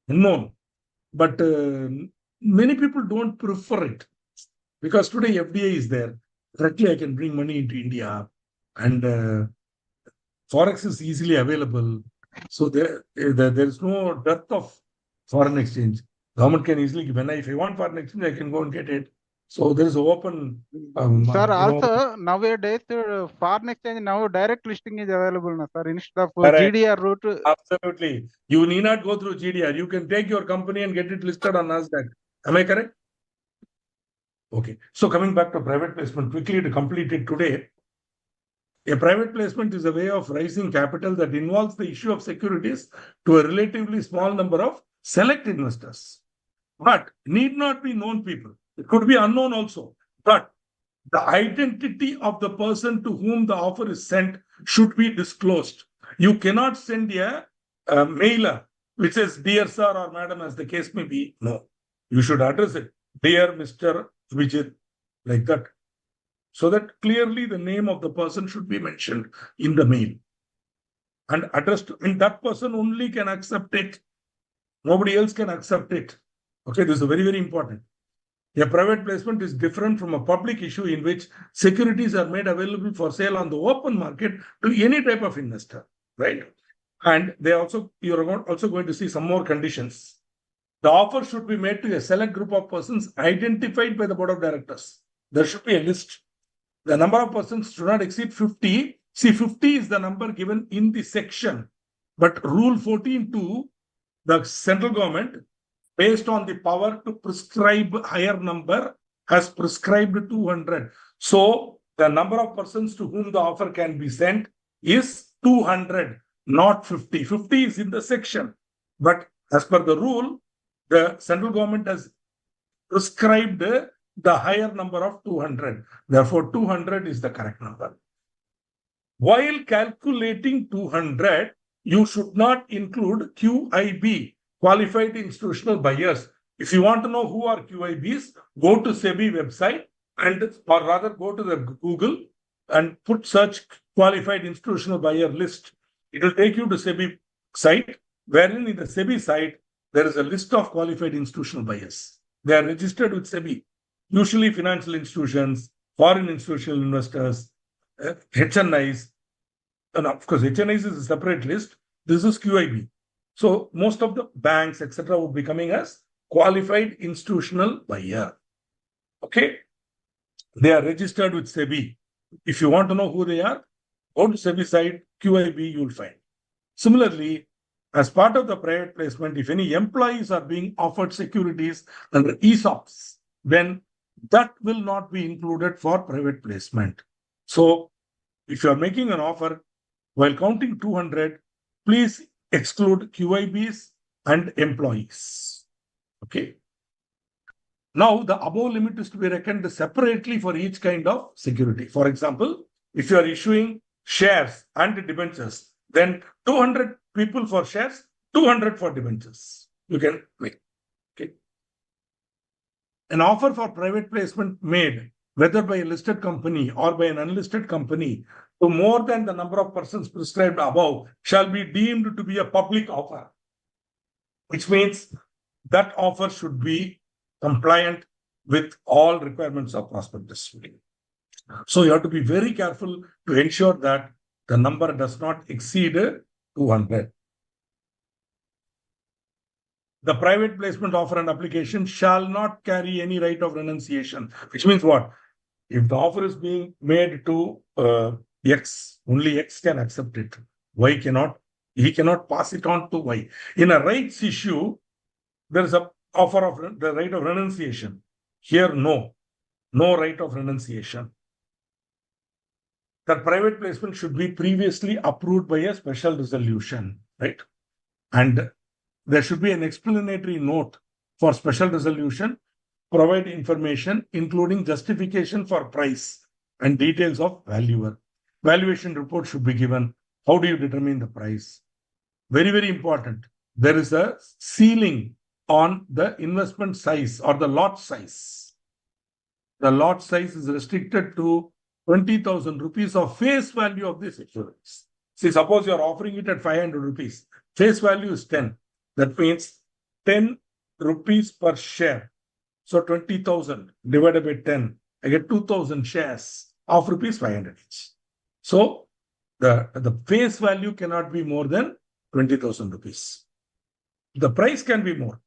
known, but many people don't prefer it because today FDI is there. Directly, I can bring money into India, and forex is easily available. So there is no dearth of foreign exchange. Government can easily give. If I want foreign exchange, I can go and get it. So there is open. Sir, also nowadays foreign exchange now direct listing is available, na, sir, instead of Correct. GDR route. Absolutely, you need not go through GDR. You can take your company and get it listed on NASDAQ. Am I correct? Okay. So coming back to private placement quickly to complete it today. A private placement is a way of raising capital that involves the issue of securities to a relatively small number of select investors, but need not be known people. It could be unknown also, but the identity of the person to whom the offer is sent should be disclosed. You cannot send a mailer which says, dear sir or madam, as the case may be. No, you should address it, dear Mr. Vijay, like that. So that clearly the name of the person should be mentioned in the mail and addressed, and that person only can accept it. Nobody else can accept it. Okay, this is very, very important. A private placement is different from a public issue in which securities are made available for sale on the open market to any type of investor, right? And you're also going to see some more conditions. The offer should be made to a select group of persons identified by the board of directors. There should be a list. The number of persons should not exceed 50. See, 50 is the number given in the section. But Rule 14.2, the central government, based on the power to prescribe higher number, has prescribed 200. So, the number of persons to whom the offer can be sent is 200, not 50. 50 is in the section. But as per the rule, the central government has prescribed the higher number of 200. Therefore, 200 is the correct number. While calculating 200, you should not include QIB, qualified institutional buyers. If you want to know who are QIBs, go to SEBI website or rather go to the Google and put search qualified institutional buyer list. It will take you to SEBI site, wherein in the SEBI site, there is a list of qualified institutional buyers. They are registered with SEBI, usually financial institutions, foreign institutional investors, HNIs. And of course, HNIs is a separate list. This is QIB. So most of the banks, etc., would be coming as qualified institutional buyer. Okay. They are registered with SEBI. If you want to know who they are, go to SEBI site, QIB, you will find. Similarly, as part of the private placement, if any employees are being offered securities under ESOPs, then that will not be included for private placement. So if you are making an offer, while counting 200, please exclude QIBs and employees. Okay. Now, the above limit is to be reckoned separately for each kind of security. For example, if you are issuing shares and debentures, then 200 people for shares, 200 for debentures. You can make. Okay. An offer for private placement made, whether by a listed company or by an unlisted company, to more than the number of persons prescribed above, shall be deemed to be a public offer, which means that offer should be compliant with all requirements of prospectus. So you have to be very careful to ensure that the number does not exceed 200. The private placement offer and application shall not carry any right of renunciation, which means what? If the offer is being made to X, only X can accept it. Y cannot. He cannot pass it on to Y. In a rights issue, there is a offer of the right of renunciation. Here, no right of renunciation. That private placement should be previously approved by a special resolution, right? And there should be an explanatory note for special resolution, provide information, including justification for price and details of valuer. Valuation report should be given. How do you determine the price? Very, very important. There is a ceiling on the investment size or the lot size. The lot size is restricted to 20,000 rupees of face value of the securities. See, suppose you are offering it at 500 rupees. Face value is 10. That means 10 rupees per share. So 20,000 divided by 10. I get 2,000 shares of rupees 500 each. So the face value cannot be more than 20,000 rupees. The price can be more,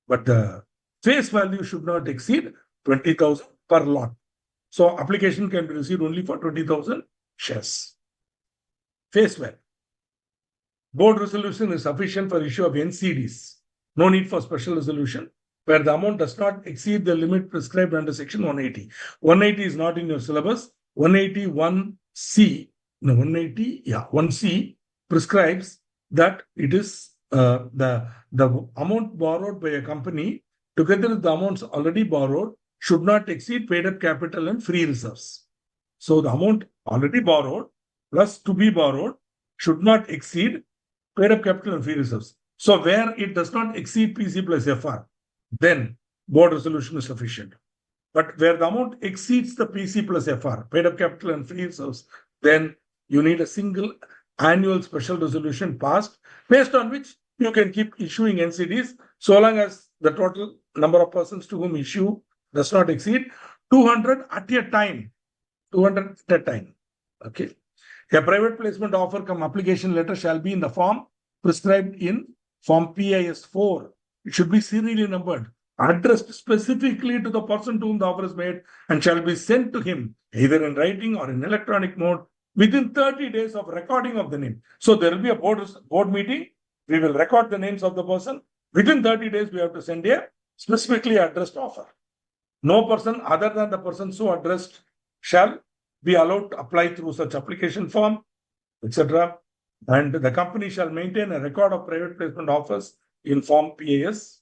but the face value should not exceed 20,000 per lot. So application can be received only for 20,000 shares. Face value. Board resolution is sufficient for issue of NCDs. No need for special resolution, where the amount does not exceed the limit prescribed under section 180. 180 is not in your syllabus. 181C, no, 1C prescribes that it is the amount borrowed by a company together with the amounts already borrowed should not exceed paid up capital and free reserves. So the amount already borrowed plus to be borrowed should not exceed paid up capital and free reserves. So where it does not exceed PC plus FR, then board resolution is sufficient. But where the amount exceeds the PC plus FR, paid up capital and free reserves, then you need a single annual special resolution passed, based on which you can keep issuing NCDs so long as the total number of persons to whom issue does not exceed 200 at a time. 200 at a time. Okay. A private placement offer cum application letter shall be in the form prescribed in Form PIS 4. It should be serially numbered, addressed specifically to the person to whom the offer is made, and shall be sent to him either in writing or in electronic mode within 30 days of recording of the name. So there will be a board meeting. We will record the names of the person. Within 30 days, we have to send a specifically addressed offer. No person other than the person so addressed shall be allowed to apply through such application form, etc. And the company shall maintain a record of private placement offers in Form PAS.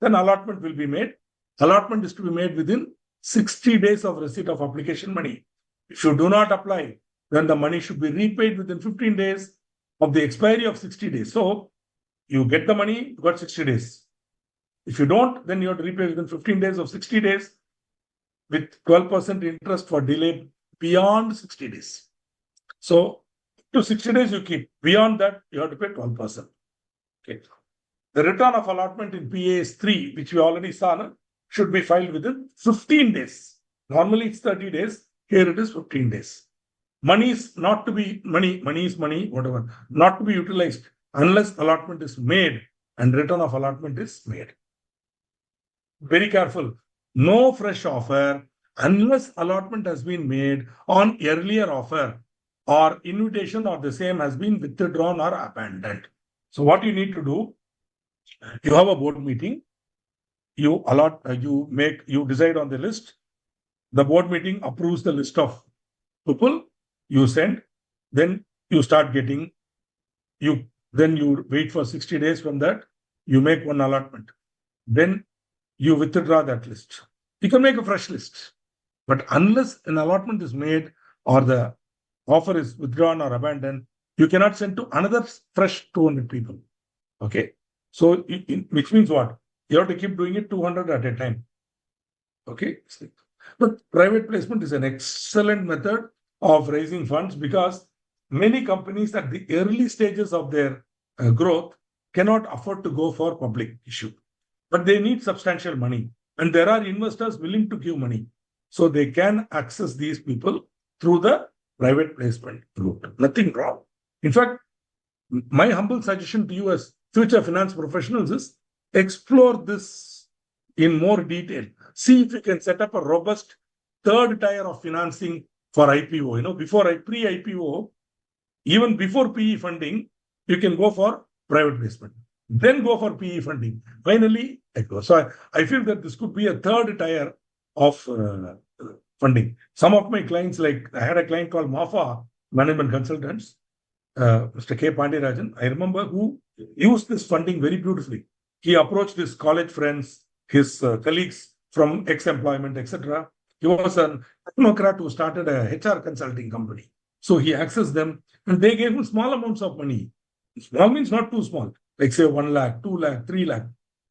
Then allotment will be made. Allotment is to be made within 60 days of receipt of application money. If you do not apply, then the money should be repaid within 15 days of the expiry of 60 days. So you get the money, you got 60 days. If you don't, then you have to repay within 15 days of 60 days with 12% interest for delay beyond 60 days. So to 60 days you keep. Beyond that, you have to pay 12%. Okay. The return of allotment in PAS 3, which we already saw, should be filed within 15 days. Normally it's 30 days. Here it is 15 days. Money is not to be money is money, whatever, not to be utilized unless allotment is made and return of allotment is made. Very careful. No fresh offer unless allotment has been made on earlier offer or invitation or the same has been withdrawn or abandoned. So what you need to do, you have a board meeting, you decide on the list, the board meeting approves the list of people, you send, then you start getting, then you wait for 60 days from that, you make one allotment. Then you withdraw that list. You can make a fresh list. But unless an allotment is made or the offer is withdrawn or abandoned, you cannot send to another fresh 200 people. Okay. So, which means what? You have to keep doing it 200 at a time. Okay. But private placement is an excellent method of raising funds because many companies at the early stages of their growth cannot afford to go for public issue. But they need substantial money. And there are investors willing to give money. So they can access these people through the private placement route. Nothing wrong. In fact, my humble suggestion to you as future finance professionals is explore this in more detail. See if you can set up a robust third tier of financing for IPO. Before pre-IPO, even before PE funding, you can go for private placement. Then go for PE funding. Finally, IPO. So I feel that this could be a third tier of funding. Some of my clients, like I had a client called MAFA Management Consultants, Mr. K. Pandirajan, I remember, who used this funding very beautifully. He approached his college friends, his colleagues from ex-employment, etc. He was an technocrat who started a HR consulting company. So he accessed them and they gave him small amounts of money. Small means not too small, like say 1 lakh, 2 lakh, 3 lakh.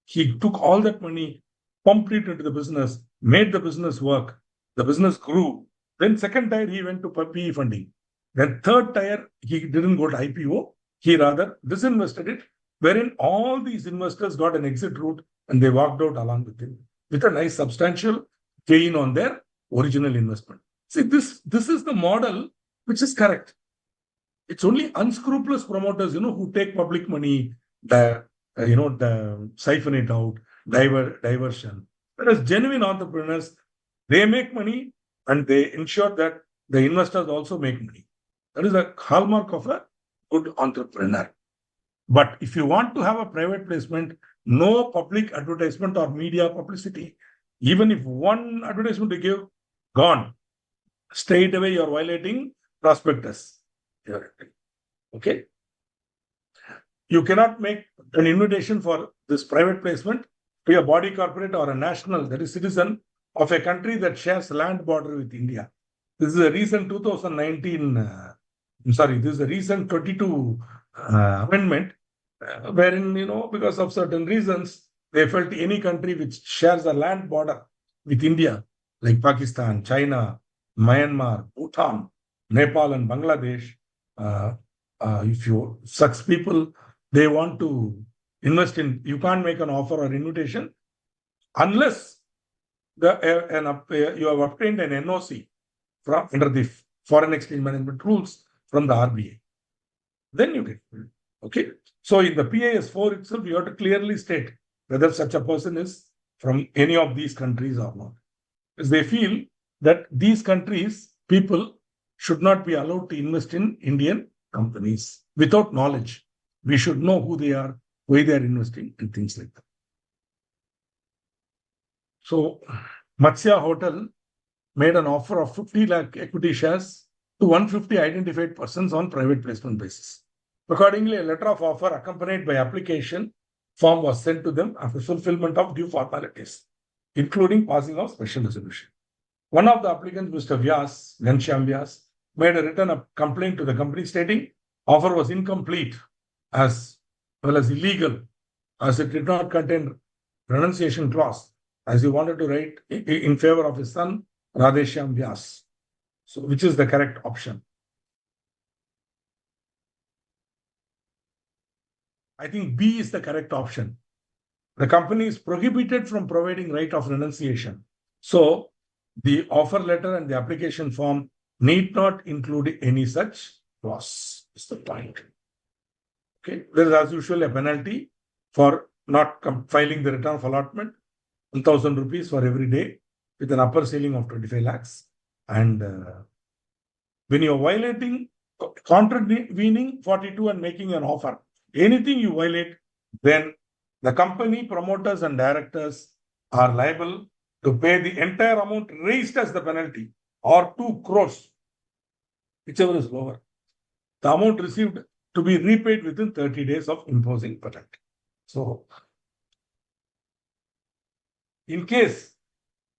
He took all that money, pumped it into the business, made the business work. The business grew. Then second tier, he went to PE funding. Then third tier, he didn't go to IPO. He rather disinvested it, wherein all these investors got an exit route and they walked out along with him with a nice substantial gain on their original investment. See, this is the model which is correct. It's only unscrupulous promoters, who take public money, siphon it out, diversion. Whereas genuine entrepreneurs, they make money and they ensure that the investors also make money. That is a hallmark of a good entrepreneur. But if you want to have a private placement, no public advertisement or media publicity. Even if one advertisement you give, gone. Straight away, you're violating prospectus. Okay. You cannot make an invitation for this private placement to a body corporate or a national, that is citizen of a country that shares land border with India. This is a recent 2019, this is a recent 22 amendment, wherein, because of certain reasons, they felt any country which shares a land border with India, like Pakistan, China, Myanmar, Bhutan, Nepal, and Bangladesh, if such people, they want to invest in, you can't make an offer or invitation unless you have obtained an NOC under the foreign exchange management rules from the RBI. Then you get it. Okay. So in the PAS 4 itself, you have to clearly state whether such a person is from any of these countries or not. Because they feel that these countries, people should not be allowed to invest in Indian companies without knowledge. We should know who they are, why they are investing, and things like that. So Matsya Hotel made an offer of 50 lakh equity shares to 150 identified persons on private placement basis. Accordingly, a letter of offer accompanied by application form was sent to them after fulfillment of due formalities, including passing of special resolution. One of the applicants, Mr. Vyas, Ghanshyam Vyas, made a written complaint to the company stating offer was incomplete as well as illegal, as it did not contain renunciation clause, as he wanted to write in favor of his son, Radheshyam Vyas. So, which is the correct option? I think B is the correct option. The company is prohibited from providing right of renunciation. So, the offer letter and the application form need not include any such clause, is the point. Okay, there is as usual a penalty for not filing the return of allotment, 1,000 rupees for every day with an upper ceiling of 25 lakhs. And when you are violating, contravening 42 and making an offer, anything you violate, then the company promoters and directors are liable to pay the entire amount raised as the penalty or 2 crores, whichever is lower. The amount received to be repaid within 30 days of imposing penalty. So, in case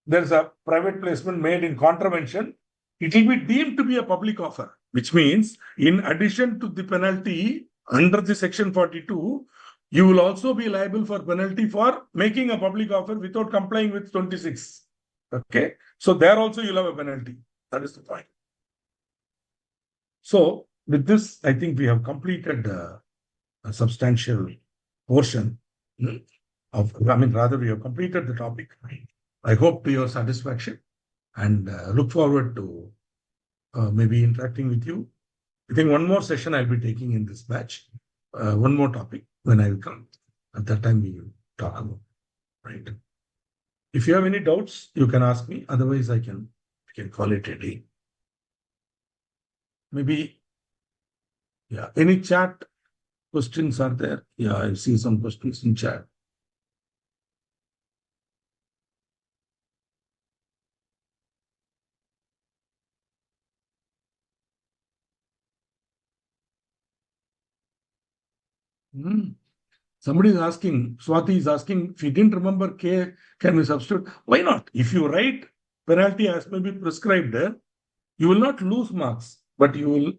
there is a private placement made in contravention, it will be deemed to be a public offer, which means in addition to the penalty under the section 42, you will also be liable for penalty for making a public offer without complying with 26. Okay. So there also you'll have a penalty. That is the point. So with this, I think we have completed a substantial portion of, rather we have completed the topic. I hope to your satisfaction and look forward to maybe interacting with you. I think one more session I'll be taking in this batch, one more topic when I will come. At that time we will talk about, right? If you have any doubts, you can ask me. Otherwise, we can call it a day. Maybe, yeah, any chat questions are there? Yeah, I see some questions in chat. Somebody is asking, Swati is asking, if you didn't remember K, can we substitute? Why not? If you write penalty as may be prescribed there, you will not lose marks, but you will